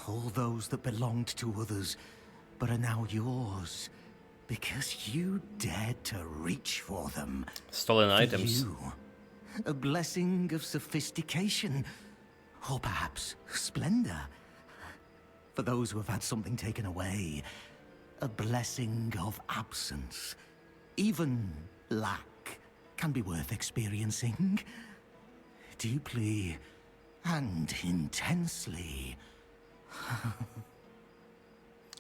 all those that belonged to others, but are now yours, because you dared to reach for them. Stolen For items. you, a blessing of sophistication, or perhaps splendor. For those who have had something taken away, a blessing of absence. Even lack can be worth experiencing. Deeply and intensely.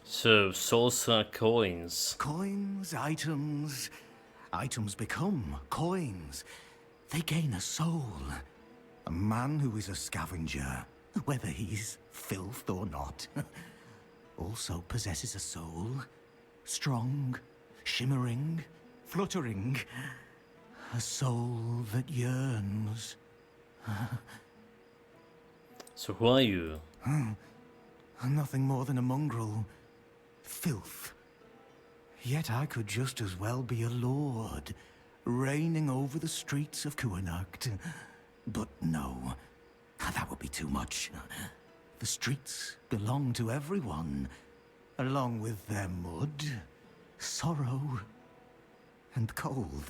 So, souls are coins. Coins, items. Items become coins. They gain a soul. A man who is a scavenger, whether he's filth or not, also possesses a soul. Strong, shimmering, fluttering. A soul that yearns. So who are you? Nothing more than a mongrel. Filth. Yet I could just as well be a lord, reigning over the streets of Kuanacht. But no, that would be too much. The streets belong to everyone, along with their mud, sorrow, and cold.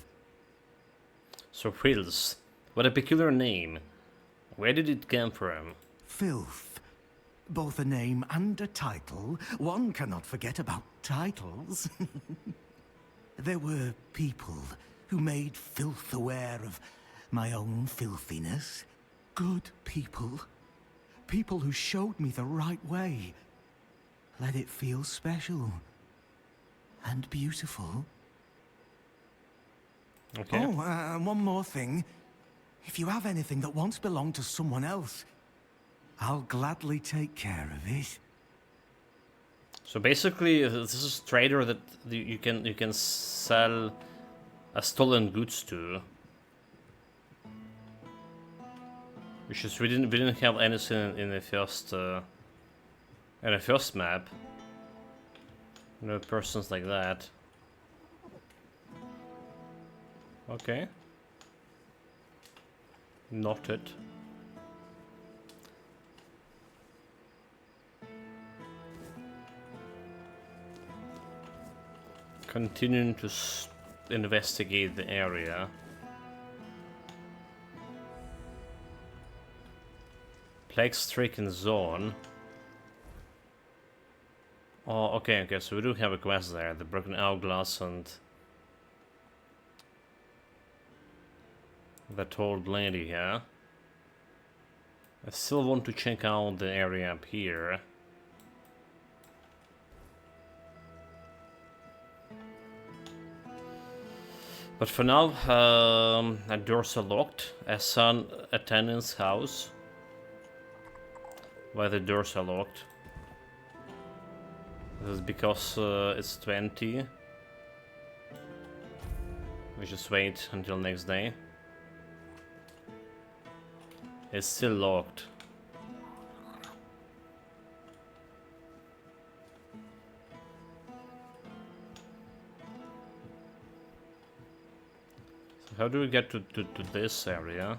So Filth. What a peculiar name. Where did it come from? Filth. Both a name and a title. One cannot forget about titles. There were people who made filth aware of my own filthiness. Good people. People who showed me the right way. Let it feel special. And beautiful. Okay. Oh, and one more thing. If you have anything that once belonged to someone else, I'll gladly take care of it. So basically, this is a trader that you can sell stolen goods too. Which is we didn't have anything in the first map. No persons like that. Okay. Noted. Continuing to investigate the area. Plague-stricken zone. Oh, okay, so we do have a quest there. The broken hourglass and that old lady here. I still want to check out the area up here. But for now, doors are locked. A son attendant's house. Why the doors are locked? This is because it's 20. We just wait until next day. It's still locked. So how do we get to this area?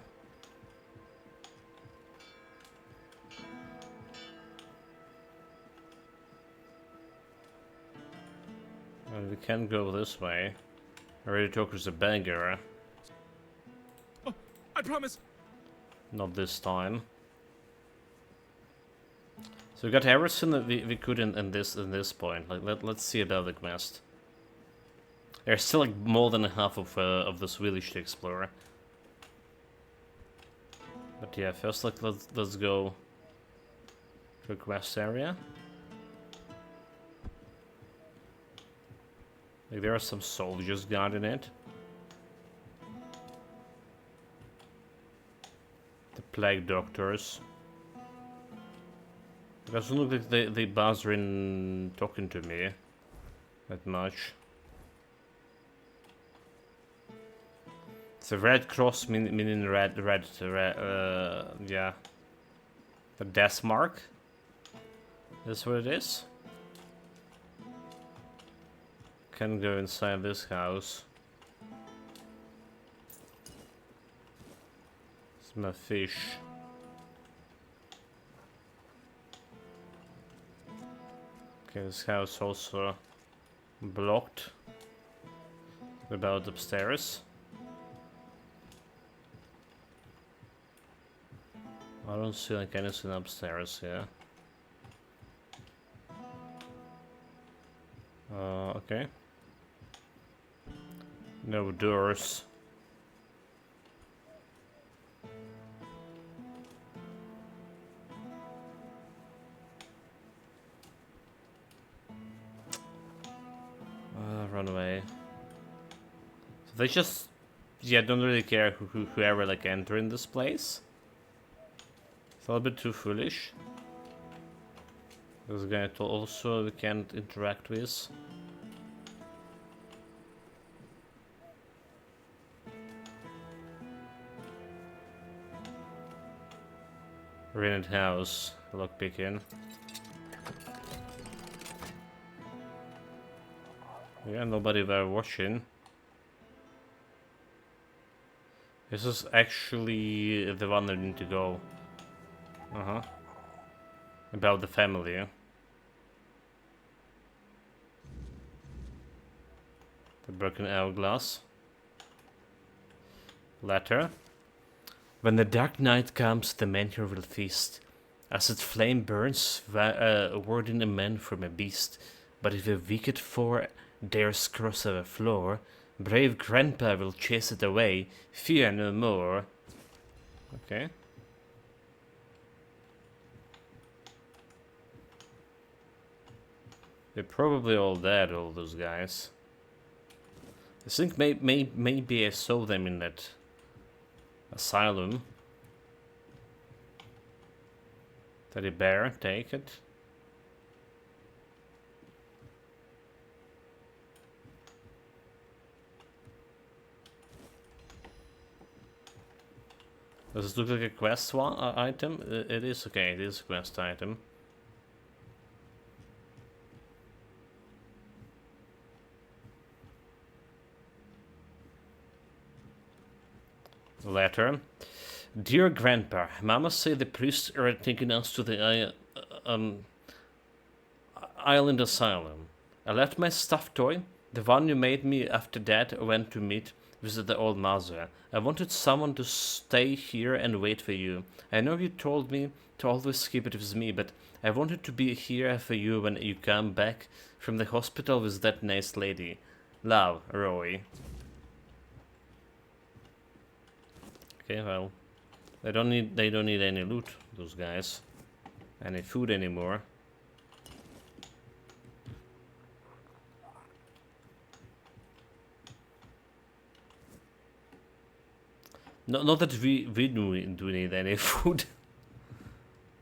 Well, we can't go this way. I already talked to the beggar. Oh, I promise. Not this time. So we got everything that we could in this point. Like let's see about the quest. There's still like more than half of this village to explore. But yeah, first let's go to the quest area. Like there are some soldiers guarding it. The plague doctors. It doesn't look like they bother in talking to me that much. It's a red cross meaning red, yeah. The death mark. That's what it is. Can go inside this house. Smell fish. Okay, this house also blocked. About upstairs. I don't see like anything upstairs here. Okay. No doors. Run away. So they just, yeah, don't really care whoever like enter in this place. It's a little bit too foolish. This guy also we can't interact with. Rented house, lockpicking. Yeah, nobody there watching. This is actually the one that need to go. About the family. The broken hourglass. Letter. When the dark night comes, the men here will feast. As its flame burns, warding a man from a beast. But if a wicked foe dares cross our floor, brave grandpa will chase it away, fear no more. Okay. They're probably all dead, all those guys. I think maybe I saw them in that asylum. Teddy bear, take it. Does this look like a quest item? It is, okay, it is a quest item. Letter. Dear Grandpa, Mama said the priests are taking us to the island asylum. I left my stuffed toy, the one you made me after Dad went to visit the old mother. I wanted someone to stay here and wait for you. I know you told me to always keep it with me, but I wanted to be here for you when you come back from the hospital with that nice lady. Love, Roy. Okay, well, they don't need any loot, those guys. Any food anymore. Not that we do need any food.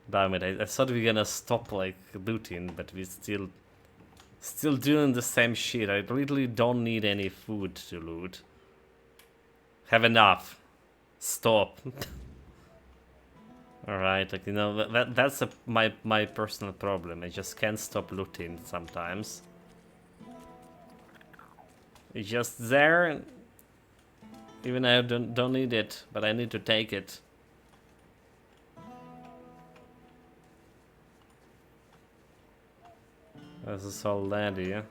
Damn it, I thought we were gonna stop like looting, but we still doing the same shit. I literally don't need any food to loot. Have enough. Stop. Alright, like, you know, that's my personal problem. I just can't stop looting sometimes. It's just there. Even I don't need it, but I need to take it. This is all lady, yeah?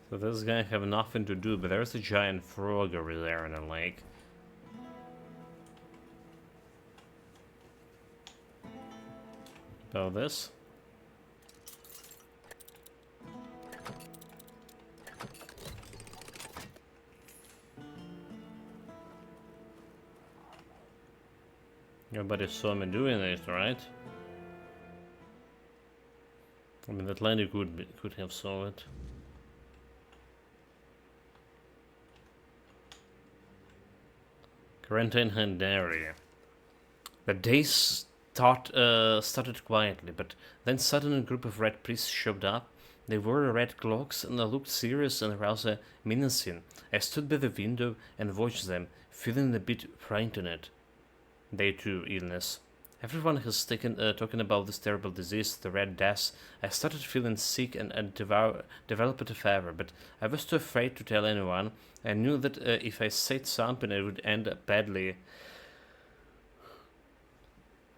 So this guy have nothing to do, but there's a giant frog over there in the lake. About this? Nobody saw me doing it, right? I mean, that lady could have saw it. Quarantine area. The day started quietly, but then suddenly a group of red priests showed up. They wore red cloaks and they looked serious and rather menacing. I stood by the window and watched them, feeling a bit frightened. Day 2, illness. Everyone has talking about this terrible disease, the Red Death. I started feeling sick and developed a fever, but I was too afraid to tell anyone. I knew that if I said something, it would end up badly.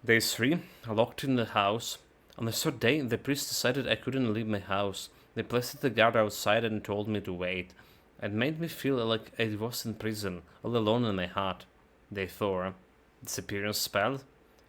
Day 3, locked in the house. On the third day, the priest decided I couldn't leave my house. They placed the guard outside and told me to wait. It made me feel like I was in prison, all alone in my heart. Day 4, disappearance spell.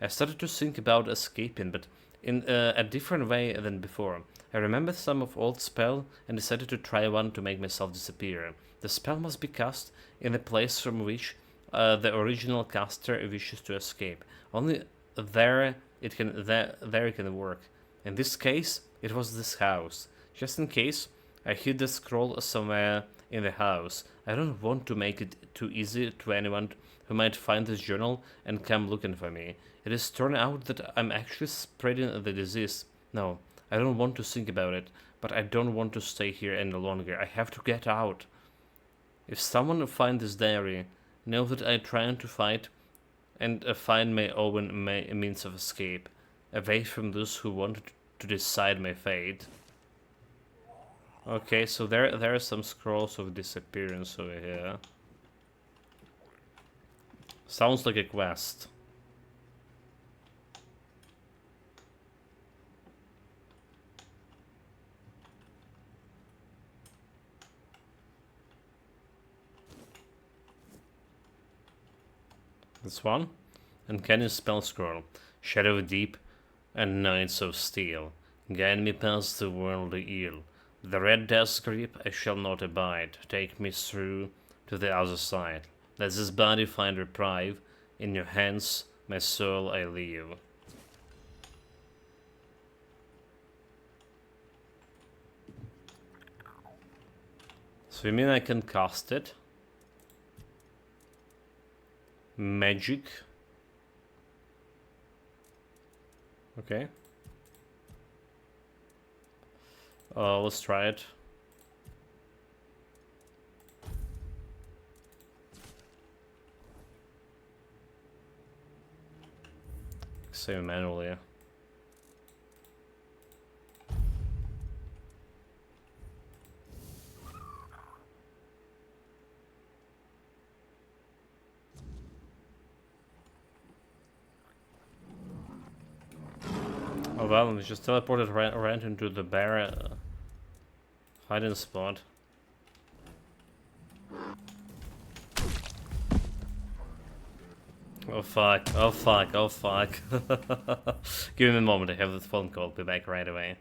I started to think about escaping, but in a different way than before. I remembered some of old spell and decided to try one to make myself disappear. The spell must be cast in the place from which the original caster wishes to escape. Only there it can work. In this case, it was this house. Just in case, I hid the scroll somewhere in the house. I don't want to make it too easy to anyone who might find this journal and come looking for me. It has turned out that I'm actually spreading the disease. No, I don't want to think about it, but I don't want to stay here any longer. I have to get out. If someone finds this diary, know that I'm trying to fight and find my own means of escape, away from those who want to decide my fate. Okay, so there are some scrolls of disappearance over here. Sounds like a quest. This one? Uncanny spell scroll. Shadow deep and nights of steel. Guide me past the worldly ill. The red death's grip I shall not abide. Take me through to the other side. Let this body find reprieve. In your hands my soul I leave. So you mean I can cast it? Magic. Okay. Let's try it. Save manually. Oh well, we just teleported right into the bear hiding spot. Oh fuck, oh fuck, oh fuck. Give me a moment, I have this phone call, be back right away.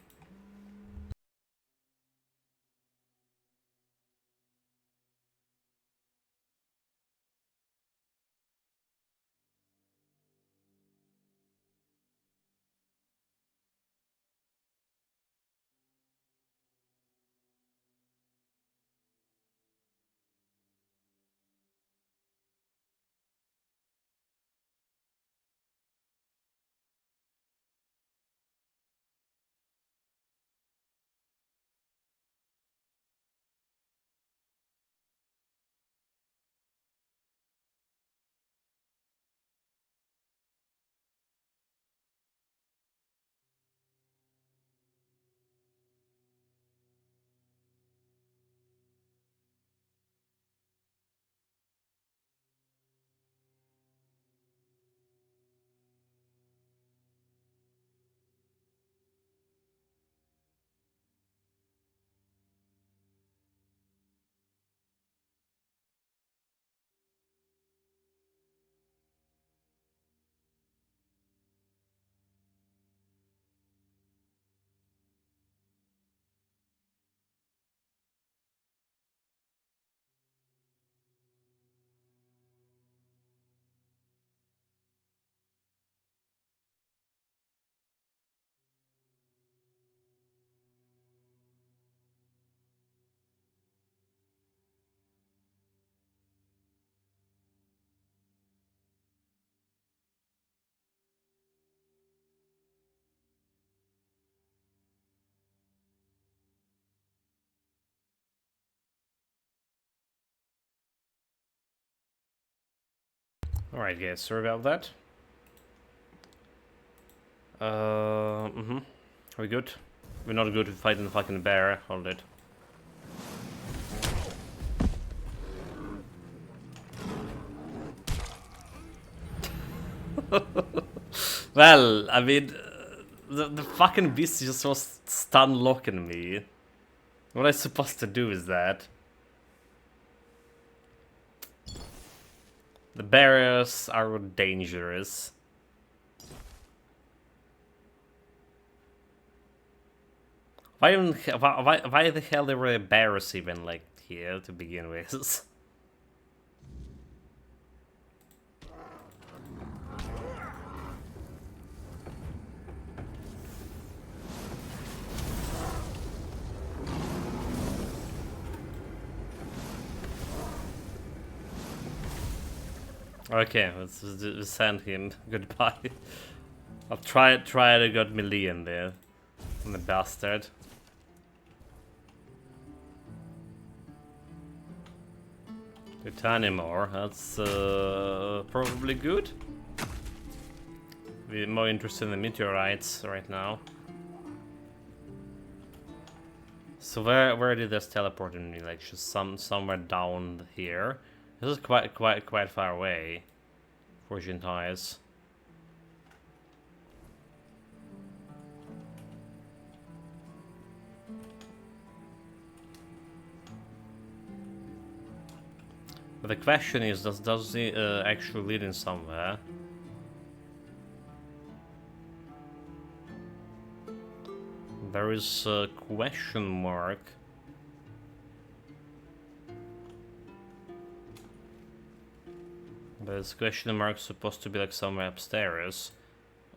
Alright guys, sorry about that. We good? We're not good at fighting the fucking bear, hold it. Well, I mean, the fucking beast just was stun locking me. What am I supposed to do is that? The barriers are dangerous. Why the hell there were barriers even like here to begin with? Okay, let's send him goodbye. I'll try to get melee in there. I'm the bastard. Titanium ore, that's probably good. We're more interested in the meteorites right now. So where did this teleport me? Like just somewhere down here. This is quite far away. Fortune ties. But the question is, does it actually lead in somewhere? There is a question mark. There's question mark supposed to be like somewhere upstairs.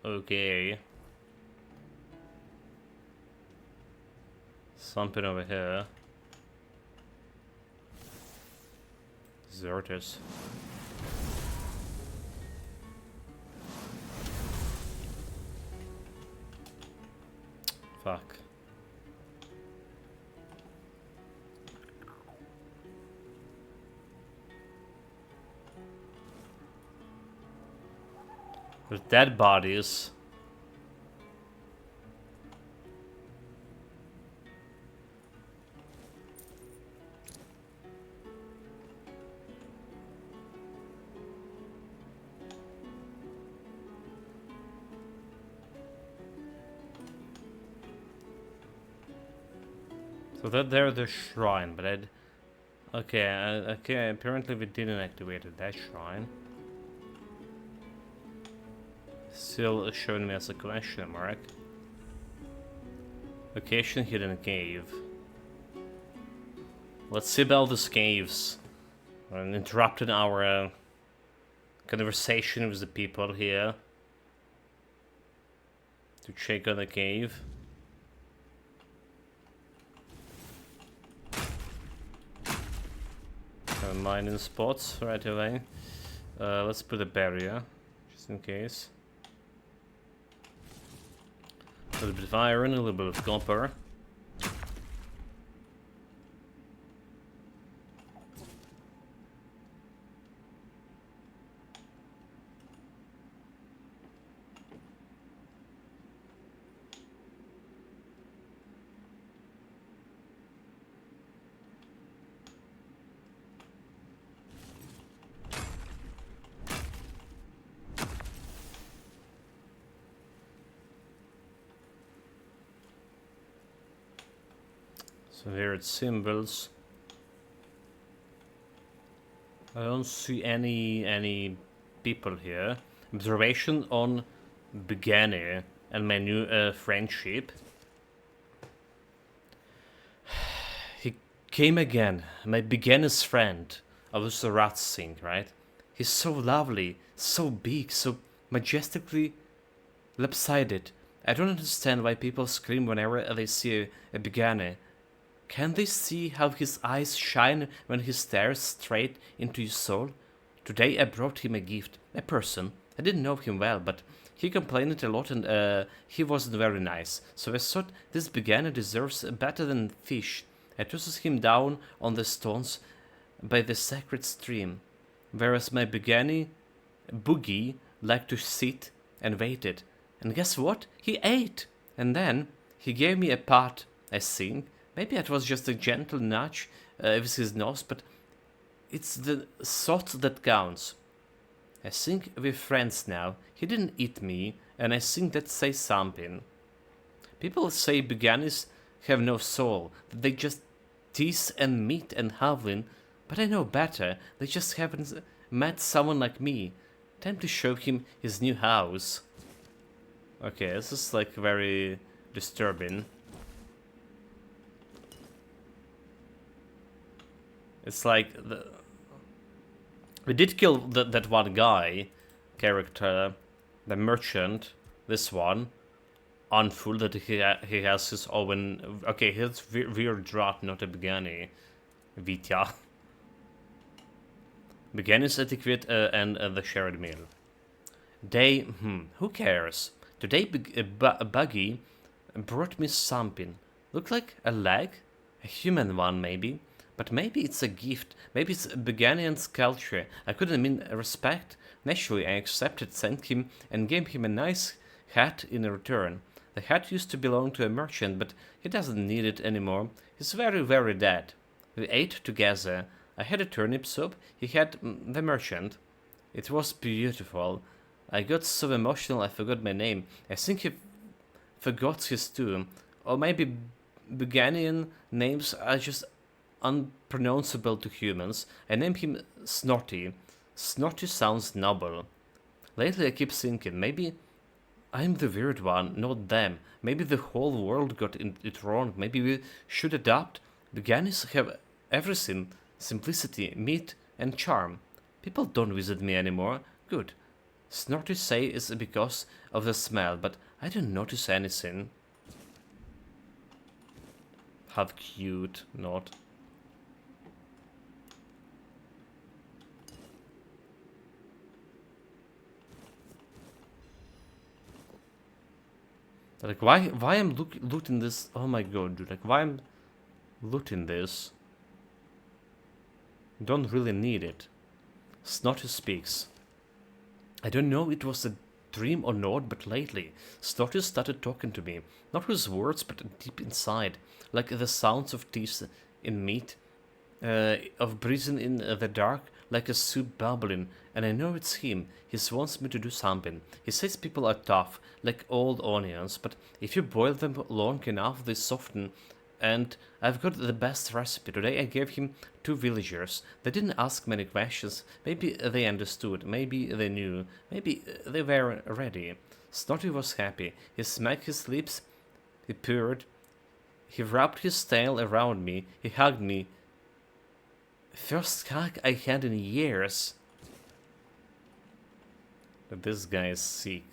Okay. Something over here. There it is. Fuck. With dead bodies. So that they're the shrine, but I'd... Okay, okay, apparently we didn't activate that shrine. Still showing me as a question mark. Location hidden cave. Let's see about these caves. And interrupting our conversation with the people here. To check on the cave. Mining spots right away. Let's put a barrier, just in case. A little bit of iron, a little bit of copper. So here it's symbols. I don't see any people here. Observation on Begani and my new friendship. He came again, my Begani's friend. I was the rat thing, right? He's so lovely, so big, so majestically lopsided. I don't understand why people scream whenever they see a Begani. Can they see how his eyes shine when he stares straight into your soul? Today I brought him a gift, a person. I didn't know him well, but he complained a lot and he wasn't very nice. So I thought this beginner deserves better than fish. I tossed him down on the stones by the sacred stream, whereas my boogie liked to sit and waited. And guess what? He ate! And then he gave me a pat, I think. Maybe it was just a gentle nudge with his nose, but it's the thought that counts. I think we're friends now. He didn't eat me, and I think that says something. People say Beganis have no soul, that they just tease and meat and howling, but I know better. They just haven't met someone like me. Time to show him his new house. Okay, this is like very disturbing. It's like we did kill that one guy character, the merchant. This one, unfull that he has his own. Okay, he has weird drought, not a Begani. Vitya. Beginner's etiquette and the shared meal. They, who cares? Today a buggy brought me something. Looked like a leg, a human one maybe. But maybe it's a gift, maybe it's a Beganian sculpture. I couldn't mean respect. Naturally, I accepted, thanked him, and gave him a nice hat in return. The hat used to belong to a merchant, but he doesn't need it anymore. He's very, very dead. We ate together. I had a turnip soup, he had the merchant. It was beautiful. I got so emotional I forgot my name. I think he forgot his too. Or maybe Beganian names are just unpronounceable to humans. I named him Snorty. Snorty sounds noble. Lately I keep thinking, maybe I'm the weird one, not them. Maybe the whole world got it wrong. Maybe we should adopt. Beganis have everything. Simplicity, meat, and charm. People don't visit me anymore. Good. Snorty say it's because of the smell, but I didn't notice anything. How cute, not. Like, why I'm looting this? Oh my god, dude. Like, why I'm looting this? Don't really need it. Snotty speaks. I don't know, it was a dream or not, but lately, Snorty started talking to me. Not with words, but deep inside. Like the sounds of teeth in meat, of breathing in the dark, like a soup bubbling. And I know it's him. He wants me to do something. He says people are tough, like old onions, but if you boil them long enough, they soften. And I've got the best recipe. Today I gave him 2 villagers. They didn't ask many questions. Maybe they understood. Maybe they knew. Maybe they were ready. Snorty was happy. He smacked his lips. He purred. He wrapped his tail around me. He hugged me. First hug I had in years. But this guy is sick.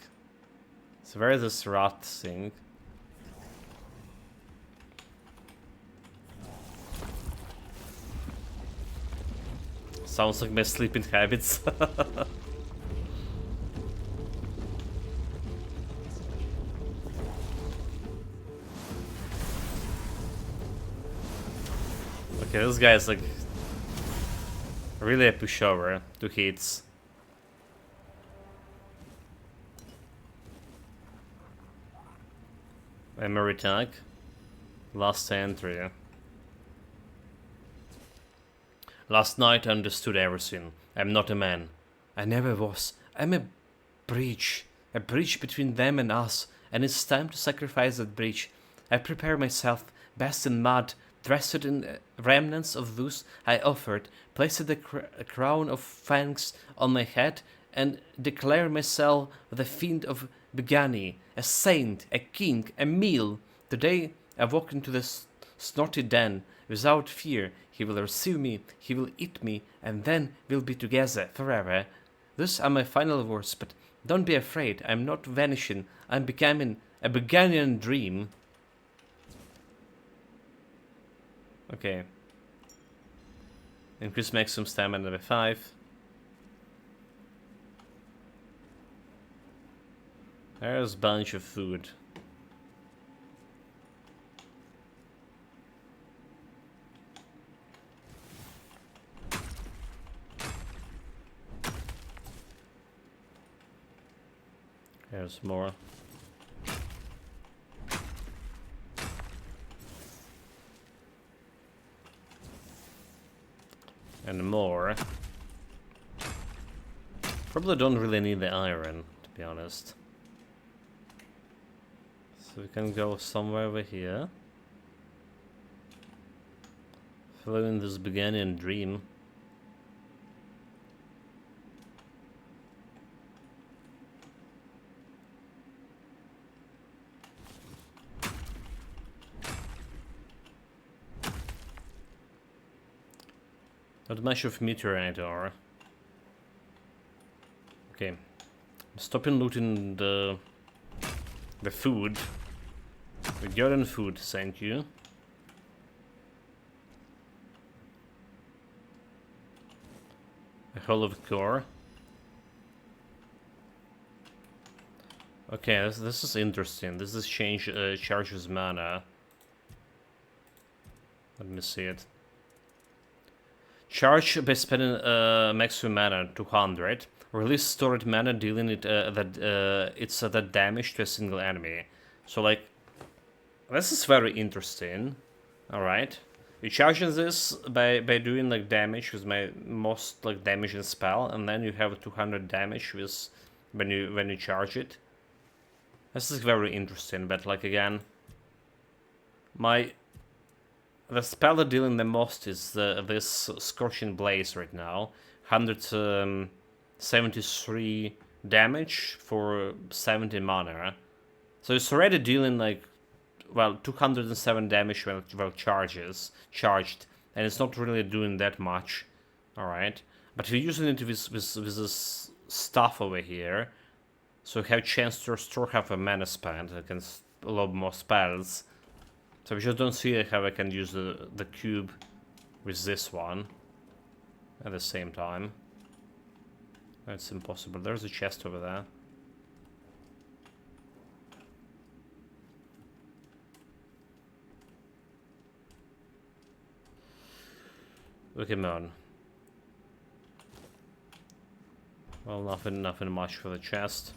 So where is this rat thing? Sounds like my sleeping habits. Okay, this guy is like really a pushover. 2 hits. Memory tag. Last entry. Last night I understood everything. I'm not a man. I never was. I'm a bridge. A bridge between them and us. And it's time to sacrifice that bridge. I prepare myself, best in mud, dressed in remnants of those I offered, placed a crown of fangs on my head, and declare myself the fiend of Begani, a saint, a king, a meal. Today I walk into this Snorty den without fear. He will receive me, he will eat me, and then we'll be together forever. These are my final words, but don't be afraid. I'm not vanishing. I'm becoming a Beganian dream. Okay. Increase maximum stamina by 5. There's a bunch of food. There's more. And more. Probably don't really need the iron, to be honest. So we can go somewhere over here. Following this Beganian dream. Not much of meteorite ore. Okay. I'm stopping looting the food. We got in food, thank you. A hull of core. Okay, this is interesting. This is charges mana. Let me see it. Charge by spending maximum mana 200. Release stored mana dealing it that damage to a single enemy. So like, this is very interesting. All right, you charging this by doing like damage with my most like damaging spell, and then you have 200 damage with when you charge it. This is very interesting, but like again, the spell that dealing the most is this Scorching Blaze right now. 173 damage for 70 mana. So it's already dealing like, well, 207 damage when charged, and it's not really doing that much. Alright. But you're using it with this stuff over here, so you have a chance to store half a mana spent against a lot more spells. So I just don't see how I can use the cube with this one at the same time. That's impossible. There's a chest over there. Okay, man. Well, nothing much for the chest.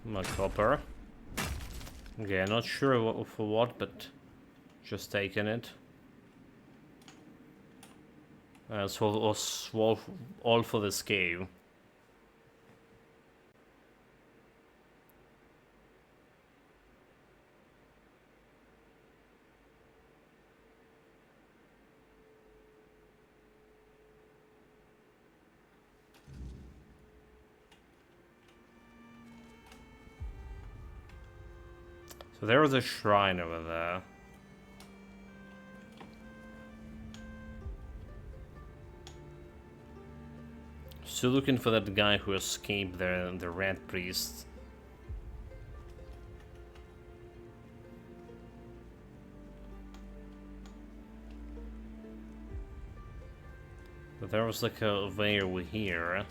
My copper. Okay, not sure for what, but just taking it. So all for this cave. So there was a shrine over there. Still looking for that guy who escaped the rat priest. But there was like a way over here.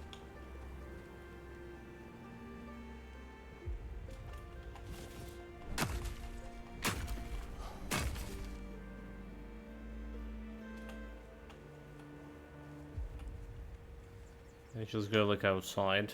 I just go look outside.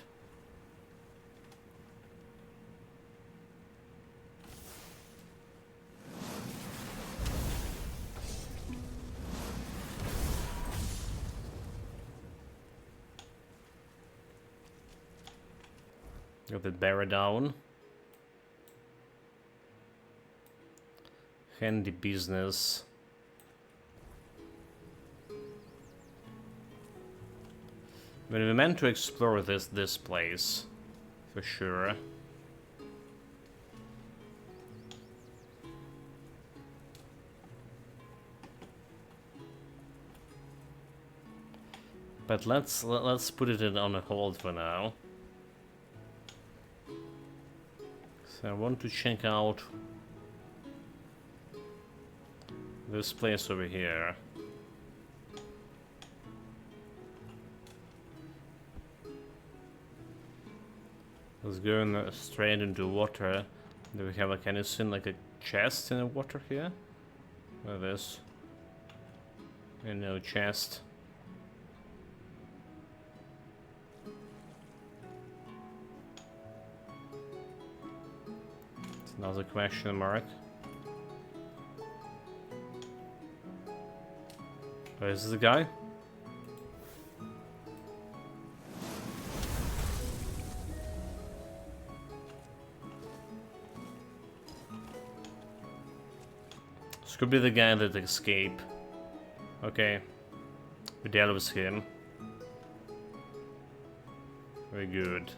Got the bear down. Handy business. I mean, we meant to explore this place, for sure. But let's put it on a hold for now. So I want to check out this place over here. Let's go straight into water. Do we have like anything like a chest in the water here? What is this? And no chest. It's another question mark. Oh, is this the guy? This could be the guy that escaped. Okay. We dealt with him. Very good.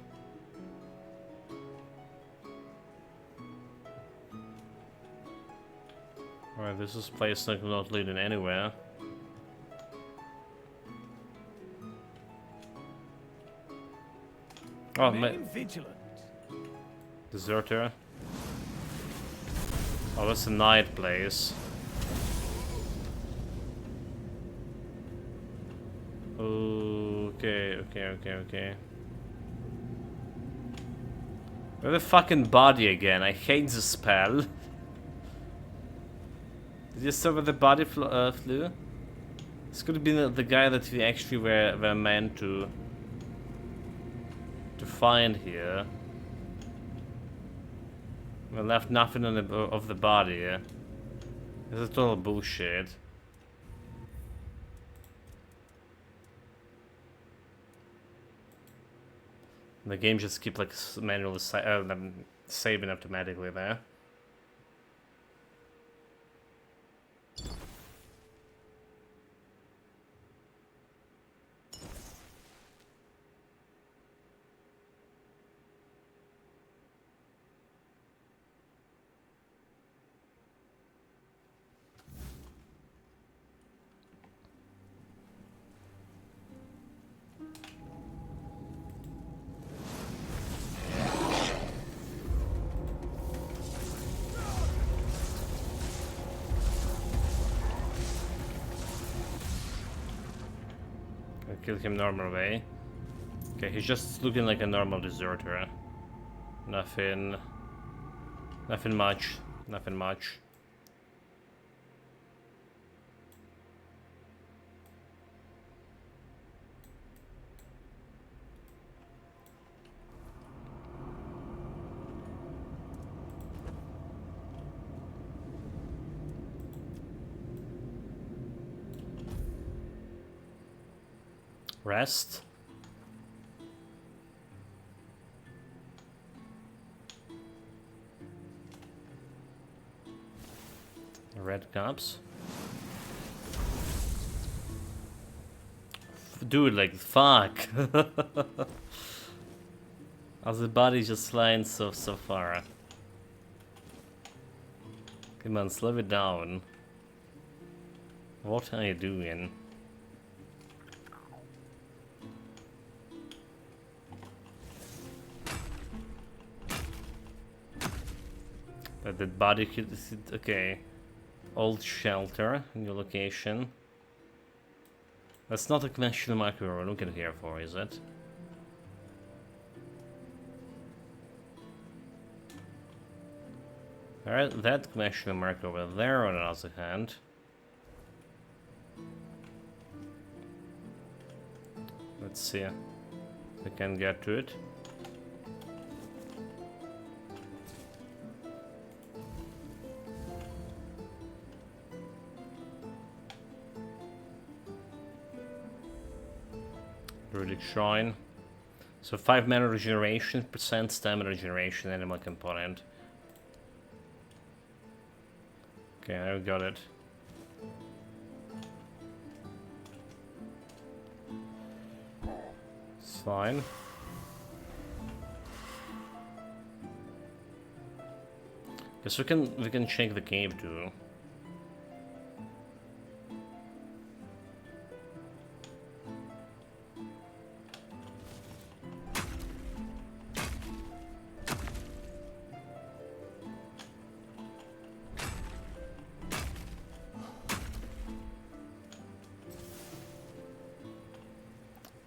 Alright, this is place not leading anywhere. Oh, Remain vigilant. Deserter. Oh, that's a night place. Okay. Where the fucking body again? I hate the spell. Did you saw where the body flew? This could have been the guy that we actually were meant to find here. We left nothing on of the body. This is total bullshit. The game just keep like manually saving automatically there. Kill him normal way. Okay, he's just looking like a normal deserter. Nothing. Nothing much. Nothing much. Rest. Red cups. Dude, like, fuck. As the body just flying so far. Come on, slow it down. What are you doing? But the body could... Okay. Old shelter, new location. That's not a conventional marker we're looking here for, is it? Alright, that conventional marker over there on the other hand. Let's see if we can get to it. Druidic Shrine. So 5 mana regeneration, percent stamina regeneration, animal component. Okay, I got it. It's fine. Guess we can check the cave too.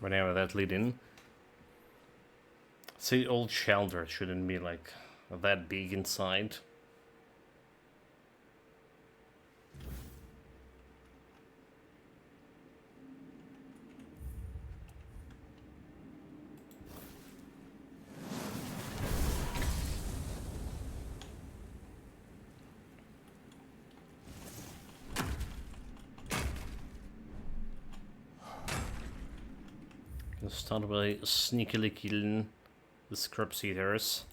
Whenever that lead in. See, old shelter shouldn't be like that big inside. Start by sneakily killing the scrubs eaters.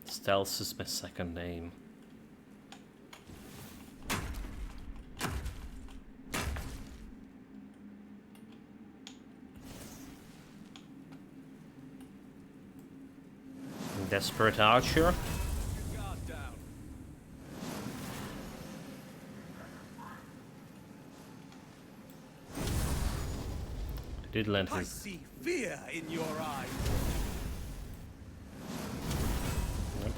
Stealth is my second name. Desperate Archer. Did land his... I see fear in your eyes. Yep.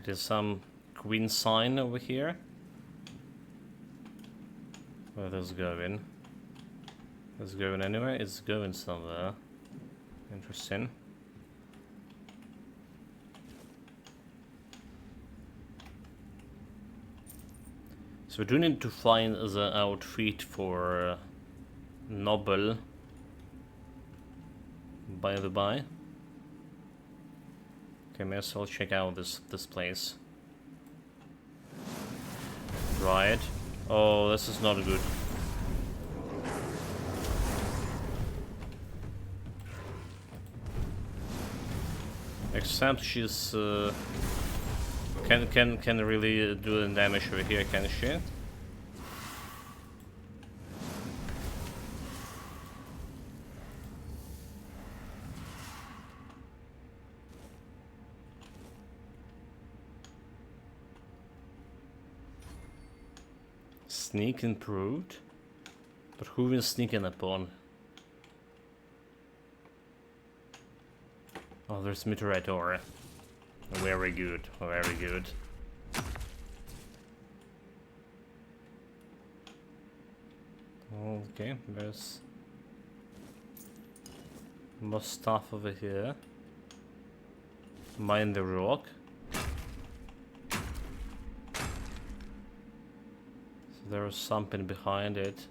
There's some queen sign over here. Where does it going? Is it going anywhere? It's going somewhere. Interesting. So we do need to find the outfit for Noble, by the by. Okay, may as well check out this place. Right. Oh, this is not good. Except she's can really do the damage over here, can she? Sneak improved, but who will sneak in upon? Oh, there's meteorite ore. Very good, very good. Okay, there's more stuff over here. Mine the rock. So there's something behind it.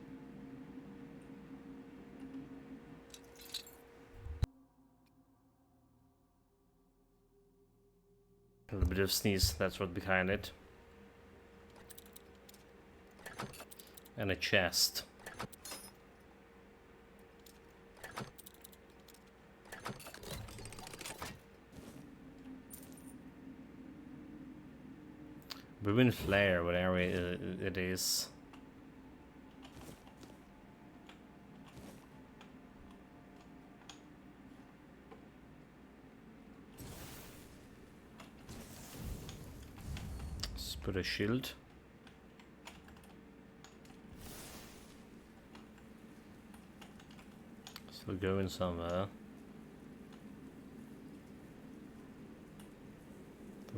A little bit of sneeze, that's what behind it. And a chest. Ruin flare, whatever it is. Let's put a shield. Still going somewhere.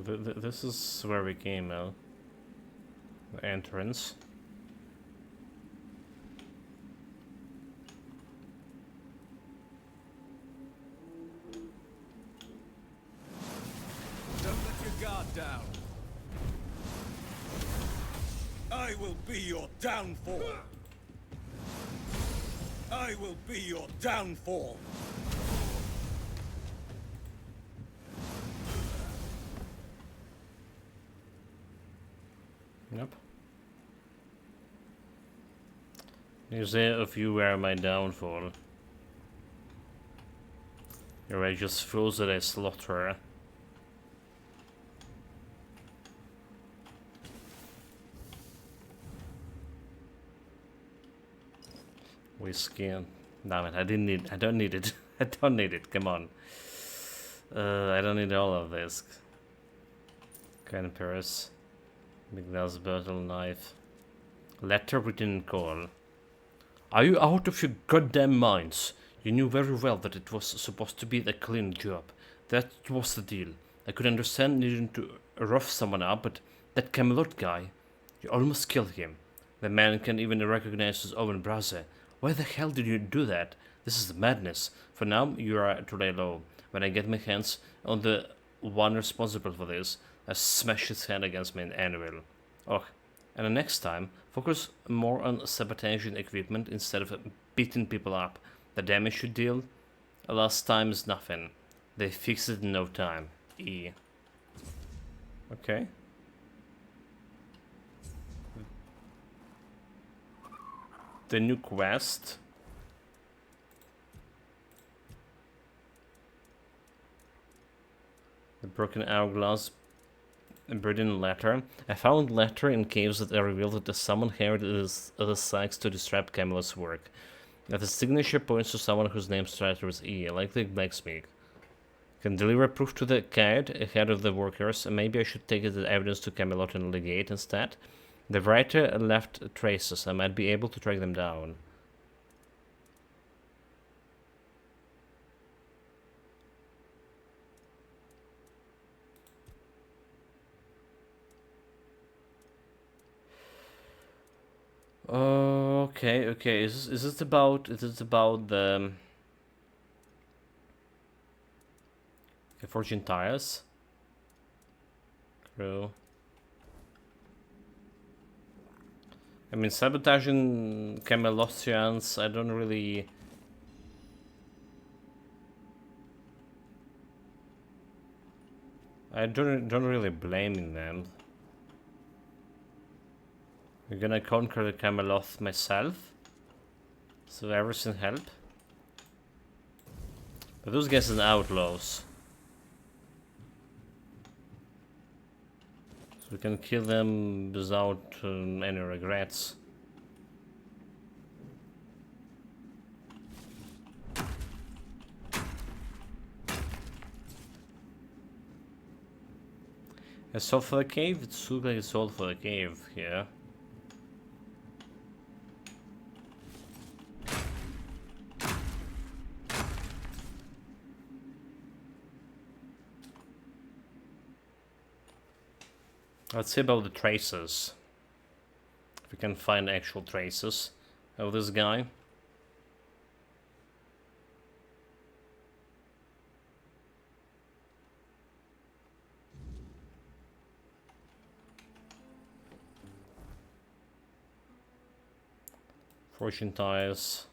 This is where we came out. The entrance. Don't let your guard down. I will be your downfall. I will be your downfall. Yep. Is there a few where my downfall? Here I just froze it as slaughter. Whiskey. Damn it, I don't need it. I don't need it, come on. I don't need all of this. Kind of purse. Big glass bottle, knife. Letter written in coal. Are you out of your goddamn minds? You knew very well that it was supposed to be a clean job. That was the deal. I could understand needing to rough someone up, but that Camelot guy, you almost killed him. The man can't even recognize his own brother. Why the hell did you do that? This is madness. For now, you are to lay low. When I get my hands on the one responsible for this, I smash his head against my anvil. Oh, and the next time, focus more on sabotaging equipment instead of beating people up. The damage you deal last time is nothing. They fix it in no time. E. Okay. The new quest. The broken hourglass. A Burden letter. I found letter in caves that are revealed that someone inherited the Sykes to disrupt Camelot's work. That the signature points to someone whose name starts with E, likely blacksmith. Can deliver proof to the guide ahead of the workers, and maybe I should take the evidence to Camelot and legate instead. The writer left traces, I might be able to track them down. Okay. Is this about the fortune tires? Crew. I mean, sabotaging Camelotians, I don't really. I don't really blame them. I'm gonna conquer the Camelot myself, so everything help. But those guys are outlaws, so we can kill them without any regrets. It's all for the cave. It looks like it's all for the cave here. Let's see about the traces. If we can find actual traces. of this guy. Fortune ties.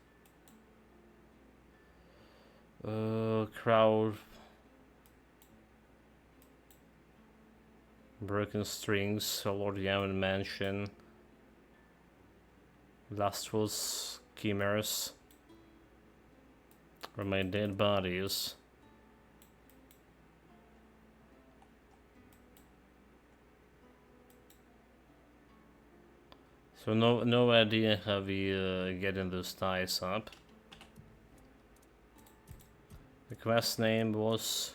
Crowd. Broken strings. Lord Yaman Mansion. Lustful Chimeras. Remain dead bodies. So no idea how we getting those ties up. The quest name was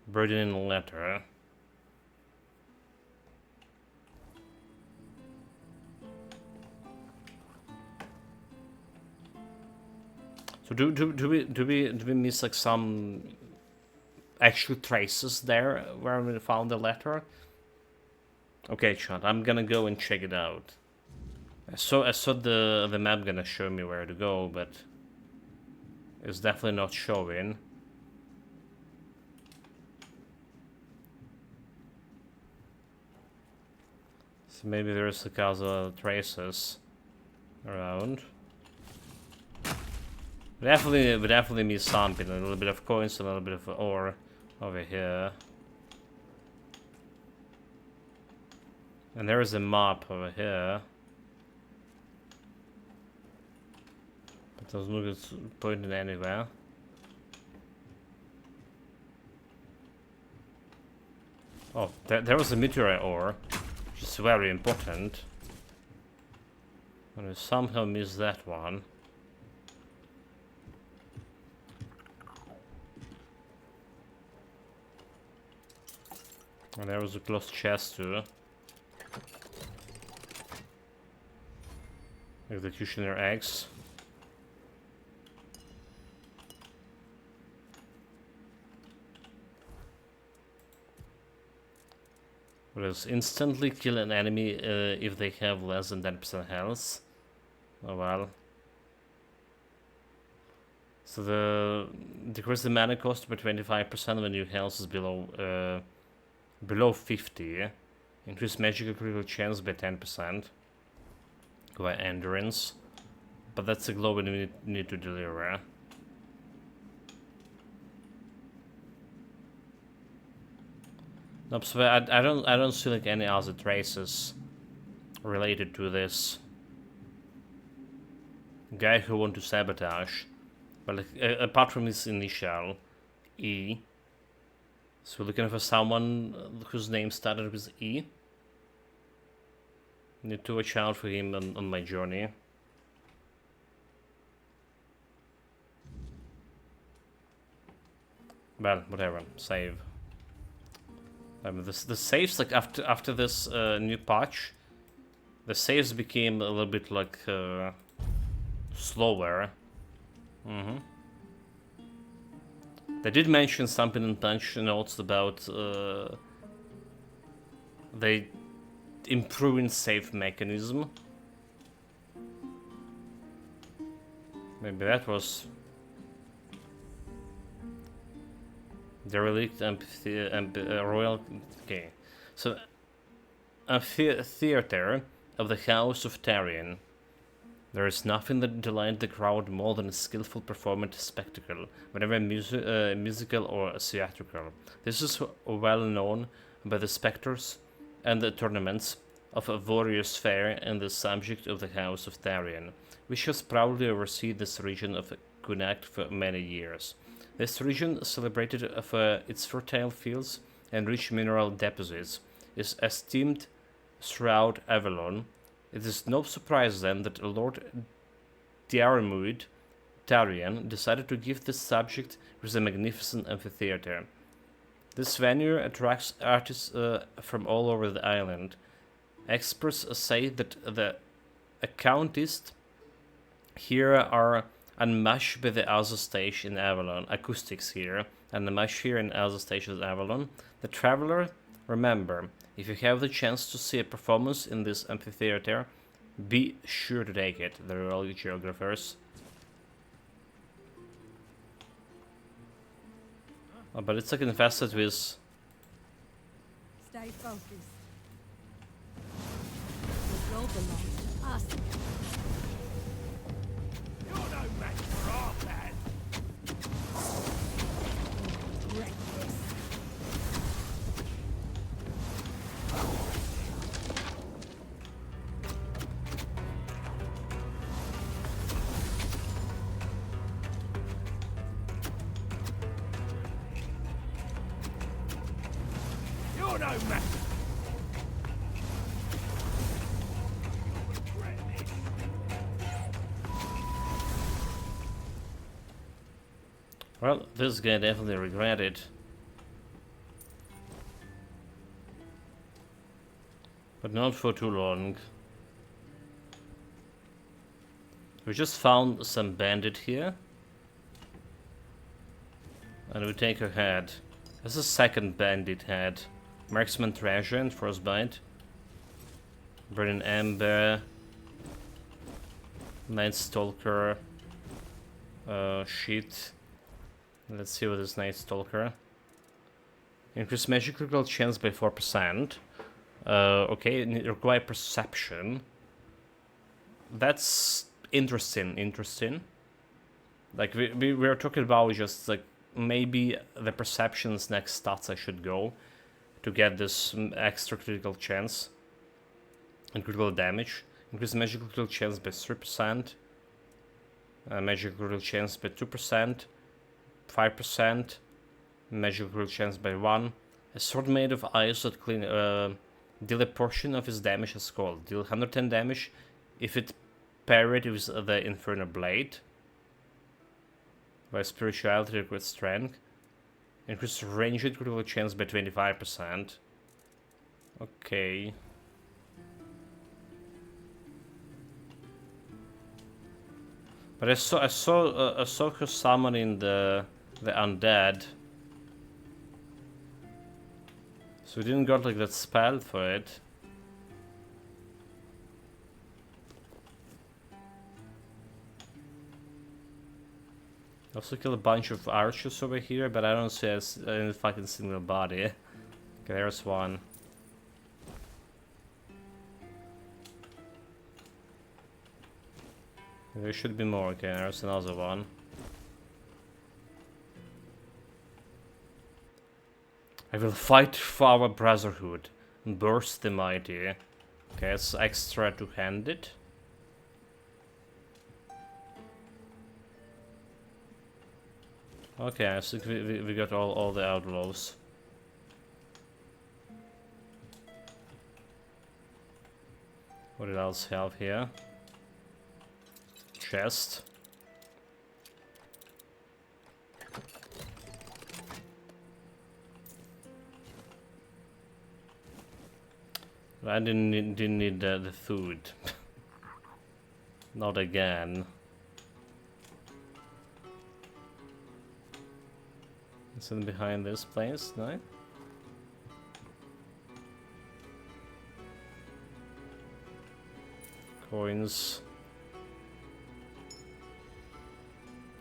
Burden Letter. So do we miss like some actual traces there where we found the letter? Okay, chat, I'm gonna go and check it out. I saw the map gonna show me where to go, but it's definitely not showing. So maybe there's a couple of traces around. We definitely miss something. A little bit of coins, a little bit of ore over here. And there is a map over here. But it doesn't look it's pointing anywhere. Oh, there was a meteorite ore, which is very important. And we somehow missed that one. And there was a closed chest too. Executioner eggs. What is instantly kill an enemy if they have less than 10% health. Oh well. So decrease the mana cost by 25% when your health is below 50. Increase magical critical chance by 10%. By endurance, but that's a glow we need to deliver. No, so I don't see like any other traces related to this guy who want to sabotage. But like, apart from his initial E, so we're looking for someone whose name started with E. Need to watch out for him on my journey. Well, whatever. Save. The saves, like after this new patch, the saves became a little bit like slower. They did mention something in patch notes about they improving save mechanism. Maybe that was derelict royal. Okay, so a theater of the House of Tarion. There is nothing that delights the crowd more than a skillful performance spectacle, whether musical or theatrical. This is well known by the specters and the tournaments of a warrior's fair and the subject of the House of Tarion, which has proudly overseen this region of Connacht for many years. This region, celebrated for its fertile fields and rich mineral deposits, is esteemed throughout Avalon. It is no surprise then that Lord Diarmuid Tarion decided to give this subject with a magnificent amphitheater. This venue attracts artists from all over the island. Experts say that the acoustics here are unmatched by the other stage in Avalon. Acoustics here and the match here in other stages of Avalon. The traveler, remember, if you have the chance to see a performance in this amphitheater, be sure to take it. They're all geographers. Oh, but it's like infested with... Stay focused. The world belongs to us. You're no match for our man. Regret this. You're no match. Well, this guy definitely regretted. But not for too long. We just found some bandit here. And we take her head. There's a second bandit head. Marksman treasure and frostbite. Burning ember. Night stalker. Sheet. Let's see what is Night Stalker. Increase magic critical chance by 4%. Okay, require perception. That's interesting. Like we were talking about just like maybe the perception's next stats I should go to get this extra critical chance and critical damage. Increase magic critical chance by 3%. Magic critical chance by 2%. 5%, magic critical chance by 1. A sword made of ice that deal a portion of his damage as cold. Deal 110 damage if it parried with the Infernal Blade. By spirituality with strength. Increase ranged critical chance by 25%. Okay. But I saw her summoning the undead. So we didn't got like that spell for it. Also kill a bunch of archers over here, but I don't see any fucking single body. Okay, there's one. There should be more. Okay, there's another one. I will fight for our brotherhood and burst the mighty. Okay, it's extra two-handed. Okay, I think we got all the outlaws. What else have here? Chest. I didn't need the food. Not again. Is it behind this place? No? Coins.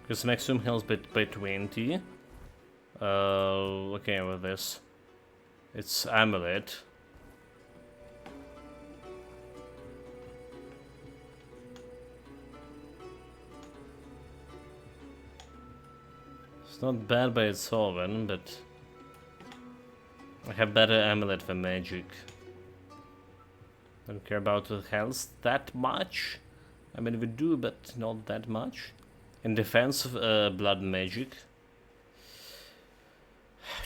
Because maximum health by 20. Okay, with this. It's amulet. It's not bad by itself, but I have better amulet for magic. Don't care about the health that much. I mean, we do, but not that much. In defense of blood magic.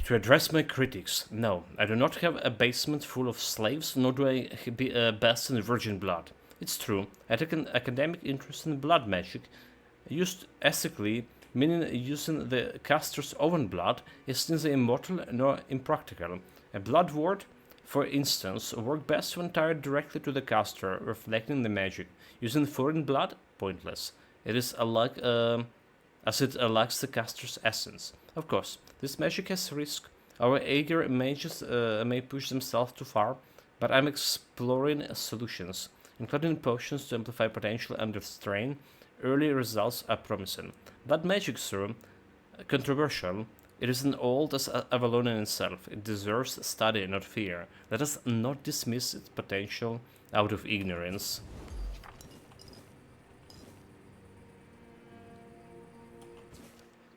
To address my critics, no, I do not have a basement full of slaves, nor do I be best in virgin blood. It's true, I take an academic interest in blood magic, used ethically, meaning using the caster's own blood is neither immortal nor impractical. A blood ward, for instance, works best when tied directly to the caster, reflecting the magic. Using foreign blood, pointless. It is as it lacks the caster's essence. Of course, this magic has risk. Our eager mages may push themselves too far, but I'm exploring solutions. including potions to amplify potential under strain. Early results are promising. That magic, sir, controversial. It is as old as Avalon in itself. It deserves study, not fear. Let us not dismiss its potential out of ignorance.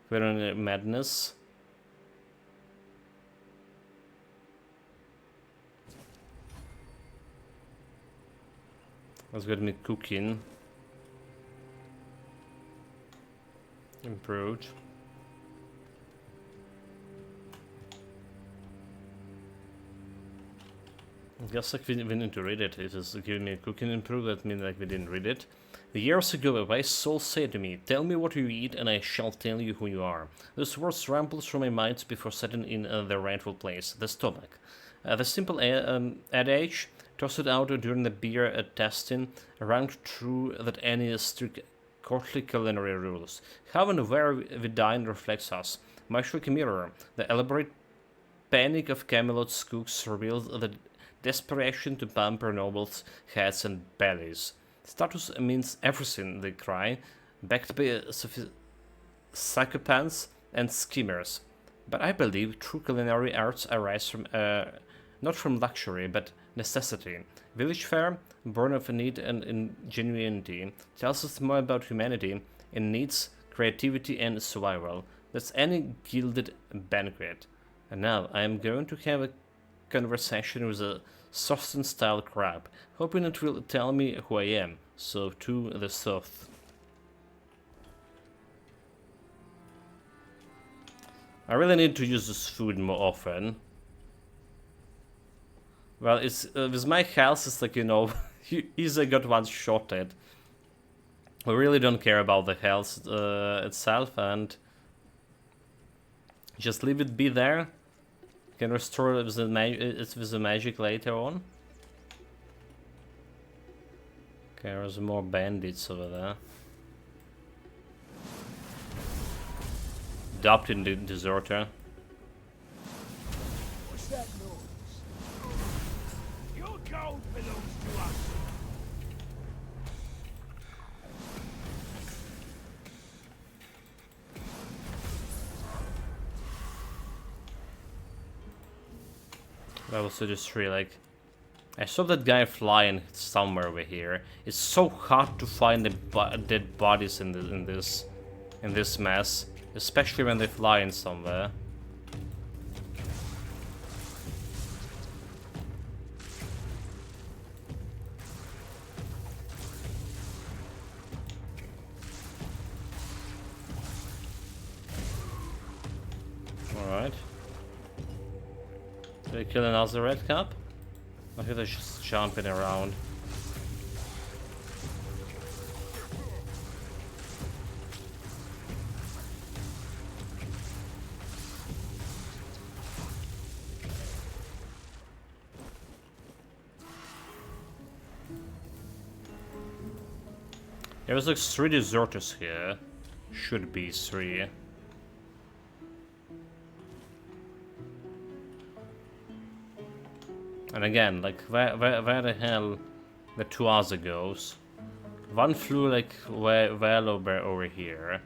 We're in madness. Let's get me cooking. Improved. I guess like we need to read it. It is giving me a cooking improve, that means like we didn't read it. Years ago, a wise soul said to me, "Tell me what you eat, and I shall tell you who you are." Those words rambled through my mind before setting in their rightful place, the stomach. The simple adage, tossed out during the beer testing, rang true that any strict courtly culinary rules. How and where we dine reflects us. Much like a mirror, the elaborate panic of Camelot's cooks reveals the desperation to pamper nobles' heads and bellies. Status means everything, they cry, backed by psychopaths and schemers. But I believe true culinary arts arise from, not from luxury, but necessity. Village fare, born of need and ingenuity, tells us more about humanity in needs, creativity, and survival than any gilded banquet. And now I am going to have a conversation with a Soften-style crab, hoping it will tell me who I am. So to the south. I really need to use this food more often. Well, it's with my health, it's like, you know, easily got one shot at. We really don't care about the health itself, and just leave it be there. Can restore it with the magic later on. Okay, there's more bandits over there. Adopting the deserter. What's that noise? Your gold belongs to us. That was just really like, I saw that guy flying somewhere over here. It's so hard to find the dead bodies in this mess, especially when they fly in somewhere. All right. Did I kill another red cap? I think they're just jumping around. There's like 3 deserters here. Should be 3. And again, like, where the hell the 2 other goes? One flew like well over here.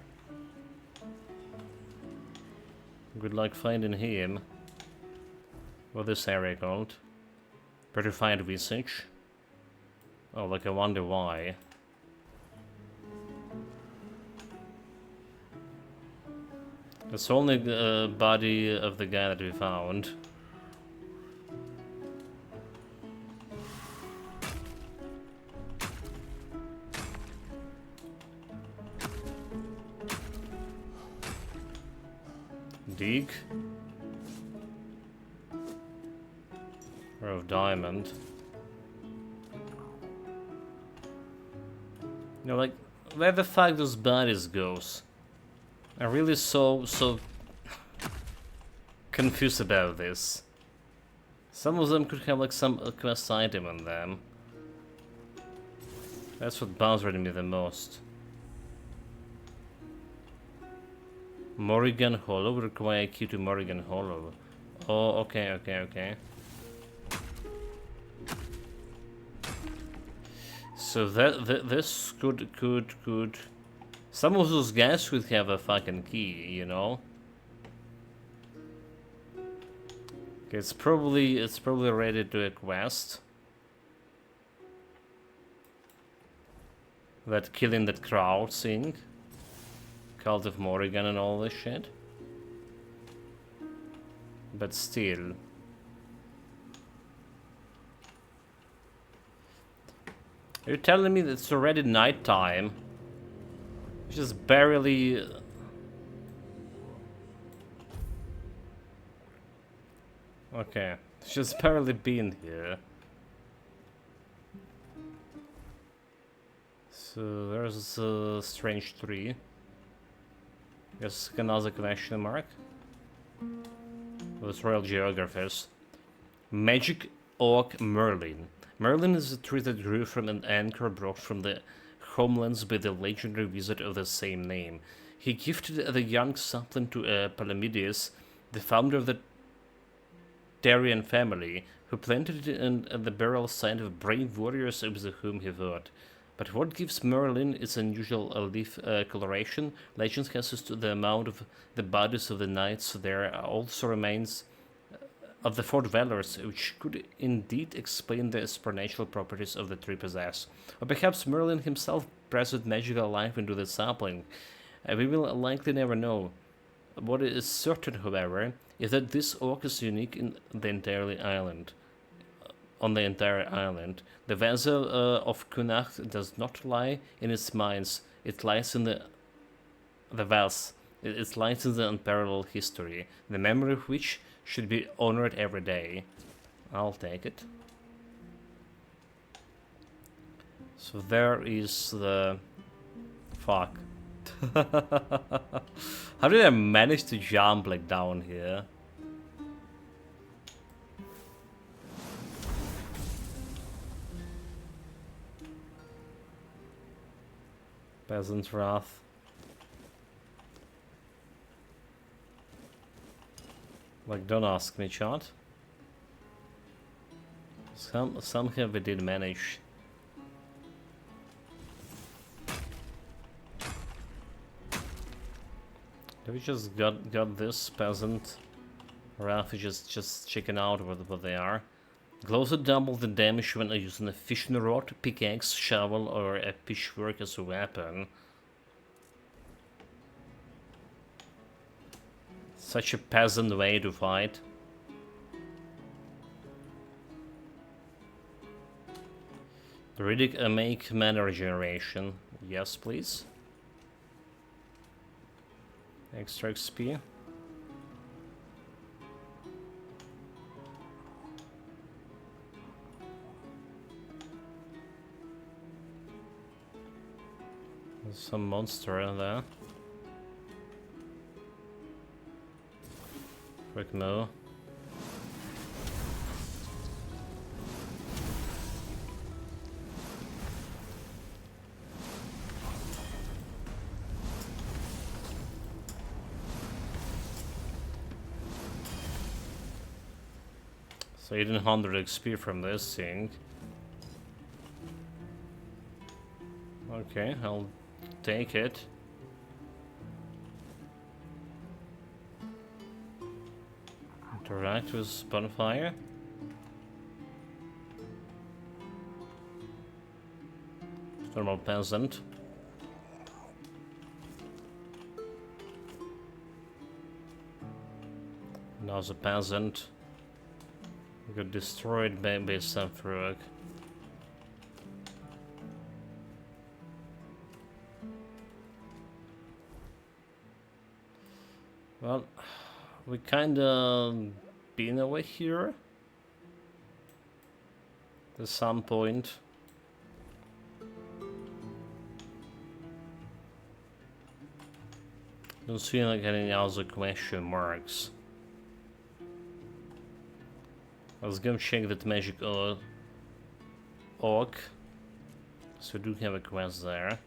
Good luck finding him. What this area called? Petrified Visage. Oh, like I wonder why. It's only the body of the guy that we found. Dig. Row of diamond. You know, like, where the fuck those bodies goes? I'm really so confused about this. Some of them could have like some quest item on them. That's what bothered me the most. Morrigan Hollow, require key to Morrigan Hollow. Oh, okay. So this could. Some of those guys could have a fucking key, you know. Okay, it's probably ready to a quest. That killing that crowd thing. Cult of Morrigan and all this shit. But still. You're telling me that it's already nighttime? Just barely... Okay, it's just barely been here. So there's a strange tree. Guess another question mark. Those royal geographers. Magic Oak Merlin. Merlin is a tree that grew from an anchor brought from the homelands by the legendary wizard of the same name. He gifted the young sapling to Palamedes, the founder of the Darian family, who planted it in the burial site of brave warriors with whom he fought. But what gives Merlin its unusual leaf coloration? Legends has as to the amount of the bodies of the knights there also remains of the four dwellers, which could indeed explain the supernatural properties of the tree possess. Or perhaps Merlin himself breathed magical life into the sapling. We will likely never know. What is certain, however, is that this oak is unique in the entire island. On the entire island, the vessel of Connacht does not lie in its mines. It lies in the vase. It lies in the unparalleled history, the memory of which should be honored every day. I'll take it. So there is the... Fuck. How did I manage to jump like down here? Peasant's Wrath. Like, don't ask me, chat. Somehow we did manage. Did we just got this peasant? Wrath is just checking out what they are. Glows at double the damage when using a fishing rod, pickaxe, shovel, or a pitchfork as a weapon. Such a peasant way to fight. Riddick make mana regeneration. Yes, please. Extra XP. There's some monster in there. Quick no. So 1800 XP from this thing. Okay, I'll take it. Interact with bonfire. Normal peasant. Now the peasant got destroyed by some frog. Well, we kinda been away here at some point. Don't see like any other question marks. Let's go check that magic oak. So we do have a quest there.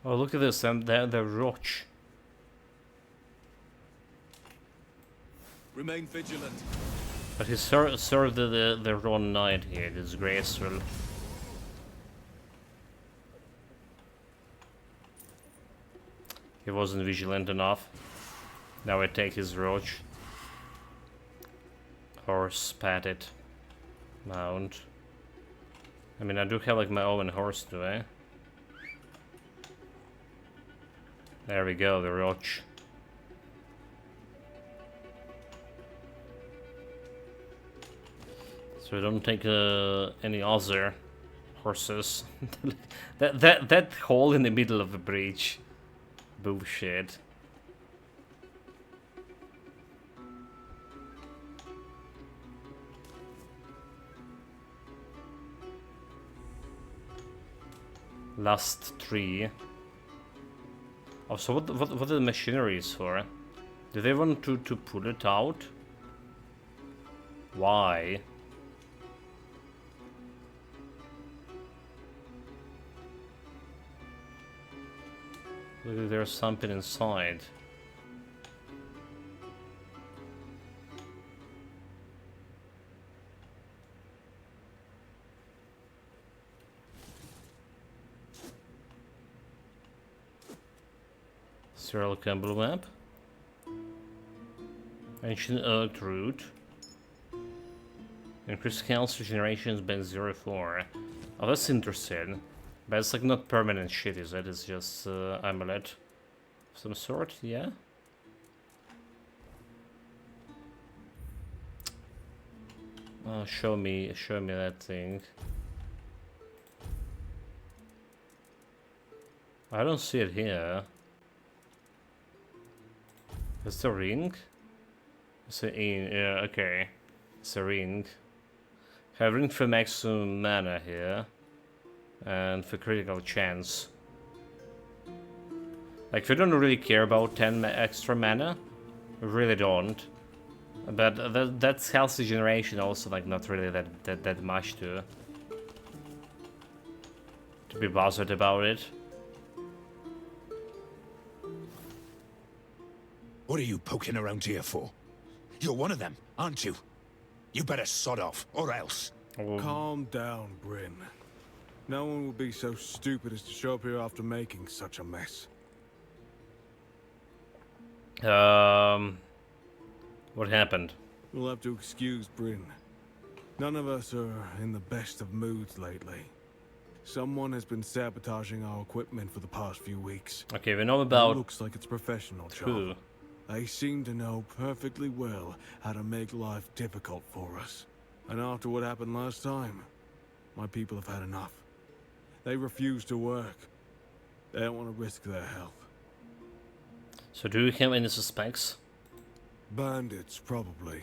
Oh, look at this, the roach. Remain vigilant. But he served the wrong knight here, disgraceful. He wasn't vigilant enough. Now I take his roach. Horse, pat it. Mount. I mean, I do have like my own horse, do I? There we go, the roach. So I don't take any other horses. that hole in the middle of the bridge. Bullshit. Last tree. Oh, so what are the machineries for? Do they want to pull it out? Why? Maybe there's something inside. Serial Campbell map. Ancient Earth route. Increased health regenerations by 0.4. Oh, that's interesting. But it's like not permanent shit, is it? It's just amulet of some sort, yeah? Oh, show me that thing. I don't see it here. It's a ring? It's a yeah, okay. It's a ring. Have ring for maximum mana here. And for critical chance. Like, we don't really care about 10 extra mana. We really don't. But that's health regeneration also, like, not really that much to be bothered about it. What are you poking around here for? You're one of them, aren't you? You better sod off, or else. Calm down, Bryn. No one would be so stupid as to show up here after making such a mess. What happened? We'll have to excuse Bryn. None of us are in the best of moods lately. Someone has been sabotaging our equipment for the past few weeks. Okay, we know about... It looks like it's professional job. Who? They seem to know perfectly well how to make life difficult for us. And after what happened last time, my people have had enough. They refuse to work. They don't want to risk their health. So do you have any suspects? Bandits, probably.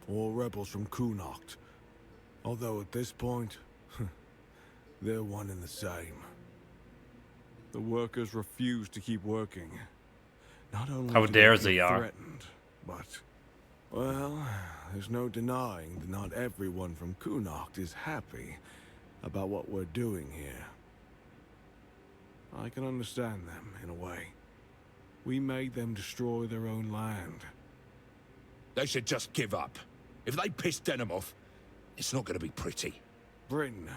Or rebels from Kunokt. Although at this point, they're one and the same. The workers refuse to keep working. Not only How dare do they are. threatened, but, well, there's no denying that not everyone from Kunokt is happy about what we're doing here. I can understand them, in a way. We made them destroy their own land. They should just give up. If they piss Denham off, it's not going to be pretty. Bryn,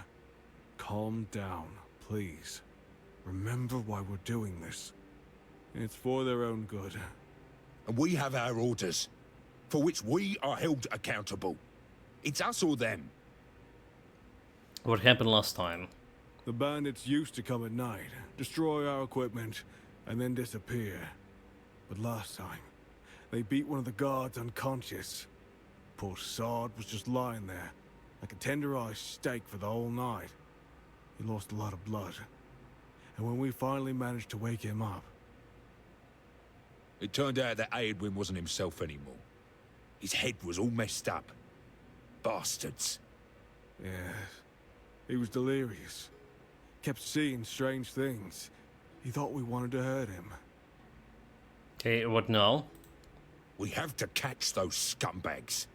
calm down, please. Remember why we're doing this. It's for their own good. And we have our orders, for which we are held accountable. It's us or them. What happened last time? The bandits used to come at night, destroy our equipment, and then disappear. But last time, they beat one of the guards unconscious. Poor sod was just lying there, like a tenderized steak for the whole night. He lost a lot of blood. And when we finally managed to wake him up... It turned out that Aedwin wasn't himself anymore. His head was all messed up. Bastards. Yes. He was delirious. Kept seeing strange things. He thought we wanted to hurt him. Okay, what now? We have to catch those scumbags.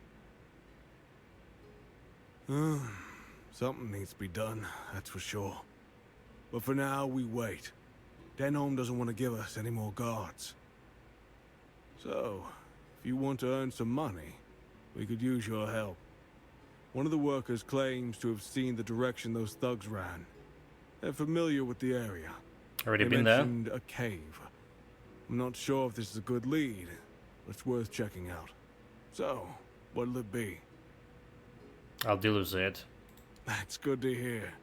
Something needs to be done, that's for sure. But for now, we wait. Denholm doesn't want to give us any more guards. So, if you want to earn some money, we could use your help. One of the workers claims to have seen the direction those thugs ran. They're familiar with the area. Already They been there? mentioned a cave. I'm not sure if this is a good lead, but it's worth checking out. So, what'll it be? I'll deal with it. That's good to hear.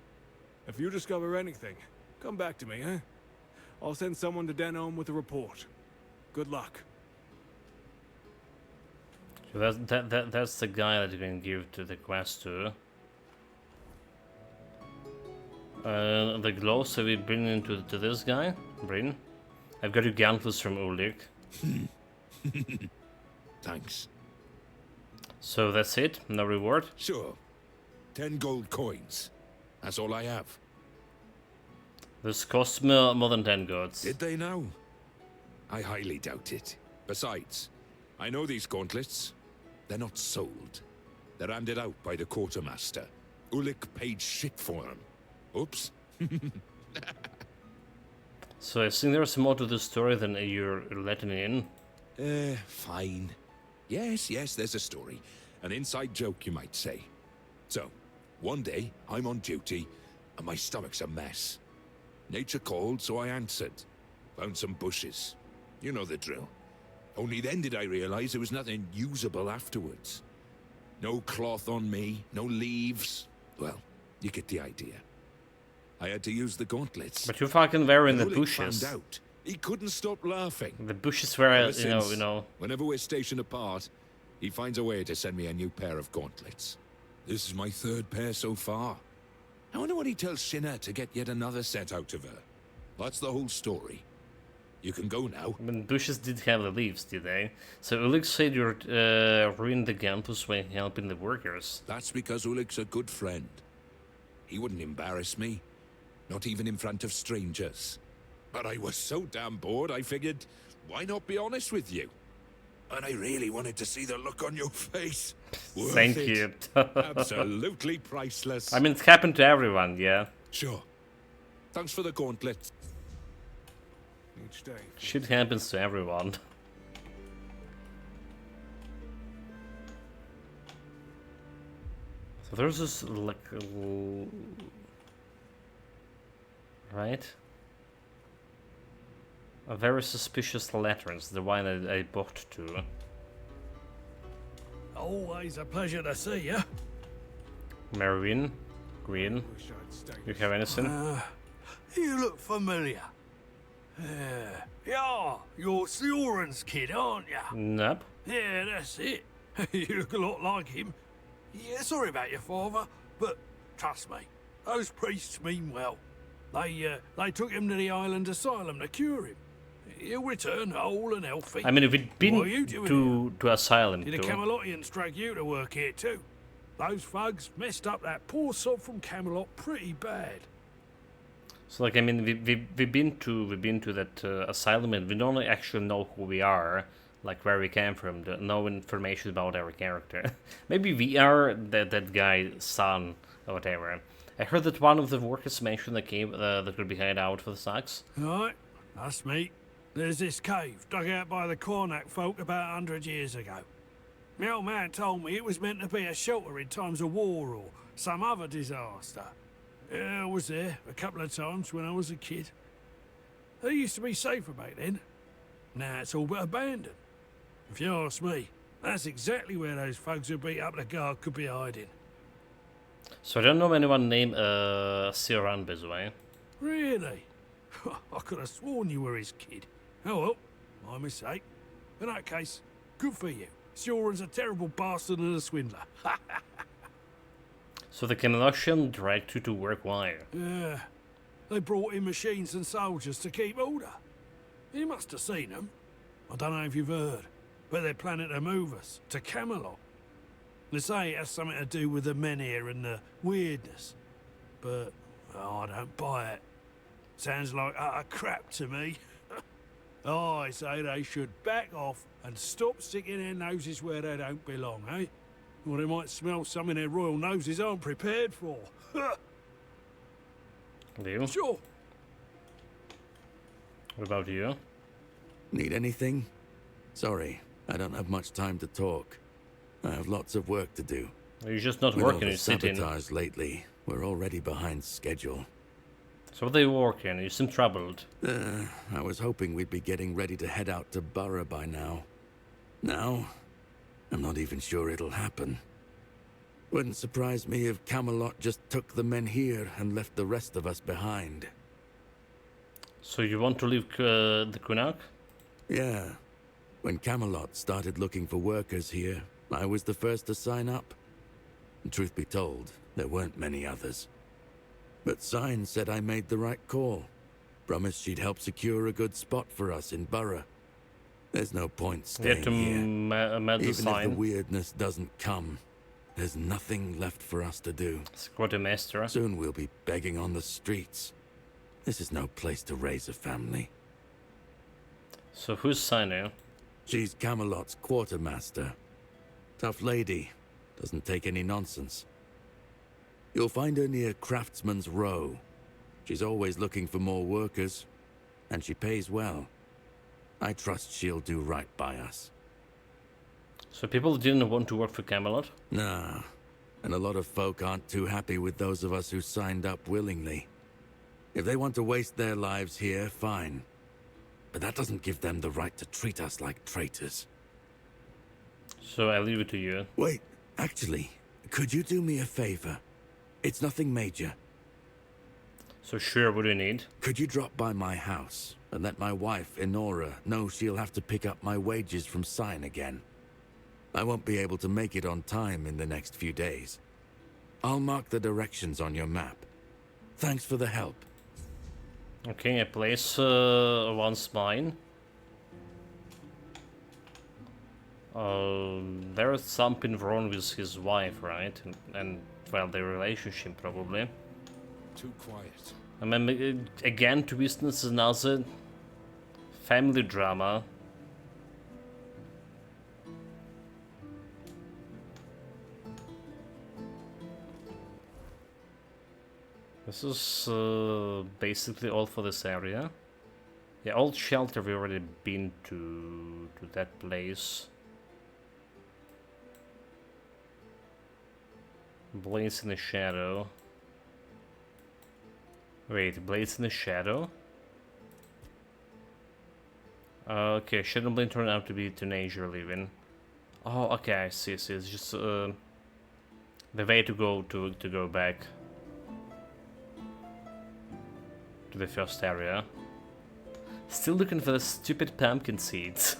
If you discover anything, come back to me, eh? I'll send someone to Denholm with a report. Good luck. So that's the guy that you can give to the quest to. The glow, so we bring into to this guy, Bryn. I've got you gauntlets from Ulrich. Thanks. So that's it? No reward? Sure. 10 gold coins. That's all I have. This costs me more than 10 gods. Did they now? I highly doubt it. Besides, I know these gauntlets. They're not sold. They're handed out by the quartermaster. Ulrich paid shit for them. Oops. So I think there's more to the story than you're letting in. Fine. Yes, there's a story. An inside joke, you might say. So, one day, I'm on duty, and my stomach's a mess. Nature called, so I answered. Found some bushes. You know the drill. Only then did I realize there was nothing usable afterwards. No cloth on me, no leaves. Well, you get the idea. I had to use the gauntlets. But you fucking were in the Ulrich bushes. found out. He couldn't stop laughing. The bushes were, Ever you since, know. Whenever we're stationed apart, he finds a way to send me a new pair of gauntlets. This is my 3rd pair so far. I wonder what he tells Shinna to get yet another set out of her. That's the whole story. You can go now. I mean, bushes did have the leaves, did they? So Ulrich said you ruined the gauntlets when helping the workers. That's because Ulrich's a good friend. He wouldn't embarrass me, not even in front of strangers. But I was so damn bored, I figured, why not be honest with you? And I really wanted to see the look on your face. Worth Thank it. you. Absolutely priceless. I mean, it's happened to everyone, yeah. Sure. Thanks for the gauntlet. Each day. Shit happens to everyone. So there's this, like, right? A very suspicious lanterns, the one I bought to. Always a pleasure to see you. Marine, Green, you have anything? You look familiar. Yeah, you're Sioran's kid, aren't you? Nope. Yeah, that's it. You look a lot like him. Yeah, sorry about your father, but trust me, those priests mean well. They took him to the island asylum to cure him. He'll return whole and healthy. I mean, if we'd been What are you doing to asylum Did the too. Camelotians drag you to work here too? Those thugs messed up that poor sod from Camelot pretty bad. So like, I mean, we've been to that asylum, and we don't actually know who we are, like where we came from. No information about our character. Maybe we are that guy's son or whatever. I heard that one of the workers mentioned the cave that could be hired out for the Sax. Right, that's me. There's this cave dug out by the Cornac folk about 100 years ago. My old man told me it was meant to be a shelter in times of war or some other disaster. Yeah, I was there a couple of times when I was a kid. They used to be safer back then. Now it's all but abandoned. If you ask me, that's exactly where those thugs who beat up the guard could be hiding. So I don't know anyone named Sioran, by the way. Really? I could have sworn you were his kid. Oh well, my mistake. In that case, good for you. Sioran's a terrible bastard and a swindler. So the Camelocian dragged you to work why? Yeah. They brought in machines and soldiers to keep order. You must have seen them. I don't know if you've heard, but they're planning to move us to Camelot. They say it has something to do with the men here and the weirdness. But I don't buy it. Sounds like utter crap to me. I say they should back off and stop sticking their noses where they don't belong, eh? Or they might smell something their royal noses aren't prepared for. You? Sure. What about you? Need anything? Sorry, I don't have much time to talk. I have lots of work to do. You're just not With working, all you're the sitting. sabotage lately, we're already behind schedule. So what are you working? You seem troubled. I was hoping we'd be getting ready to head out to Borough by now. Now, I'm not even sure it'll happen. Wouldn't surprise me if Camelot just took the men here and left the rest of us behind. So you want to leave the Kunak? Yeah. When Camelot started looking for workers here, I was the first to sign up. And truth be told, there weren't many others. But Sign said I made the right call. Promised she'd help secure a good spot for us in Borough. There's no point staying here. Even if the weirdness doesn't come, there's nothing left for us to do. Quartermaster. Soon we'll be begging on the streets. This is no place to raise a family. So who's Sign? She's Camelot's quartermaster. Tough lady. Doesn't take any nonsense. You'll find her near Craftsman's Row. She's always looking for more workers. And she pays well. I trust she'll do right by us. So people didn't want to work for Camelot? Nah. And a lot of folk aren't too happy with those of us who signed up willingly. If they want to waste their lives here, fine. But that doesn't give them the right to treat us like traitors. So I leave it to you. Wait, actually, could you do me a favor? It's nothing major. So sure, what do you need? Could you drop by my house and let my wife, Enora, know she'll have to pick up my wages from Sign again? I won't be able to make it on time in the next few days. I'll mark the directions on your map. Thanks for the help. Okay, a place once mine. There is something wrong with his wife, right? And well, their relationship probably. Too quiet. I mean, again, to witness another family drama. This is basically all for this area. Yeah, old shelter we already been to that place. Blaze in the shadow. Wait, Blaze in the shadow? Okay, Shadowblade turned out to be teenager living. Oh, okay, I see. It's just the way to go back to the first area. Still looking for the stupid pumpkin seeds.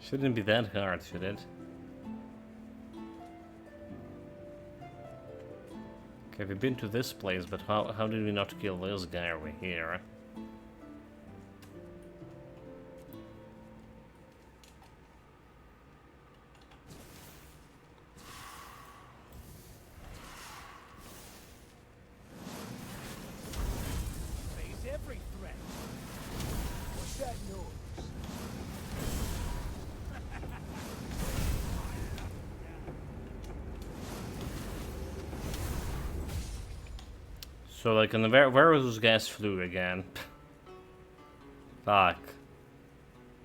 Shouldn't be that hard, should it? Okay, we've been to this place, but how did we not kill this guy over here? Face every threat. What's that noise? So like, where was those guys flew again? Fuck.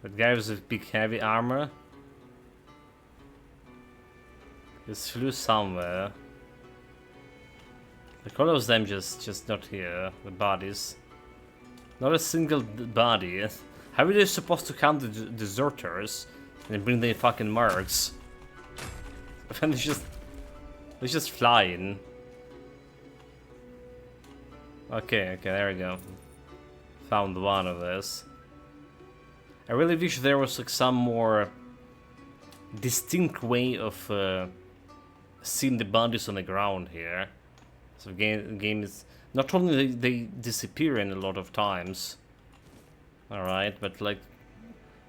That guy with the big heavy armor? Just flew somewhere. Like all of them just not here, the bodies. Not a single body. How are they supposed to count the deserters and bring the fucking mercs? And they're just flying. Okay, there we go. Found one of this. I really wish there was like some more distinct way of seeing the bodies on the ground here. So the game is not only they disappear in a lot of times. All right, but like,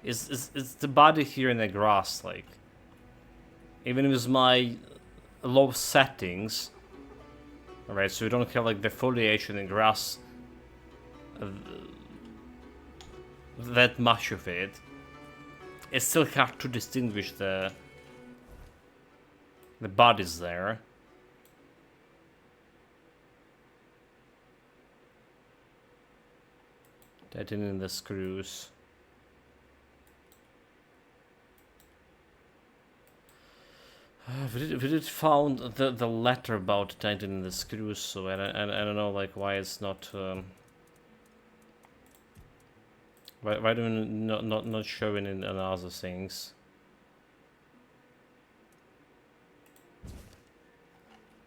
is the body here in the grass like? Even with my low settings. Alright, so we don't have like the foliage in the grass that much of it. It's still hard to distinguish the bodies there. Tightening the screws. We did found the letter about tightening the screws, so I don't know like why it's not why do we not showing in other things?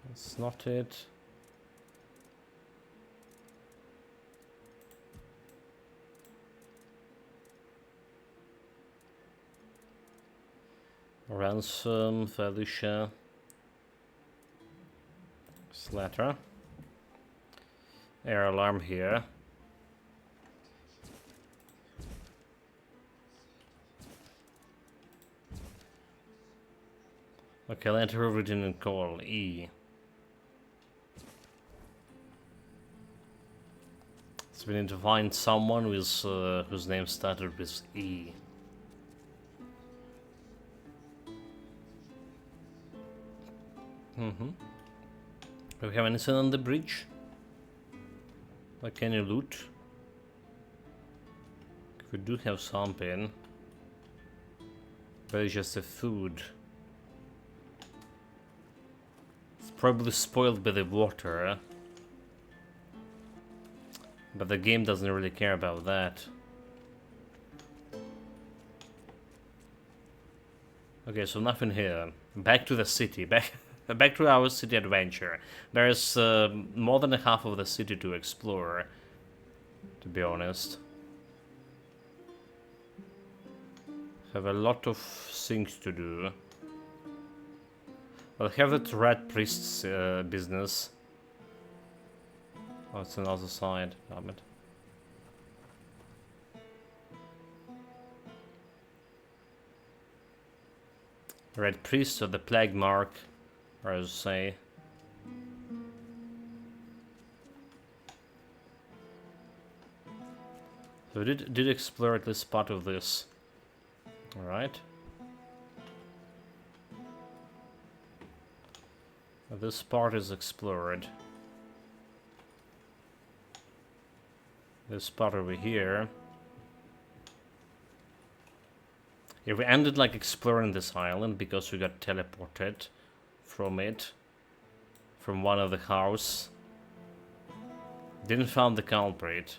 That's not it. Ransom, Felicia, Slatter, air alarm here. Okay, letter origin and call E. So we need to find someone with whose name started with E. Do we have anything on the bridge? Like any loot? We do have something. But it's just a food. It's probably spoiled by the water. But the game doesn't really care about that. Okay, so nothing here. Back to the city. Back to our city adventure. There's more than half of the city to explore, to be honest. Have a lot of things to do. I'll have that red priest's business. Oh, it's on the other side, damn it. Red priest or the plague mark, or as I say. So we did explore at least part of this. Alright. This part is explored. This part over here. Yeah, we ended like exploring this island because we got teleported from it. From one of the house. Didn't find the culprit.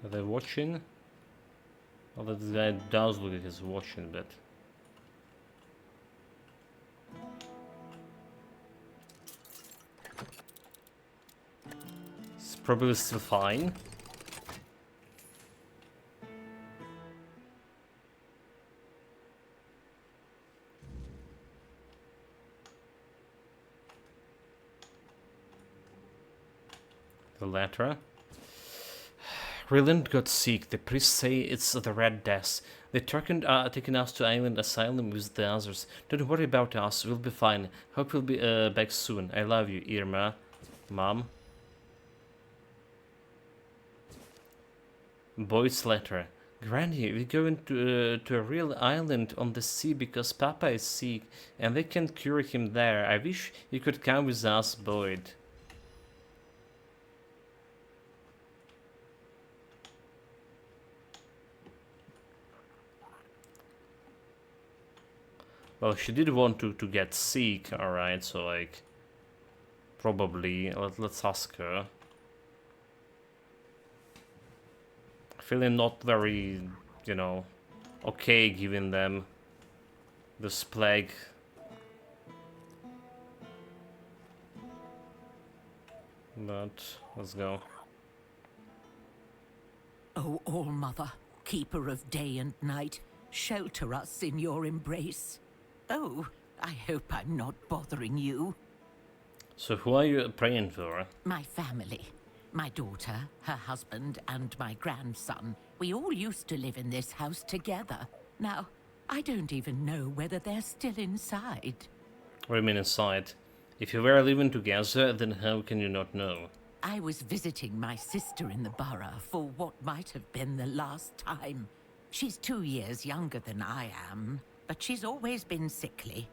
Are they watching? Although this guy does look like he's watching, but... it's probably still fine. The letter. Ryland got sick. The priests say it's the Red Death. They taken us to island asylum with the others. Don't worry about us. We'll be fine. Hope we'll be back soon. I love you, Irma. Mom. Boyd's letter. Granny, we're going to a real island on the sea because Papa is sick and they can't cure him there. I wish you could come with us, Boyd. Well, she did want to get sick, alright, so like... probably, let's ask her. Feeling not very, you know, okay giving them this plague. But, let's go. O All-Mother, keeper of day and night, shelter us in your embrace. Oh, I hope I'm not bothering you. So who are you praying for? My family. My daughter, her husband, and my grandson. We all used to live in this house together. Now, I don't even know whether they're still inside. What do you mean inside? If you were living together, then how can you not know? I was visiting my sister in the borough for what might have been the last time. She's 2 years younger than I am, but she's always been sickly.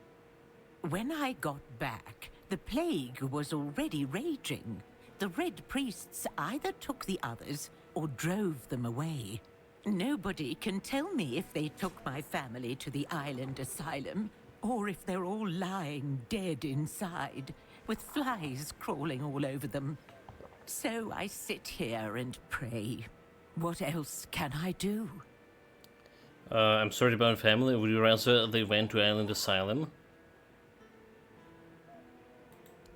When I got back, The plague was already raging. The Red Priests either took the others or drove them away. Nobody can tell me if they took my family to the island asylum, or if they're all lying dead inside, with flies crawling all over them. So I sit here and pray. What else can I do? I'm sorry about family. Would you rather they went to island asylum?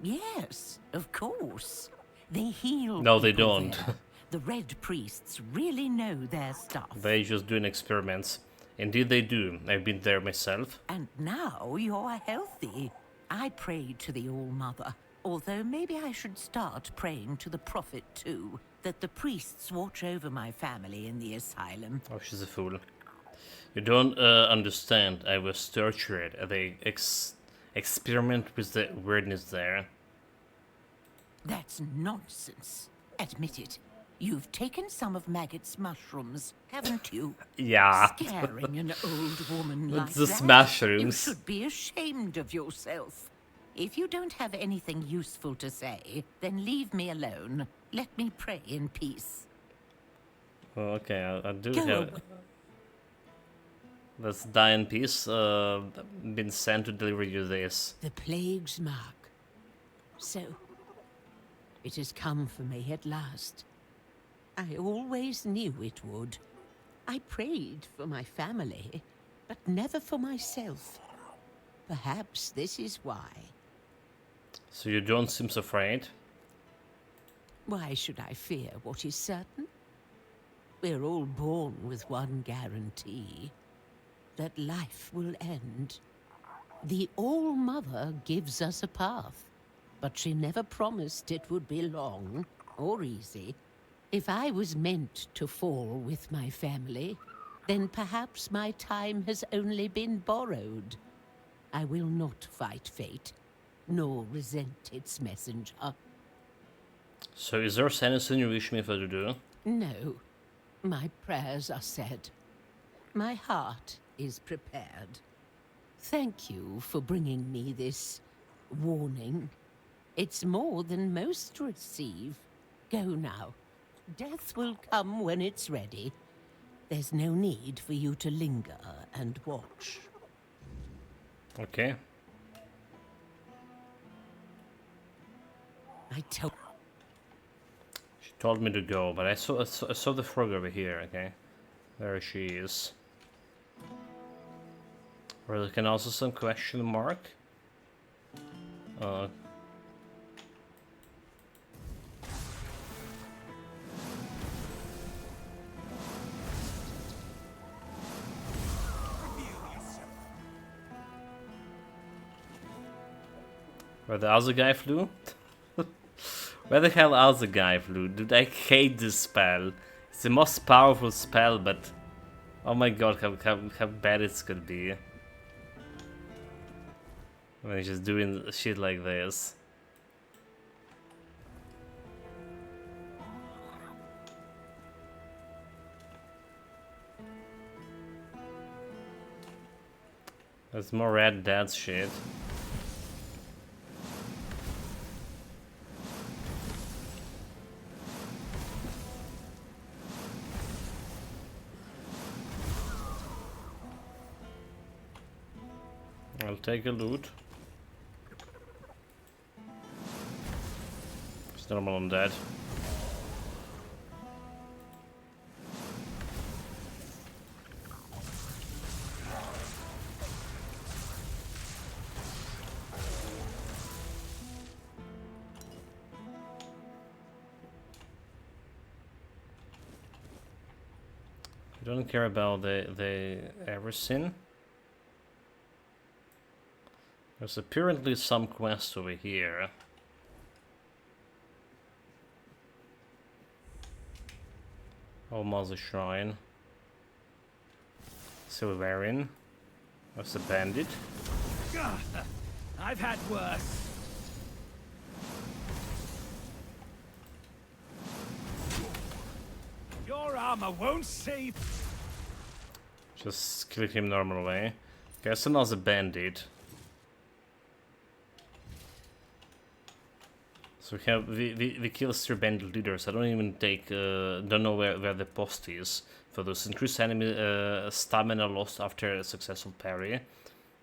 Yes, of course. They heal. No, they people don't. there. The Red Priests really know their stuff. They just doing experiments. Indeed they do. I've been there myself. And now you're healthy. I prayed to the All-Mother, although maybe I should start praying to the Prophet too, that the priests watch over my family in the asylum. Oh, she's a fool. You don't understand. I was tortured. They experiment with the weirdness there. That's nonsense. Admit it. You've taken some of Maggot's mushrooms, haven't you? Yeah. Scaring an old woman like It's just that? mushrooms. You should be ashamed of yourself. If you don't have anything useful to say, then leave me alone. Let me pray in peace. Oh, okay, I do Go have... away. Let's die in peace. Been sent to deliver you this. The plague's mark. So, it has come for me at last. I always knew it would. I prayed for my family, but never for myself. Perhaps this is why. So you don't seem so afraid? Why should I fear what is certain? We're all born with one guarantee. That life will end. The All-Mother gives us a path, but she never promised it would be long or easy. If I was meant to fall with my family, then perhaps my time has only been borrowed. I will not fight fate, nor resent its messenger. So is there anything you wish me for to do? No, my prayers are said. My heart is prepared. Thank you for bringing me this warning. It's more than most receive. Go now. Death will come when it's ready. There's no need for you to linger and watch. Okay. She told me to go, but I saw the frog over here, okay? There she is. Or there can also some question mark. Where the other guy flew? Where the hell other guy flew? Dude, I hate this spell. It's the most powerful spell, but oh my god, how bad it's gonna be. When he's just doing shit like this. There's more Red Dead shit. I'll take a loot. It's normal undead. I don't care about the everything. There's apparently some quest over here. Oh, Mother Shrine. Silverian. That's a bandit. I've had worse. Your armor won't save. Just kill him normal way. Guess another bandit. So we kill 3 bandit leaders. I don't even don't know where the post is for those. Increase enemy stamina lost after a successful parry.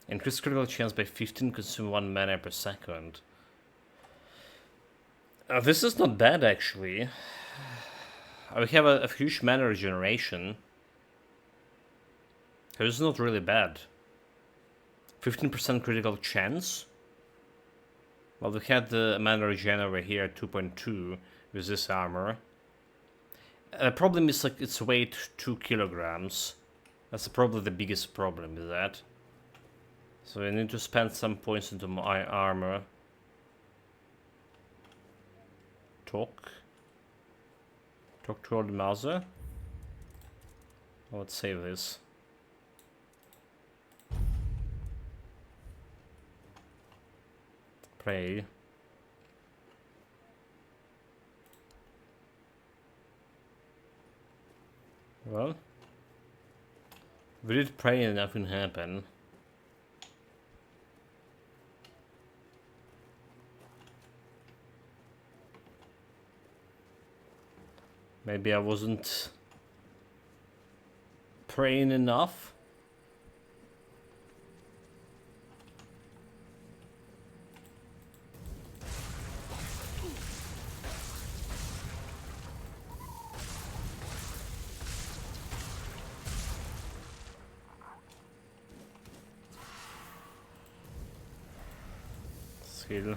Increase critical chance by 15, consume 1 mana per second. This is not bad actually. We have a huge mana regeneration. This is not really bad. 15% critical chance. Well, we had the mana regen over here at 2.2 with this armor. The problem is like its weight 2 kilograms. That's probably the biggest problem with that. So I need to spend some points into my armor. Talk to old Mauser. Let's save this. Pray. Well, we did pray and nothing happened. Maybe I wasn't praying enough. Skill.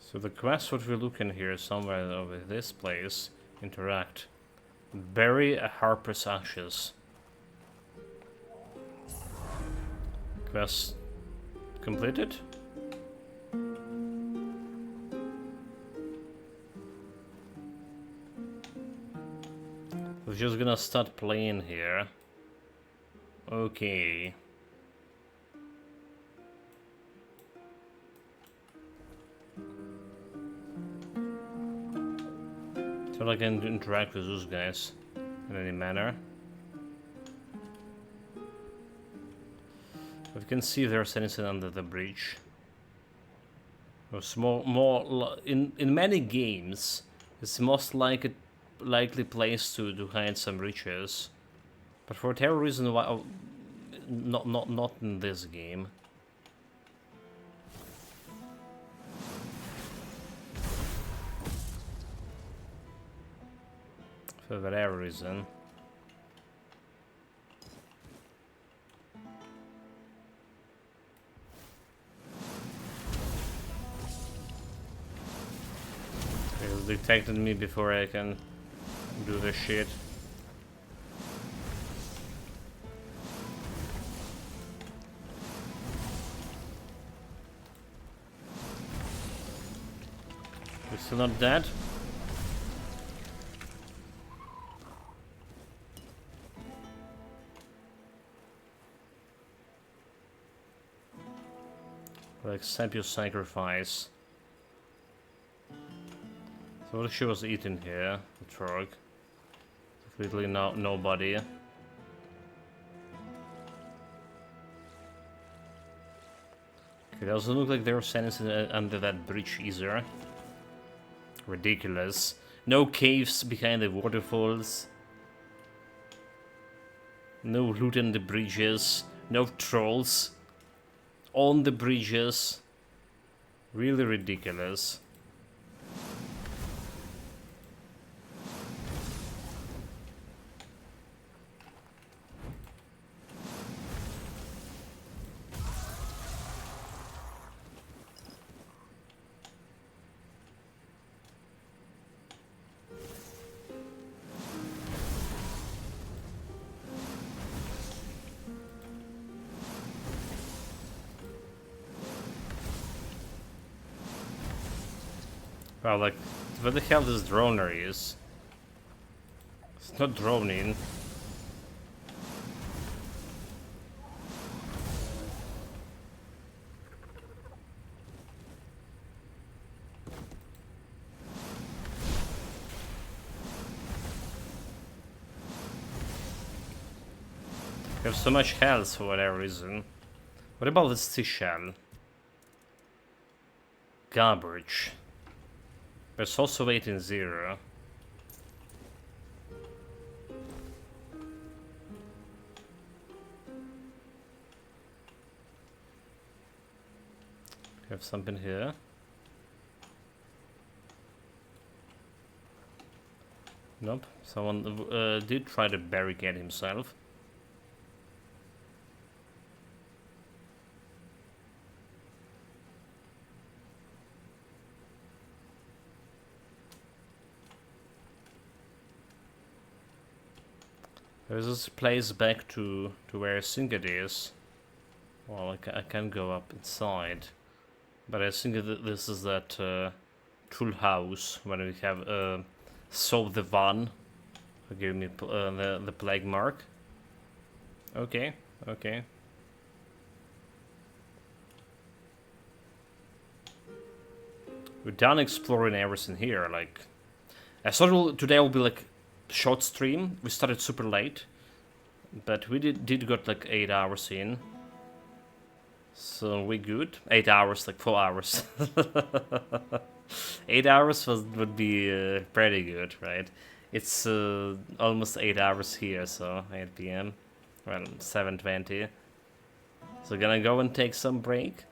So the quest what we're looking here is somewhere over this place. Interact. Bury a harper's ashes. Quest completed? We're just gonna start playing here. Okay. So I can interact with those guys in any manner. We can see if there's anything under the bridge. There's in many games, it's the most likely place to hide some riches, but for whatever reason, why not in this game. For whatever reason. It detected me before I can do the shit. You're still not dead? I'll accept your sacrifice. So what she was eating here, the frog? Completely nobody. Okay, doesn't look like there was anything under that bridge either. Ridiculous. No caves behind the waterfalls. No loot in the bridges. No trolls on the bridges. Really ridiculous. Well, like, where the hell this droner is? It's not droning. We have so much health for whatever reason. What about this seashell? Garbage. There's also weight in 0. We have something here. Nope. Someone did try to barricade himself. There's this place back to where I think it is. Well, I can go up inside. But I think that this is that tool house when we have solved the van. Give me the plague mark. Okay, okay. We're done exploring everything here. Like, I thought today will be like short stream. We started super late, but we did got like 8 hours in. So we good. 8 hours, like 4 hours. 8 hours would be pretty good, right? It's almost 8 hours here, so 8 p.m. Well, 7:20. So gonna go and take some break,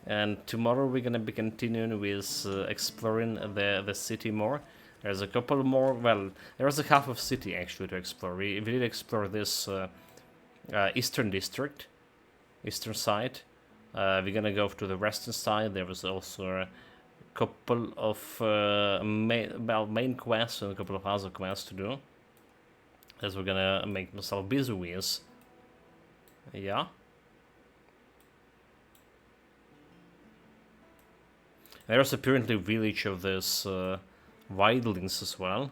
and tomorrow we're gonna be continuing with exploring the city more. There's a couple more. Well, there's a half of city actually to explore. We did explore this eastern district, eastern side. We're gonna go to the western side. There was also a couple of main quests and a couple of other quests to do, as we're gonna make myself busy with. Yeah. There's apparently a village of this wildlings as well.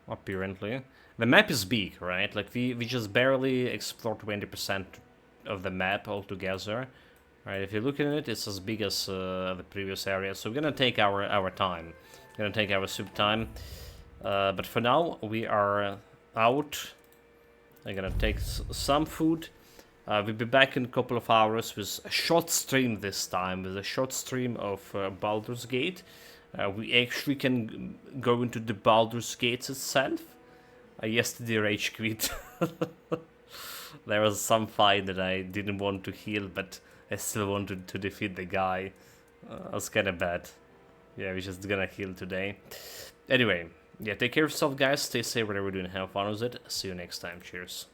Apparently. The map is big, right? Like, we just barely explored 20% of the map altogether. Right, if you look at it, it's as big as the previous area. So we're gonna take our time. We're gonna take our soup time. But for now, we are out. I'm gonna take some food. We'll be back in a couple of hours with a short stream this time. With a short stream of Baldur's Gate. We actually can go into the Baldur's Gates itself. I yesterday rage quit. There was some fight that I didn't want to heal, but I still wanted to defeat the guy. It was kind of bad. Yeah, we're just gonna heal today. Anyway, yeah, take care of yourself, guys. Stay safe, whatever you're doing. Have fun with it. See you next time. Cheers.